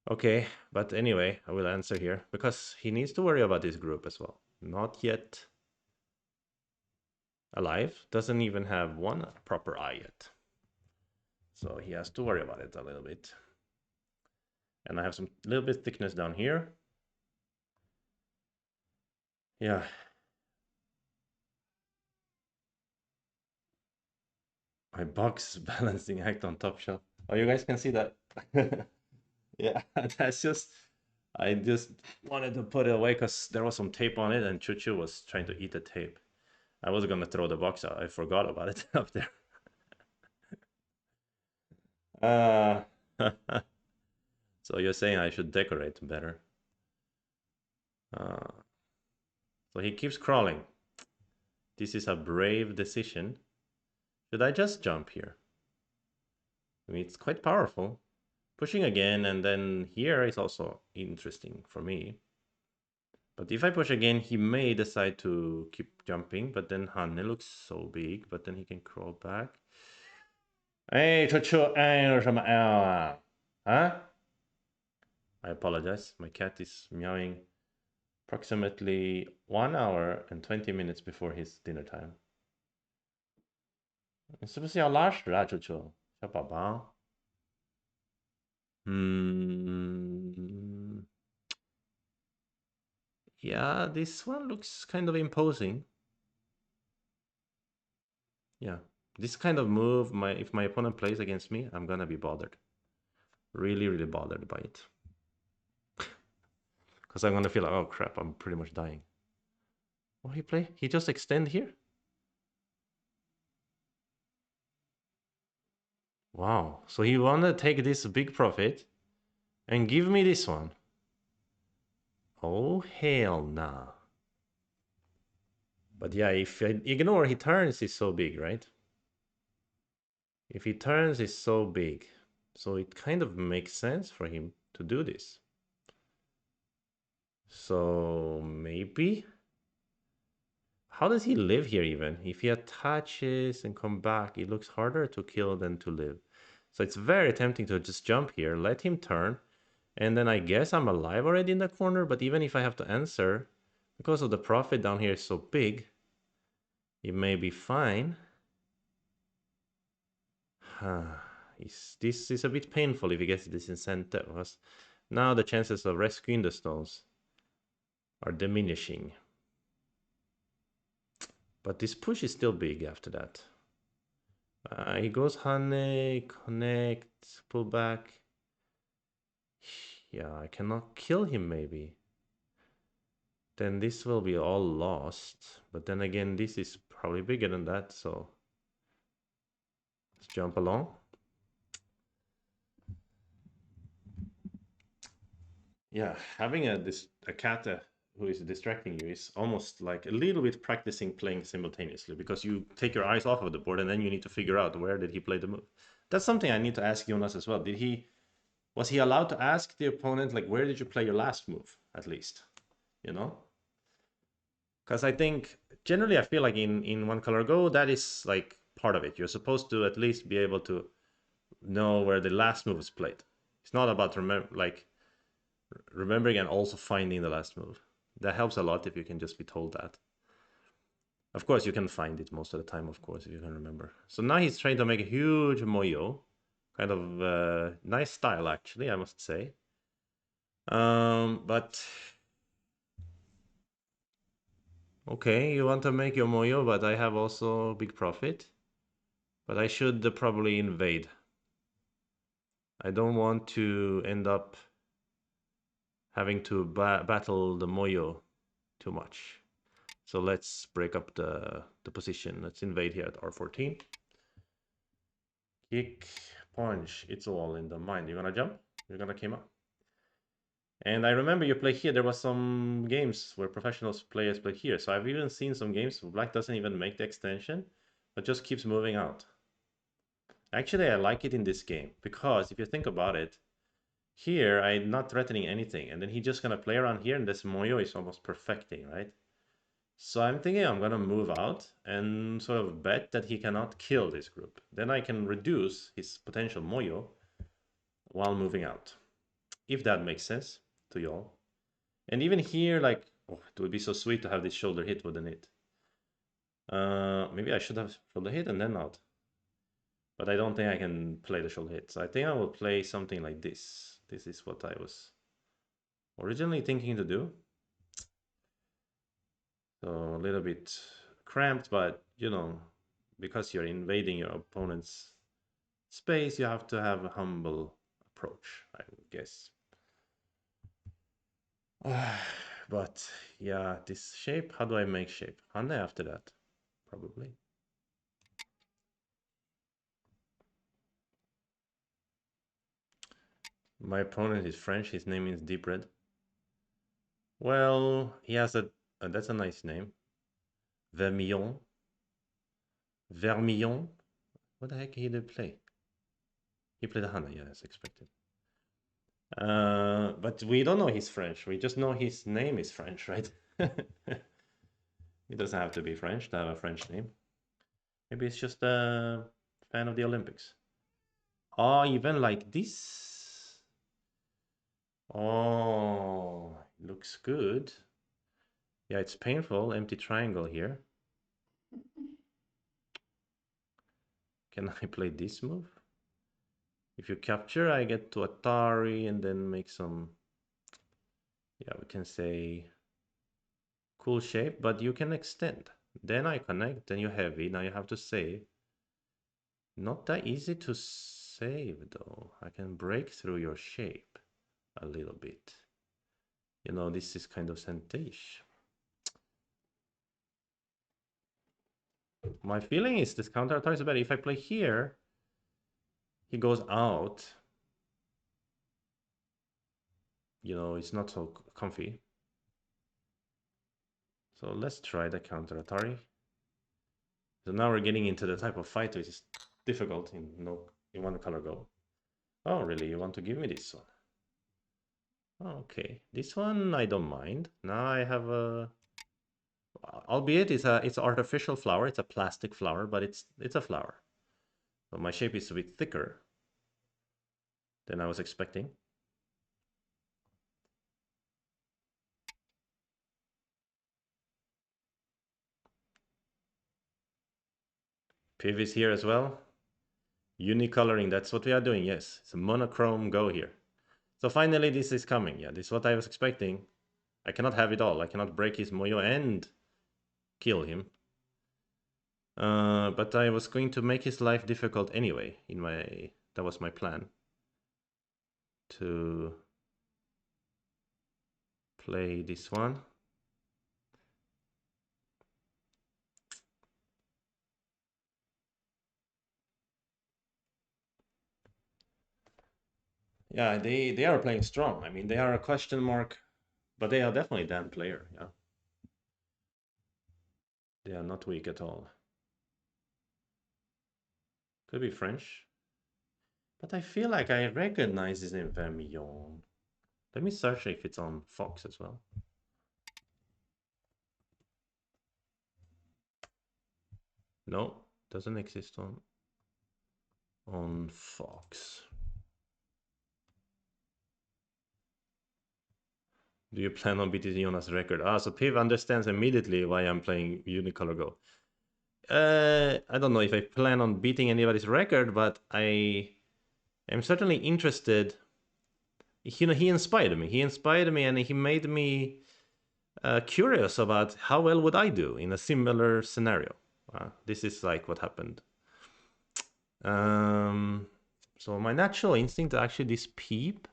Okay, but anyway, I will answer here because he needs to worry about this group as well. Not yet alive, doesn't even have one proper eye yet. So he has to worry about it a little bit. And I have some little bit thickness down here. Yeah. My box balancing act on top shelf. Oh, you guys can see that. Yeah, that's just, I just wanted to put it away because there was some tape on it and Chuchu was trying to eat the tape. I was gonna throw the box out. I forgot about it up there. So you're saying I should decorate better. So he keeps crawling. This is a brave decision. Should I just jump here? I mean, it's quite powerful. Pushing again, and then here is also interesting for me. But if I push again, he may decide to keep jumping, but then Hanne looks so big, but then he can crawl back. Hey, Chuchu, huh? I apologize. My cat is meowing approximately 1 hour and 20 minutes before his dinner time. 你是不是要拉屎啊，球球？小宝宝。Yeah, this one looks kind of imposing. Yeah, this kind of move, if my opponent plays against me, I'm gonna be bothered. Really, really bothered by it. Because I'm gonna feel like, oh crap, I'm pretty much dying. What he play? He just extend here? Wow, so he wanna take this big profit and give me this one. Oh, hell nah. But yeah, if I ignore, he turns is so big, right? If he turns is so big. So it kind of makes sense for him to do this. So maybe? How does he live here even? If he attaches and come back, it looks harder to kill than to live. So it's very tempting to just jump here, let him turn, and then I guess I'm alive already in the corner, but even if I have to answer, because of the profit down here is so big, it may be fine. This is a bit painful if he gets this incentive, because now the chances of rescuing the stones are diminishing. But this push is still big after that. He goes Hane, connect, pull back. Yeah, I cannot kill him maybe. Then this will be all lost. But then again, this is probably bigger than that, so let's jump along. Yeah, having a cat who is distracting you is almost like a little bit practicing playing simultaneously because you take your eyes off of the board and then you need to figure out where did he play the move. That's something I need to ask Jonas as well. Was he allowed to ask the opponent like where did you play your last move at least? You know? Because I think generally I feel like in One Color Go that is like part of it. You're supposed to at least be able to know where the last move is played. It's not about remembering and also finding the last move. That helps a lot if you can just be told that. Of course, you can find it most of the time, of course, if you can remember. So now he's trying to make a huge moyo. Kind of nice style, actually, I must say. But okay, you want to make your moyo, but I have also big profit. But I should probably invade. I don't want to end up having to battle the moyo too much. So let's break up the position. Let's invade here at R14. Kick, punch. It's all in the mind. You're gonna jump? You're gonna came up? And I remember you play here. There was some games where professional players play here. So I've even seen some games where black doesn't even make the extension, but just keeps moving out. Actually, I like it in this game because if you think about it, here I'm not threatening anything, and then he's just gonna play around here, and this Moyo is almost perfecting, right? So I'm thinking I'm gonna move out and sort of bet that he cannot kill this group. Then I can reduce his potential Moyo while moving out, if that makes sense to y'all. And even here, like, oh, it would be so sweet to have this shoulder hit, wouldn't it? Maybe I should have shoulder hit and then out. But I don't think I can play the shoulder hit. So I think I will play something like this. This is what I was originally thinking to do. So a little bit cramped, but you know, because you're invading your opponent's space, you have to have a humble approach, I would guess. But yeah, this shape, how do I make shape? Hane after that, probably. My opponent is French, his name is Deep Red. Well, he has that's a nice name. Vermillon. Vermillon? What the heck he did play? He played a Hana, yeah, as expected. But we don't know he's French. We just know his name is French, right? It doesn't have to be French to have a French name. Maybe it's just a fan of the Olympics. Oh, even like this. Oh, looks good. Yeah, it's painful. Empty triangle here. Can I play this move? If you capture, I get to Atari and then make some, yeah, we can say cool shape, but you can extend. Then I connect, then you heavy, now you have to save. Not that easy to save though. I can break through your shape a little bit. You know, this is kind of sentish. My feeling is this counter attack is better. If I play here, he goes out. You know, it's not so comfy. So let's try the counter Atari. So now we're getting into the type of fight which is difficult in one color go. Oh, really? You want to give me this one? Okay, this one I don't mind. Now I have a, albeit it's an artificial flower. It's a plastic flower, but it's a flower. So my shape is a bit thicker than I was expecting. Piv is here as well. Unicoloring, that's what we are doing. Yes, it's a monochrome go here. So finally this is coming. Yeah, this is what I was expecting. I cannot have it all. I cannot break his Moyo and kill him. But I was going to make his life difficult anyway. That was my plan. To play this one. Yeah, they are playing strong. I mean, they are a question mark, but they are definitely a damn player. Yeah, they are not weak at all. Could be French, but I feel like I recognize his name Vermillon. Let me search if it's on Fox as well. No, doesn't exist on. on Fox. Do you plan on beating Jonas' record? So Piv understands immediately why I'm playing Unicolor Go. I don't know if I plan on beating anybody's record, but I am certainly interested. He inspired me. He inspired me, and he made me curious about how well would I do in a similar scenario. This is like what happened. So my natural instinct is actually this peep.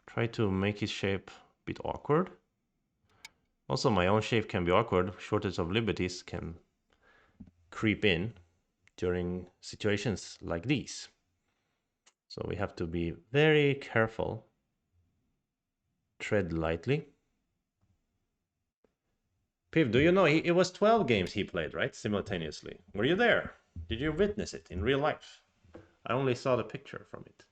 Try to make his shape a bit awkward. Also, my own shape can be awkward. Shortage of liberties can creep in during situations like these. So we have to be very careful. Tread lightly. Piv, do you know it was 12 games he played, right? Simultaneously. Were you there? Did you witness it in real life? I only saw the picture from it.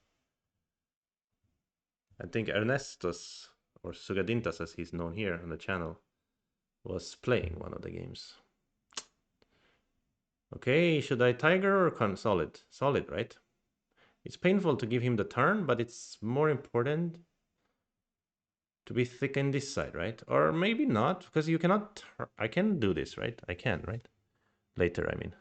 I think Ernestos, or Sugadintas as he's known here on the channel, was playing one of the games. Okay, should I tiger or solid? Solid, right? It's painful to give him the turn, but it's more important to be thick in this side, right? Or maybe not, because you cannot... I can do this, right? I can, right? Later, I mean.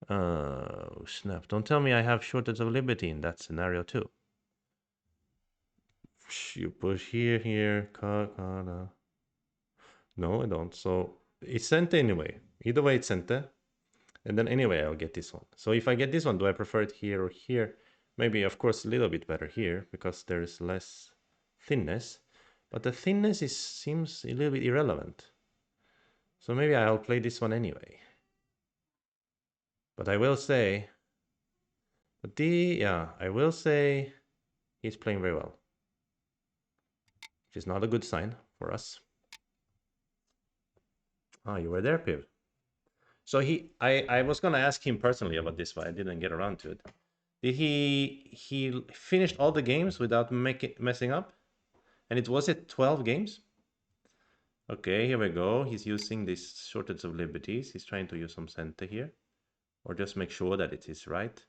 Oh, snap. Don't tell me I have shortage of liberty in that scenario, too. You push here, No, I don't. So it's sent anyway. Either way, it's sent. And then anyway, I'll get this one. So if I get this one, do I prefer it here or here? Maybe, of course, a little bit better here because there's less thinness. But the thinness seems a little bit irrelevant. So maybe I'll play this one anyway. But I will say... I will say he's playing very well. Which is not a good sign for us. You were there, Piv. So I was gonna ask him personally about this, but I didn't get around to it. Did he finished all the games without messing up? And was it 12 games? Okay, here we go. He's using this shortage of liberties. He's trying to use some center here. Or just make sure that it is right.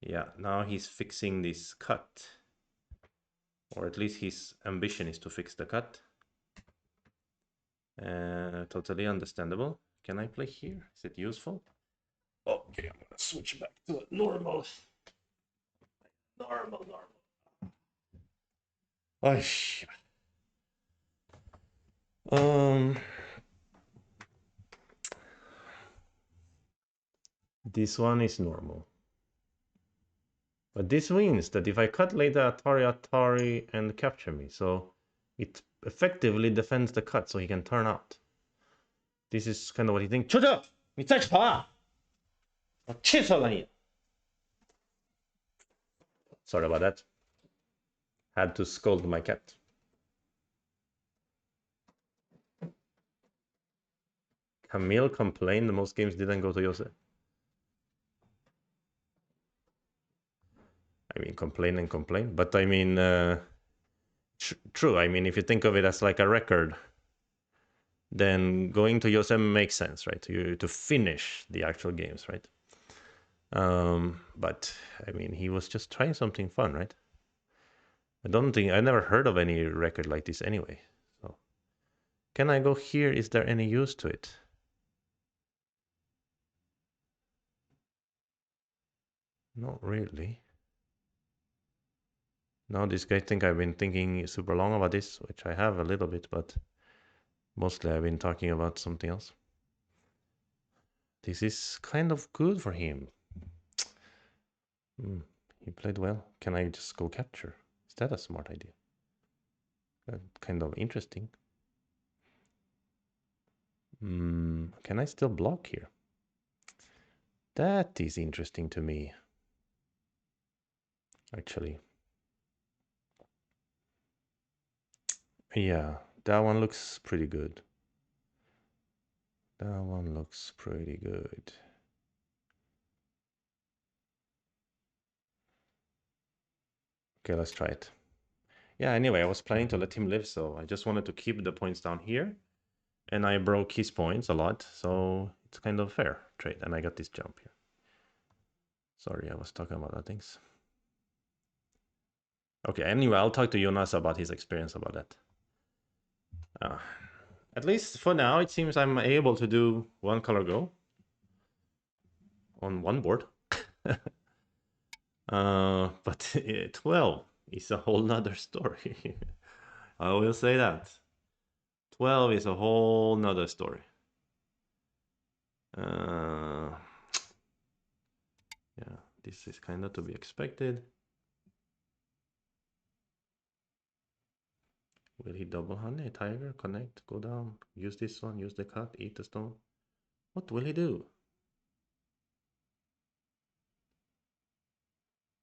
Yeah, now he's fixing this cut. Or at least his ambition is to fix the cut. Totally understandable. Can I play here? Is it useful? Okay, I'm gonna switch back to normal. Normal. Oh, this one is normal. But this means that if I cut later Atari and capture me, so it effectively defends the cut so he can turn out. This is kind of what he thinks. 초저! 你再跑啊! Sorry about that. Had to scold my cat. Camille complained most games didn't go to Jose. I mean, complain. But I mean, true. I mean, if you think of it as like a record, then going to Jose makes sense, right? To finish the actual games, right? But I mean, he was just trying something fun, right? I never heard of any record like this anyway. So, can I go here? Is there any use to it? Not really. Now this guy think I've been thinking super long about this, which I have a little bit, but mostly I've been talking about something else. This is kind of good for him. He played well. Can I just go capture? Is that a smart idea? Kind of interesting. Can I still block here? That is interesting to me. Actually. Yeah, that one looks pretty good. That one looks pretty good. Okay, let's try it. Yeah, anyway, I was planning to let him live, so I just wanted to keep the points down here. And I broke his points a lot, so it's kind of fair trade. And I got this jump here. Sorry, I was talking about other things. Okay, anyway, I'll talk to Jonas about his experience about that. At least for now, it seems I'm able to do one color go on one board. But 12 is a whole nother story. I will say that. 12 is a whole nother story. Yeah, this is kind of to be expected. Will he double honey, tiger, connect, go down, use this one, use the cut, eat the stone? What will he do?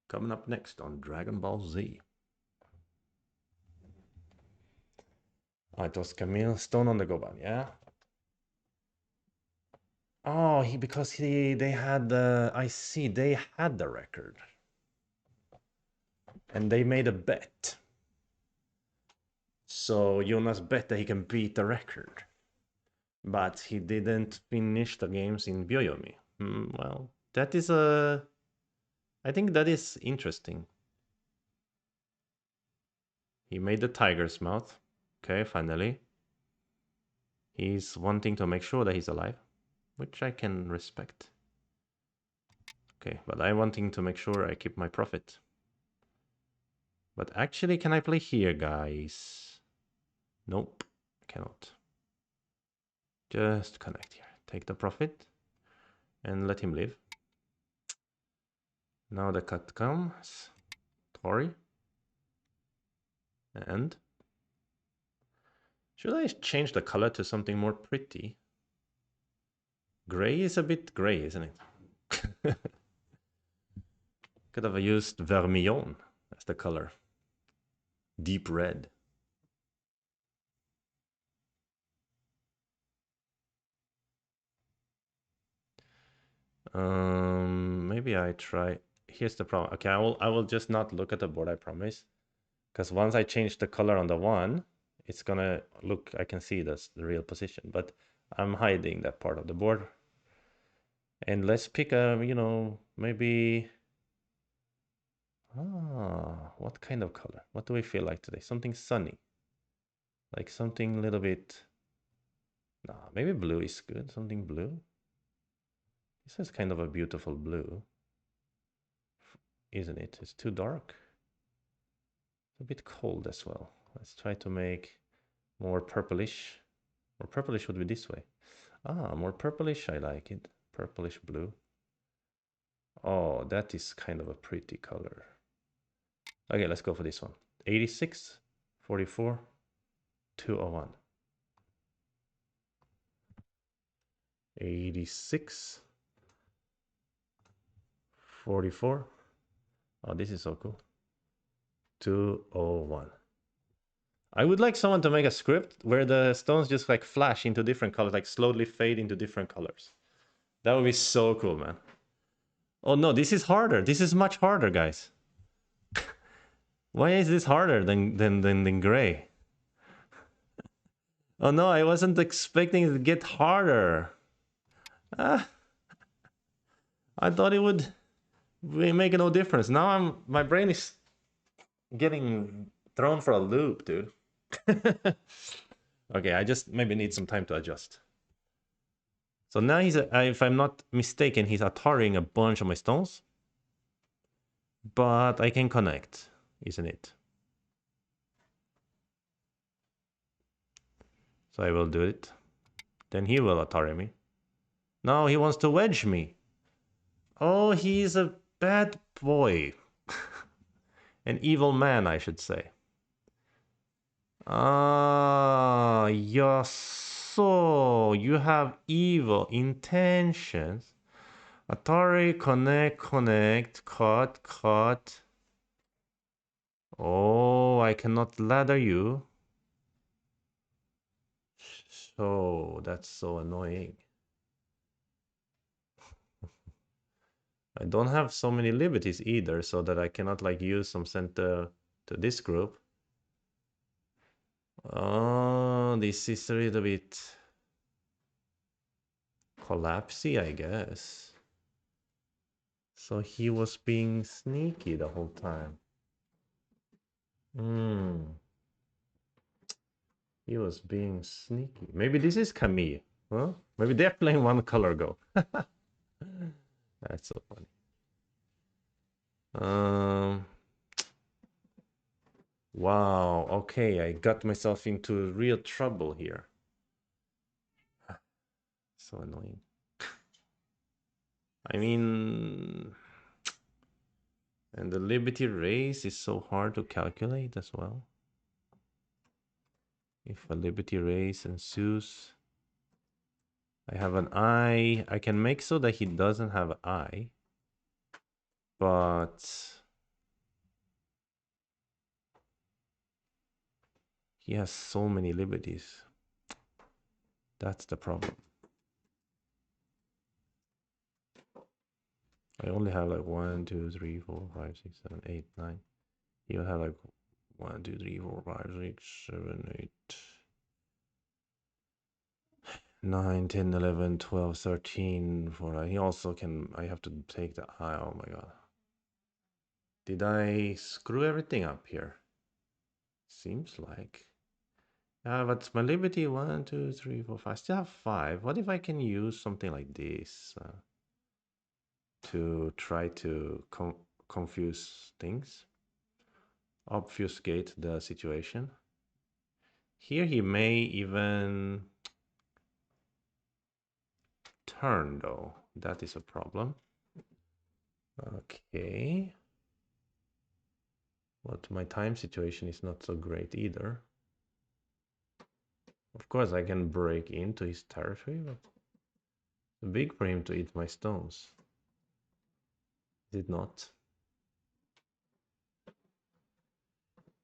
Coming up next on Dragon Ball Z. Oh, it was Camille Stone on the Goban, yeah? Oh, because they had the, I see, they had the record. And they made a bet. So Jonas bet that he can beat the record. But he didn't finish the games in Byoyomi. Well, that is I think that is interesting. He made the tiger's mouth. Okay, finally. He's wanting to make sure that he's alive, which I can respect. Okay, but I'm wanting to make sure I keep my profit. But actually, can I play here, guys? Nope, cannot. Just connect here. Take the profit and let him live. Now the cut comes. Tori. And should I change the color to something more pretty? Gray is a bit gray, isn't it? Could have used vermilion as the color. Deep red. Maybe I try. Here's the problem. Okay, I will just not look at the board, I promise. Because once I change the color on the one, it's gonna look, I can see the real position, but I'm hiding that part of the board. And let's pick a, maybe, what kind of color? What do we feel like today? Something sunny. Like something a little bit, nah, maybe blue is good, something blue. This is kind of a beautiful blue, isn't it? It's too dark. It's a bit cold as well. Let's try to make more purplish. More purplish would be this way. More purplish, I like it. Purplish blue. Oh, that is kind of a pretty color. Okay, let's go for this one. 86, 44, 201. 86, 44. Oh, this is so cool. 201. I would like someone to make a script where the stones just like flash into different colors, like slowly fade into different colors. That would be so cool, man. Oh no, this is harder. This is much harder, guys. Why is this harder than gray? Oh no, I wasn't expecting it to get harder. I thought it would make no difference. Now my brain is getting thrown for a loop, dude. Okay, I just maybe need some time to adjust. So now if I'm not mistaken, he's Ataring a bunch of my stones. But I can connect, isn't it? So I will do it. Then he will Atari me. No, he wants to wedge me. Oh, he's a bad boy. An evil man, I should say. Yes. So you have evil intentions. Atari, connect, cut. Oh, I cannot ladder you. So that's so annoying. I don't have so many liberties either, so that I cannot like use some sent to this group. Oh, this is a little bit. Collapsy, I guess. So he was being sneaky the whole time. Hmm. He was being sneaky. Maybe this is Camille. Huh? Maybe they're playing one color go. That's so funny. Wow. Okay, I got myself into real trouble here. So annoying. I mean, and the Liberty race is so hard to calculate as well. If a Liberty race ensues, I have an eye. I can make so that he doesn't have an eye, but he has so many liberties. That's the problem. I only have like 1, 2, 3, 4, 5, 6, 7, 8, 9. He'll have like 1, 2, 3, 4, 5, 6, 7, 8, 9, 10, 11, 12, 13. He also can. I have to take the eye. Oh my god. Did I screw everything up here? Seems like. But my liberty 1, 2, 3, 4, 5. I still have 5. What if I can use something like this to try to confuse things? Obfuscate the situation. Here he may even turn though. That is a problem. Okay. But my time situation is not so great either. Of course I can break into his territory, but it's big for him to eat my stones. Is it not?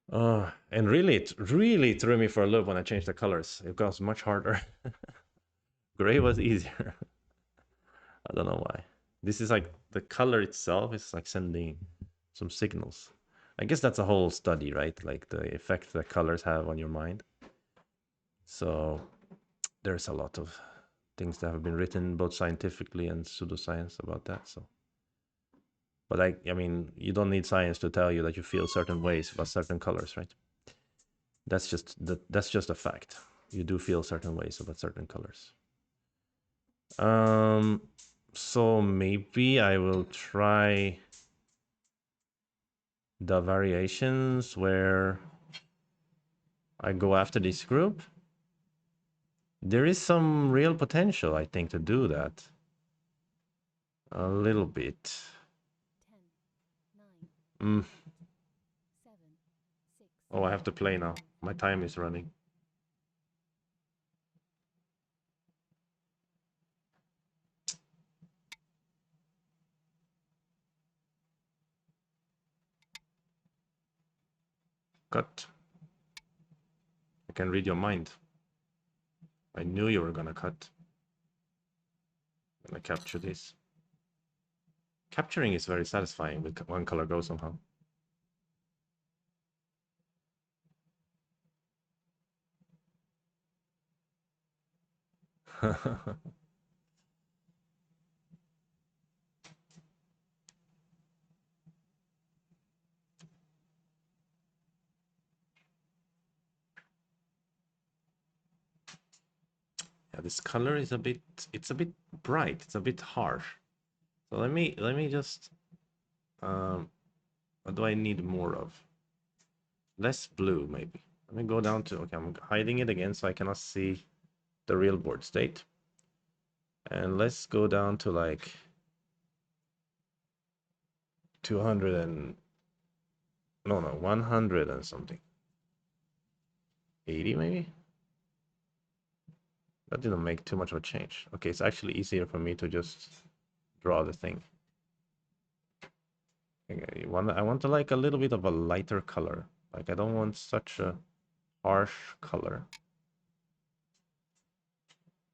And really, it really threw me for a loop when I changed the colors. It was much harder. Gray was easier. I don't know why. This is like the color itself is like sending some signals. I guess that's a whole study, right? Like the effect that colors have on your mind. So there's a lot of things that have been written both scientifically and pseudoscience about that. So, but I mean, you don't need science to tell you that you feel certain ways about certain colors, right? That's just a fact. You do feel certain ways about certain colors. So maybe I will try the variations where I go after this group. There is some real potential, I think, to do that. A little bit. 10, 9, Mm. 7, 6, Oh, I have to play now. My time is running. Cut. I can read your mind. I knew you were gonna cut. And I capture this. Capturing is very satisfying with one color go somehow. Yeah, this color is it's a bit bright. It's a bit harsh. So let me just what do I need more of? Less blue, maybe. Let me go down to, okay, I'm hiding it again so I cannot see the real board state. And let's go down to like 200 and, no, 100 and something. 80 maybe? That didn't make too much of a change. Okay, it's actually easier for me to just draw the thing. Okay, I want to like a little bit of a lighter color. Like I don't want such a harsh color.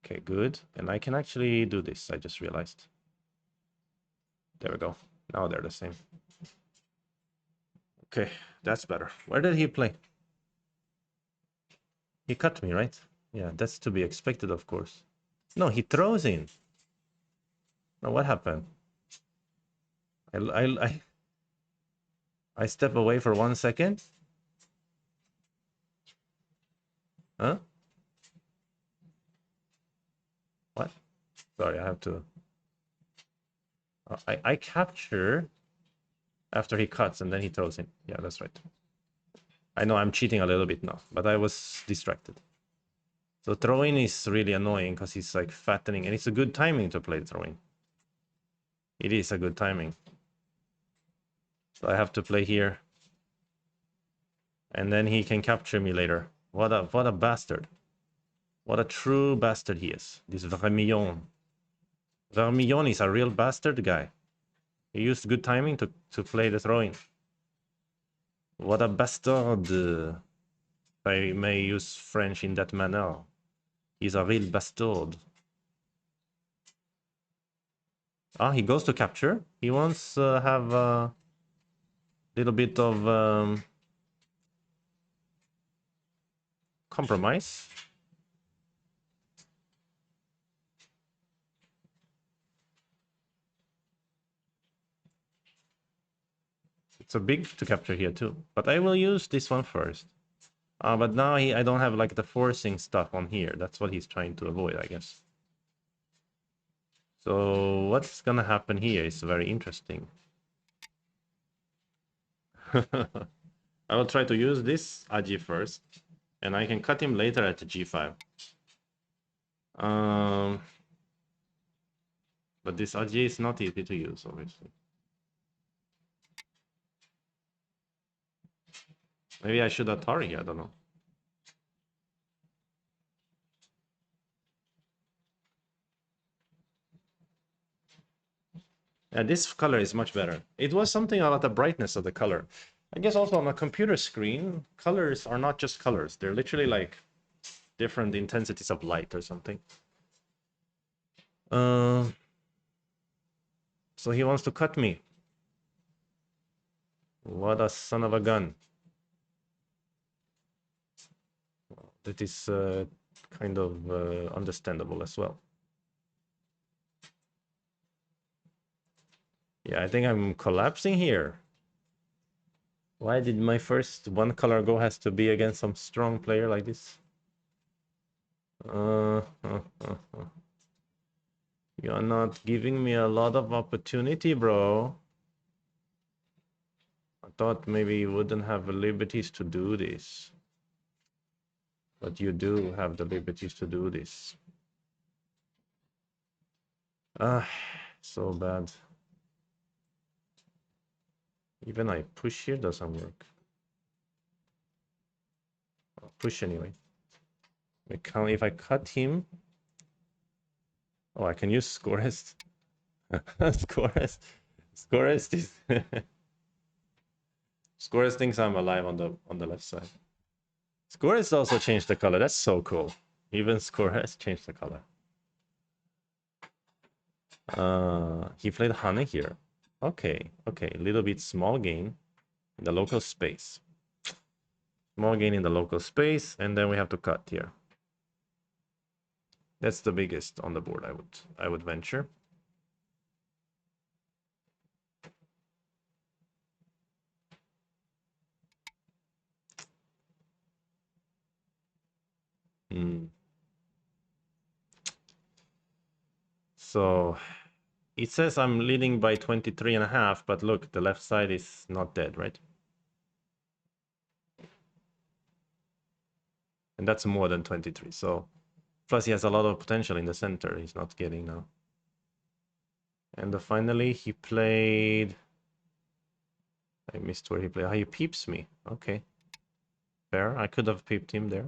Okay, good. And I can actually do this, I just realized. There we go. Now they're the same. Okay, that's better. Where did he play? He cut me, right? Yeah, that's to be expected, of course. No, he throws in. Now what happened? I, I, I, I step away for 1 second. Huh? What? Sorry, I have to. I capture after he cuts and then he throws in. Yeah, that's right. I know I'm cheating a little bit now, but I was distracted. So throwing is really annoying because he's like fattening, and it's a good timing to play throwing. It is a good timing. So I have to play here, and then he can capture me later. What a bastard! What a true bastard he is. This Vermillon. Vermillon is a real bastard guy. He used good timing to play the throwing. What a bastard! I may use French in that manner. He's a real bastard. Ah, he goes to capture. He wants to have a little bit of compromise. It's a big to capture here too. But I will use this one first. But now I don't have like the forcing stuff on here. That's what he's trying to avoid, I guess. So what's gonna happen here is very interesting. I will try to use this AG first, and I can cut him later at the G5. But this AG is not easy to use, obviously. Maybe I should Atari, I don't know. Yeah, this color is much better. It was something about the brightness of the color. I guess also on a computer screen, colors are not just colors. They're literally like different intensities of light or something. So he wants to cut me. What a son of a gun. That is kind of understandable as well. Yeah, I think I'm collapsing here. Why did my first one color go has to be against some strong player like this? You're not giving me a lot of opportunity, bro. I thought maybe you wouldn't have the liberties to do this. But you do have the liberties to do this. Ah, so bad. Even I push here doesn't work. I'll push anyway. If I cut him... Oh, I can use Scorest. Scorest. Scorest is... Scorest thinks I'm alive on the left side. Scorest also changed the color. That's so cool. Even Scorest changed the color. He played Hane here. Okay, okay. A little bit small gain in the local space. Small gain in the local space, and then we have to cut here. That's the biggest on the board, I would venture. So it says I'm leading by 23.5, but look, the left side is not dead, right? And that's more than 23. So plus he has a lot of potential in the center he's not getting now. And finally he played... I missed where he played. He peeps me. Okay. Fair. I could have peeped him there.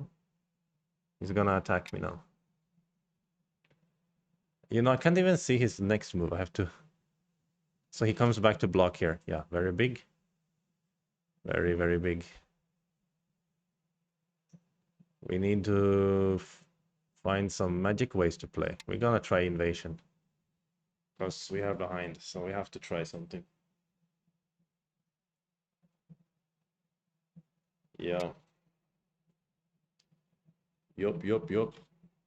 He's gonna attack me now. You know, I can't even see his next move. I have to... So he comes back to block here. Yeah, very big. Very, very big. We need to find some magic ways to play. We're gonna try invasion. Because we are behind, so we have to try something. Yeah. Yup.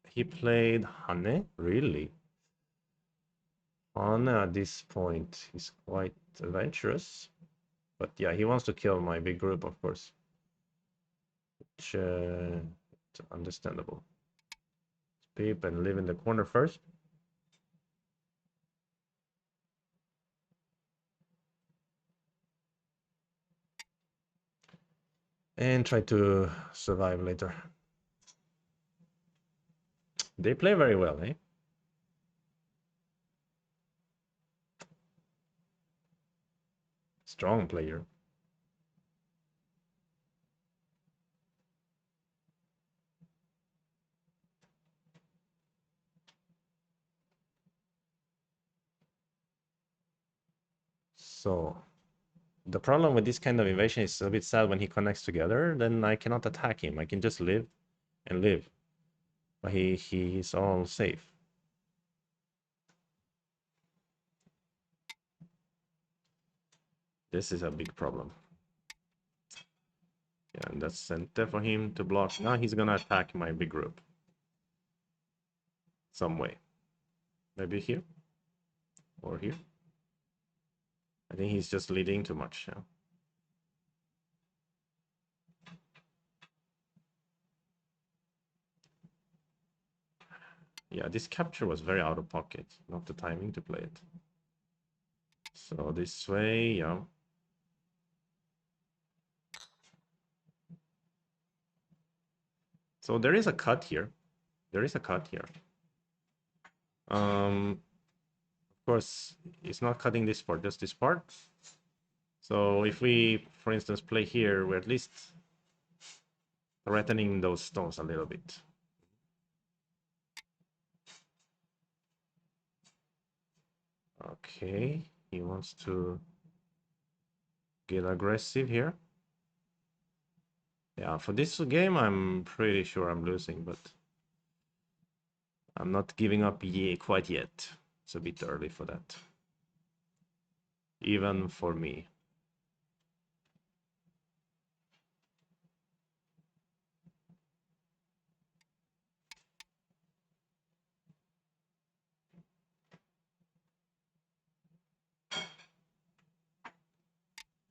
He played Hane? Really? Anna at this point is quite adventurous. But yeah, he wants to kill my big group, of course. Which, it's understandable. Peep and live in the corner first. And try to survive later. They play very well, eh? Strong player. So the problem with this kind of invasion is a bit sad when he connects together. Then I cannot attack him. I can just live and live. But he's all safe. This is a big problem. Yeah, and that's center for him to block. Now he's gonna attack my big group. Some way. Maybe here? Or here? I think he's just leading too much. Yeah. Yeah, this capture was very out of pocket. Not the timing to play it. So this way, yeah. So there is a cut here. There is a cut here. Of course, it's not cutting this part, just this part. So if we, for instance, play here, we're at least threatening those stones a little bit. Okay, he wants to get aggressive here. Yeah, for this game, I'm pretty sure I'm losing, but I'm not giving up quite yet. It's a bit early for that. Even for me.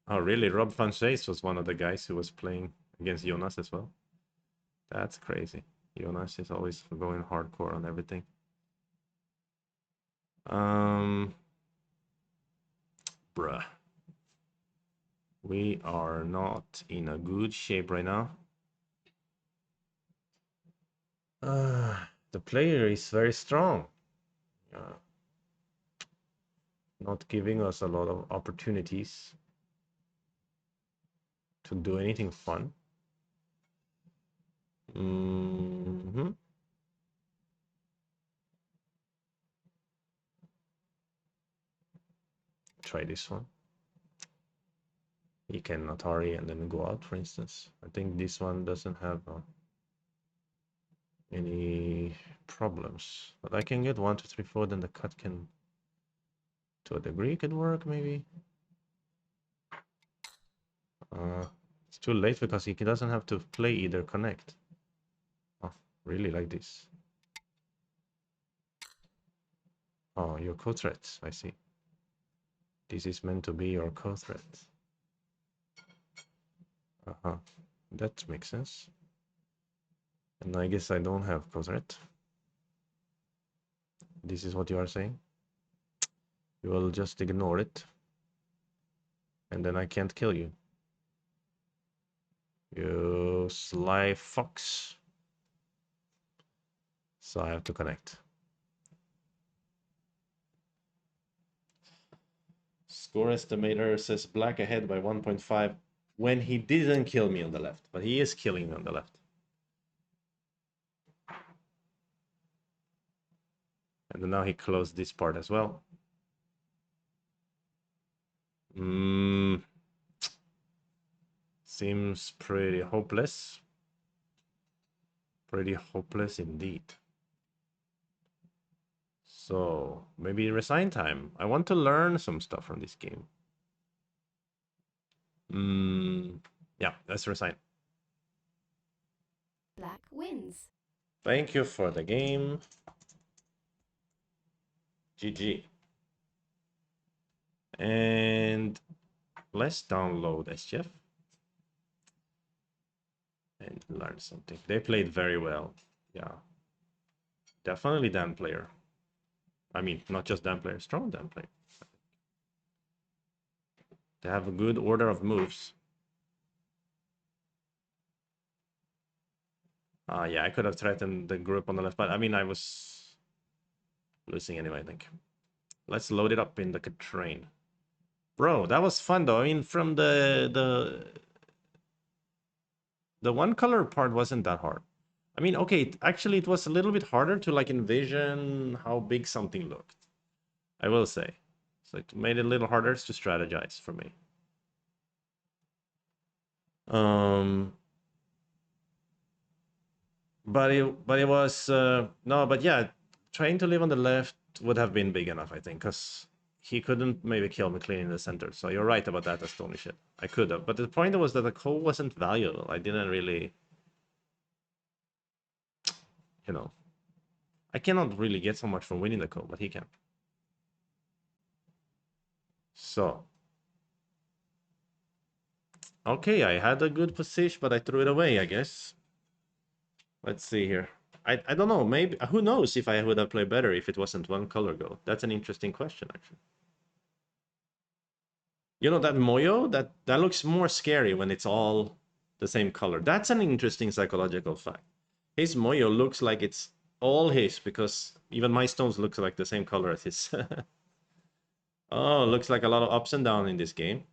Oh, really? Rob Van Chase was one of the guys who was playing against Jonas as well. That's crazy. Jonas is always going hardcore on everything. Um, bruh. We are not in a good shape right now. The player is very strong. Uh, not giving us a lot of opportunities to do anything fun. Try this one. You can Atari and then go out, for instance. I think this one doesn't have any problems. But I can get 1, 2, 3, 4, then the cut can, to a degree, could work, maybe. It's too late because he doesn't have to play either connect. Oh, really like this. Oh, your co-threat, I see. This is meant to be your co-threat. Uh-huh, that makes sense. And I guess I don't have co-threat. This is what you are saying? You will just ignore it. And then I can't kill you. You sly fox. So I have to connect. Score estimator says black ahead by 1.5 when he didn't kill me on the left, but he is killing me on the left. And then now he closed this part as well. Seems pretty hopeless. Pretty hopeless indeed. So maybe resign time. I want to learn some stuff from this game. Yeah, let's resign. Black wins. Thank you for the game. GG. And let's download SGF and learn something. They played very well. Yeah, definitely Dan player. I mean, not just Dan player, strong Dan player. They have a good order of moves. Yeah, I could have threatened the group on the left, but I mean, I was losing anyway, I think. Let's load it up in the train. Bro, that was fun though. I mean, from the one color part wasn't that hard. I mean, okay, actually it was a little bit harder to like envision how big something looked. I will say. So it made it a little harder to strategize for me. Um but it was no, but yeah, trying to live on the left would have been big enough, I think, because he couldn't maybe kill McLean in the center. So you're right about that, Astonish it. I could have. But the point was that the call wasn't valuable. I didn't really, you know, I cannot really get so much from winning the call, but he can. So okay, I had a good position, but I threw it away, I guess. Let's see here. I don't know. Maybe who knows if I would have played better if it wasn't one color go. That's an interesting question, actually. You know that Moyo that looks more scary when it's all the same color. That's an interesting psychological fact. His Moyo looks like it's all his because even my stones looks like the same color as his. Oh, looks like a lot of ups and downs in this game.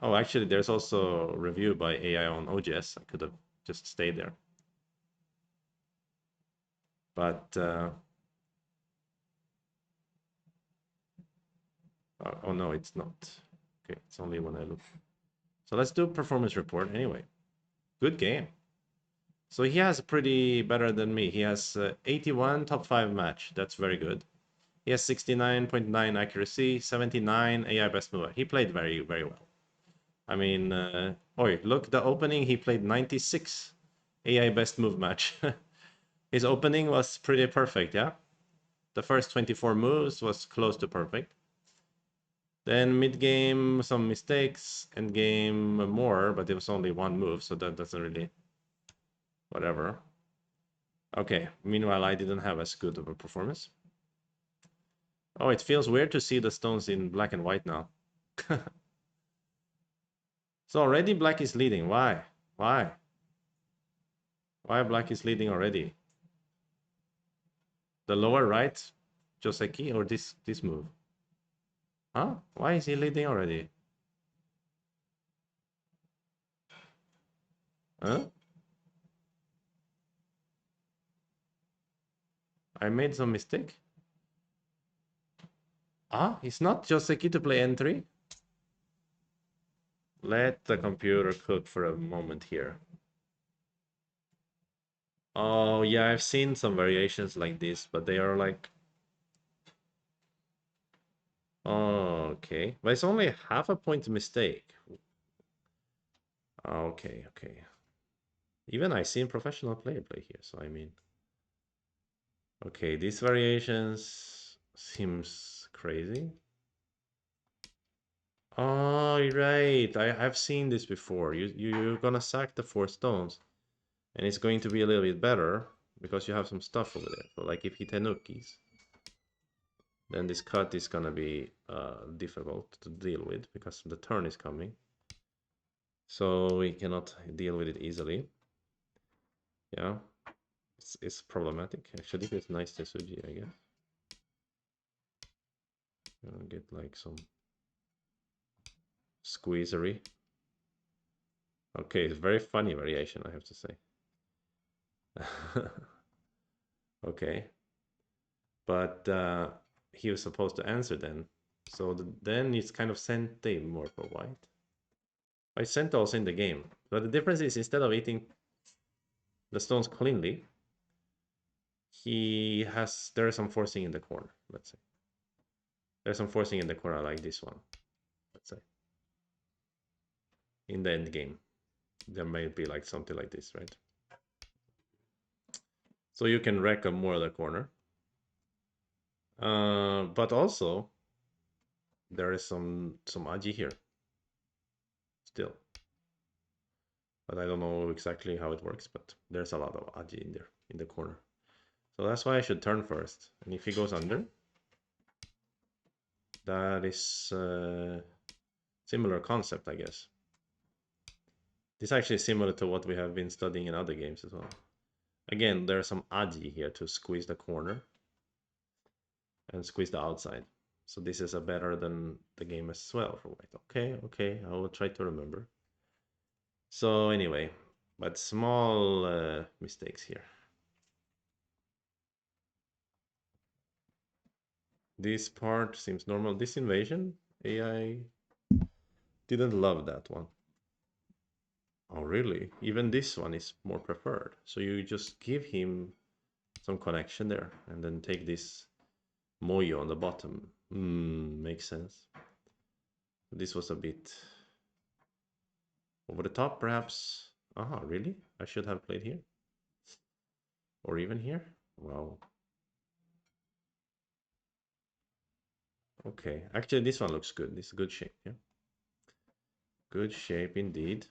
Oh, actually, there's also a review by AI on OGS. I could have just stayed there. But oh no, it's not. Okay, it's only when I look. So let's do performance report anyway. Good game. So he has pretty better than me. He has 81 top 5 match. That's very good. He has 69.9 accuracy, 79 AI best mover. He played very, very well. I mean, look, the opening, he played 96 AI best move match. His opening was pretty perfect, yeah? The first 24 moves was close to perfect. Then mid game, some mistakes, end game more, but it was only one move, so that doesn't really whatever. Okay, meanwhile, I didn't have as good of a performance. Oh, it feels weird to see the stones in black and white now. So already black is leading. Why? Why? Why black is leading already? The lower right, Joseki, or this move? Huh? Why is he leading already? Huh? I made some mistake. Ah, it's not Joseki to play N3. Let the computer cook for a moment here. Oh, yeah, I've seen some variations like this, but they are like... Oh, okay. But it's only half a point mistake. Okay, okay. Even I seen professional player play here, so I mean... Okay, these variations seems crazy. Oh, you're right. I've seen this before. You're gonna sack the 4 stones, and it's going to be a little bit better because you have some stuff over there. So like if he tenukis, then this cut is gonna be difficult to deal with because the turn is coming. So we cannot deal with it easily. Yeah, it's problematic. Actually, it's nice Tesuji, I guess. Get like some squeezery. Okay, it's very funny variation, I have to say. Okay, but he was supposed to answer then. So then it's kind of Sente more for white. I sent also in the game. But the difference is instead of eating the stones cleanly, there's some forcing in the corner, let's say. There's some forcing in the corner like this one, let's say. In the end game, there may be like something like this, right? So you can wreck more of the corner. But also there is some aji here still, but I don't know exactly how it works. But there's a lot of aji in there in the corner, so that's why I should turn first. And if he goes under, that is similar concept, I guess. This actually is similar to what we have been studying in other games as well. Again, there's some aji here to squeeze the corner and squeeze the outside. So this is a better than the game as well for white. Okay, okay, I will try to remember. So anyway, but small mistakes here. This part seems normal. This invasion, AI didn't love that one. Oh, really? Even this one is more preferred. So you just give him some connection there and then take this moyo on the bottom. Makes sense. This was a bit over the top, perhaps. Ah, really? I should have played here. Or even here? Wow. Okay. Actually, this one looks good. This is good shape, yeah? Good shape indeed.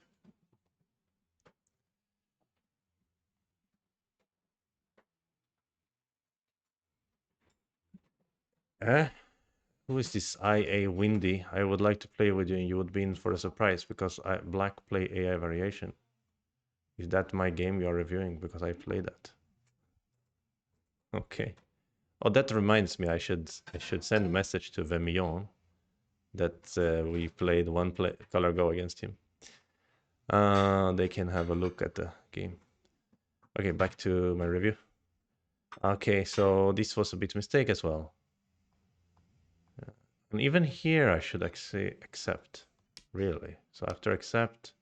Eh? Who is this IA Windy? I would like to play with you and you would be in for a surprise because I black play AI variation. Is that my game you are reviewing? Because I play that. Okay. Oh, that reminds me, I should send a message to Vemion that we played one color go against him. They can have a look at the game. Okay, back to my review. Okay, so this was a bit mistake as well. And even here, I should actually accept, really. So after accept,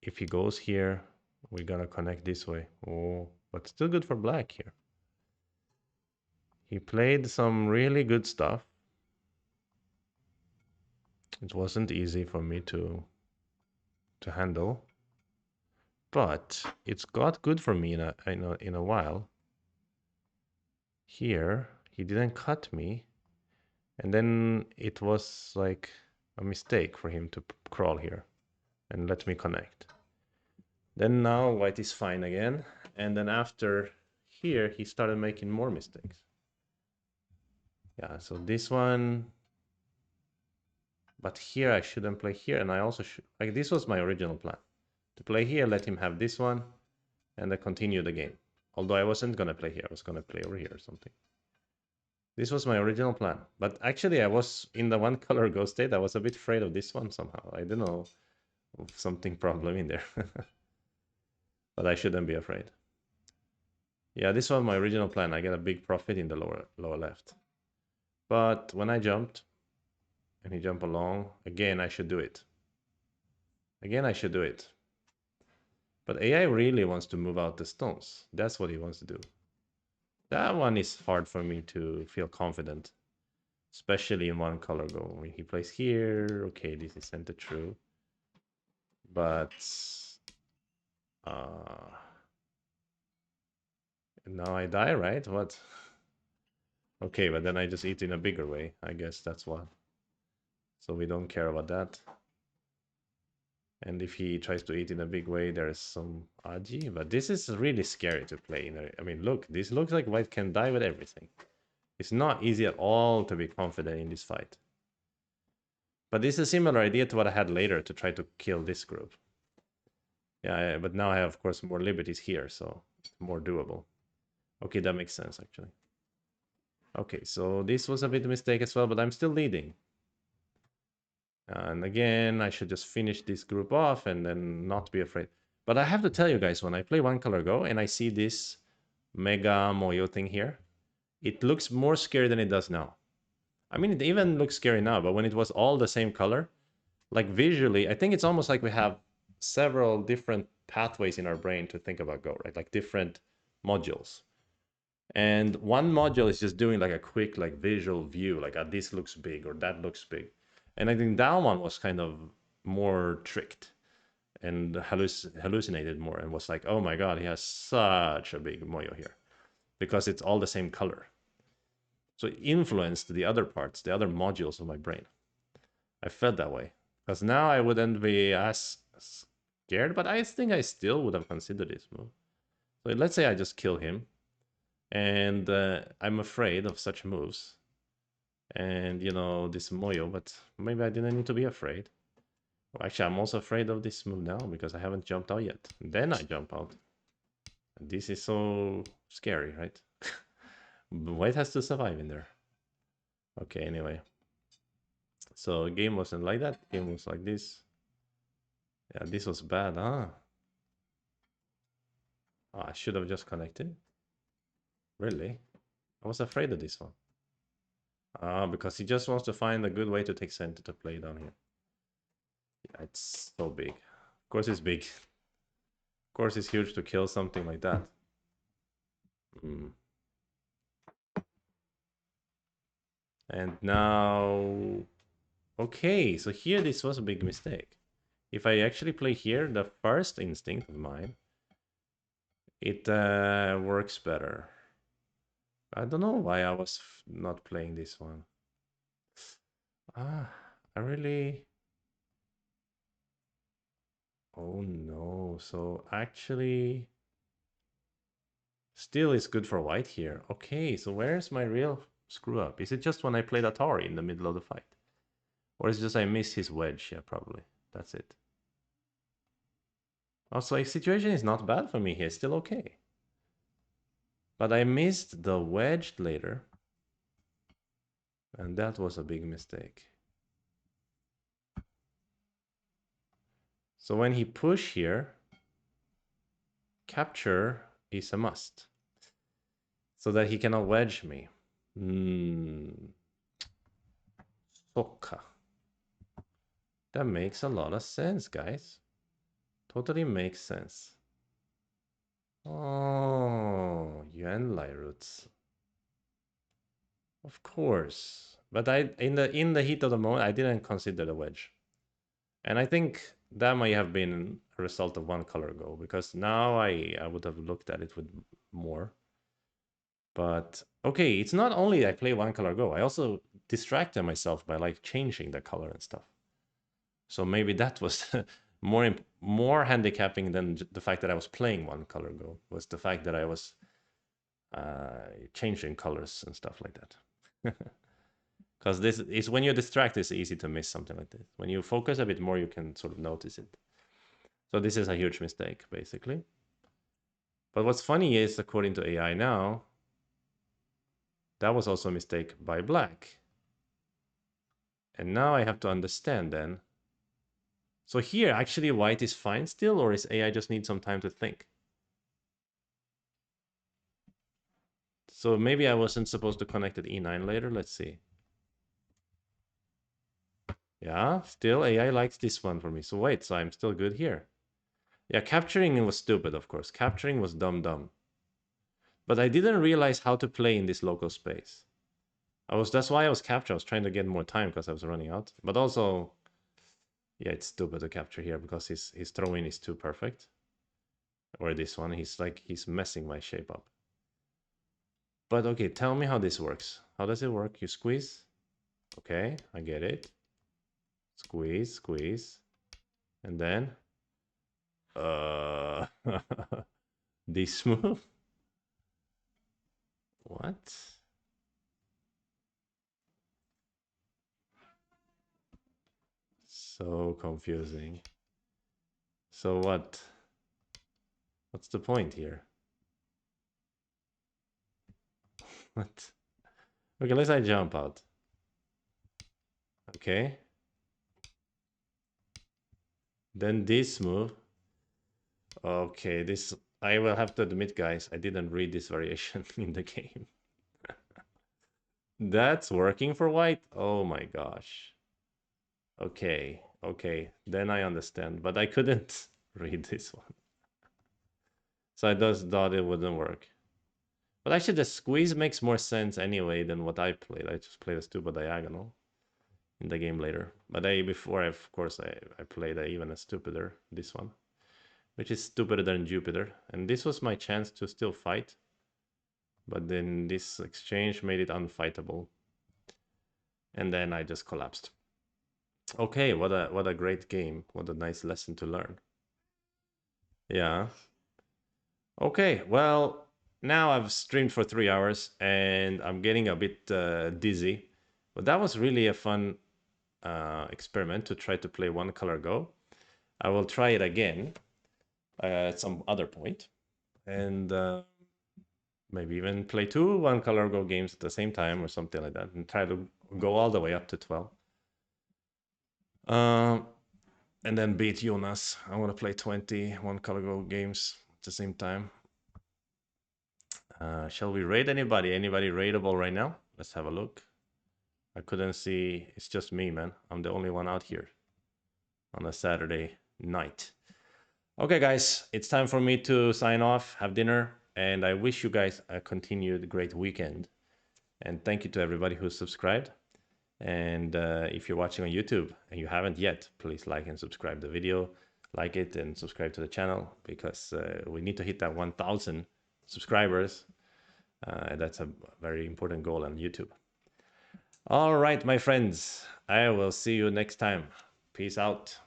if he goes here, we're gonna connect this way. Oh, but still good for black here. He played some really good stuff. It wasn't easy for me to handle, but it's got good for me in a while. Here, he didn't cut me, and then it was like a mistake for him to crawl here and let me connect. Then now white is fine again, and then after here he started making more mistakes. Yeah, so this one, but here I shouldn't play here, and I also should, like, this was my original plan. To play here, let him have this one, and then continue the game. Although I wasn't gonna play here, I was gonna play over here or something. This was my original plan. But actually I was in the one color go state, I was a bit afraid of this one somehow. I don't know, something problem in there. But I shouldn't be afraid. Yeah, this was my original plan. I get a big profit in the lower left. But when I jumped, and he jumped along, again I should do it. Again I should do it. But AI really wants to move out the stones. That's what he wants to do. That one is hard for me to feel confident, especially in one color go. When he plays here, okay, this is center true. But uh, now I die, right? What? Okay, but then I just eat in a bigger way. I guess that's what. So we don't care about that. And if he tries to eat in a big way, there's some aji. But this is really scary to play. I mean, look, this looks like white can die with everything. It's not easy at all to be confident in this fight. But this is a similar idea to what I had later to try to kill this group. Yeah, but now I have, of course, more liberties here, so it's more doable. Okay, that makes sense, actually. Okay, so this was a bit of a mistake as well, but I'm still leading. And again, I should just finish this group off and then not be afraid. But I have to tell you guys, when I play one color go and I see this mega moyo thing here, it looks more scary than it does now. I mean, it even looks scary now, but when it was all the same color, like visually, I think it's almost like we have several different pathways in our brain to think about Go, right? Like different modules. And one module is just doing like a quick like visual view, like this looks big or that looks big. And I think that one was kind of more tricked and hallucinated more and was like, oh my god, he has such a big moyo here. because it's all the same color. So it influenced the other parts, the other modules of my brain. I felt that way because now I wouldn't be as scared, but I think I still would have considered this move. So let's say I just kill him, and I'm afraid of such moves, and this Moyo, but maybe I didn't need to be afraid. Well, actually, I'm also afraid of this move now because I haven't jumped out yet. Then I jump out. And this is so scary, right? White has to survive in there. Okay, anyway. So game wasn't like that. Game was like this. Yeah, this was bad, huh? Oh, I should have just connected. Really? I was afraid of this one. Ah, because he just wants to find a good way to take center to play down here. Yeah, it's so big. Of course it's big. Of course it's huge to kill something like that. Mm. And now... Okay, so here this was a big mistake. If I actually play here, the first instinct of mine, it works better. I don't know why I was not playing this one. Ah, I really... Oh no, so actually... Still is good for white here. Okay, so where's my real screw up? Is it just when I played Atari in the middle of the fight? Or is it just I miss his wedge? Yeah, probably. That's it. Also, like, situation is not bad for me here. Still okay. But I missed the wedge later. And that was a big mistake. So when he push here, capture is a must. So that he cannot wedge me. Soka. That makes a lot of sense, guys. Totally makes sense. Oh, Yuan-Lai roots. Of course. But I in the heat of the moment I didn't consider the wedge. And I think that might have been a result of one color go, because now I would have looked at it with more. But okay, it's not only I play one color go, I also distracted myself by like changing the color and stuff. So maybe that was more handicapping than the fact that I was playing one color go, was the fact that I was changing colors and stuff like that. Because this is when you're distracted, it's easy to miss something like this. When you focus a bit more, you can sort of notice it. So this is a huge mistake, basically. But what's funny is, according to AI now, that was also a mistake by black. And now I have to understand then. So here, actually, white is fine still, or is AI just need some time to think? So maybe I wasn't supposed to connect at E9 later. Let's see. Yeah, still AI likes this one for me. So wait, so I'm still good here. Yeah, capturing was stupid, of course. Capturing was dumb. But I didn't realize how to play in this local space. That's why I was capturing. I was trying to get more time because I was running out. But also, yeah, it's stupid to capture here because his throw-in is too perfect. Or this one, he's messing my shape up. But okay, tell me how this works. How does it work? You squeeze. Okay, I get it. Squeeze. And then uh this move. What? So confusing. So what? What's the point here? What? Okay, let's say jump out. Okay. Then this move. Okay, this I will have to admit, guys, I didn't read this variation in the game. That's working for white? Oh my gosh. Okay. Then I understand, but I couldn't read this one. So I just thought it wouldn't work. But actually, the squeeze makes more sense anyway than what I played. I just played a stupid diagonal in the game later. But before, of course, I played even a stupider, this one, which is stupider than Jupiter. And this was my chance to still fight. but then this exchange made it unfightable, and then I just collapsed. Okay, what a great game. What a nice lesson to learn. Yeah. Okay, well, now I've streamed for 3 hours and I'm getting a bit dizzy. But that was really a fun experiment to try to play One Color Go. I will try it again at some other point, and maybe even play two One Color Go games at the same time or something like that, and try to go all the way up to 12. Um, and then beat Jonas. I want to play 20 One Color Go games at the same time. Shall we raid anybody? Anybody raidable right now? Let's have a look. I couldn't see. It's just me, man. I'm the only one out here on a Saturday night. Okay, guys, it's time for me to sign off, have dinner, and I wish you guys a continued great weekend. And thank you to everybody who subscribed. And if you're watching on YouTube and you haven't yet, please like and subscribe the video, like it and subscribe to the channel because we need to hit that 1,000 subscribers. That's a very important goal on YouTube. All right, my friends, I will see you next time. Peace out.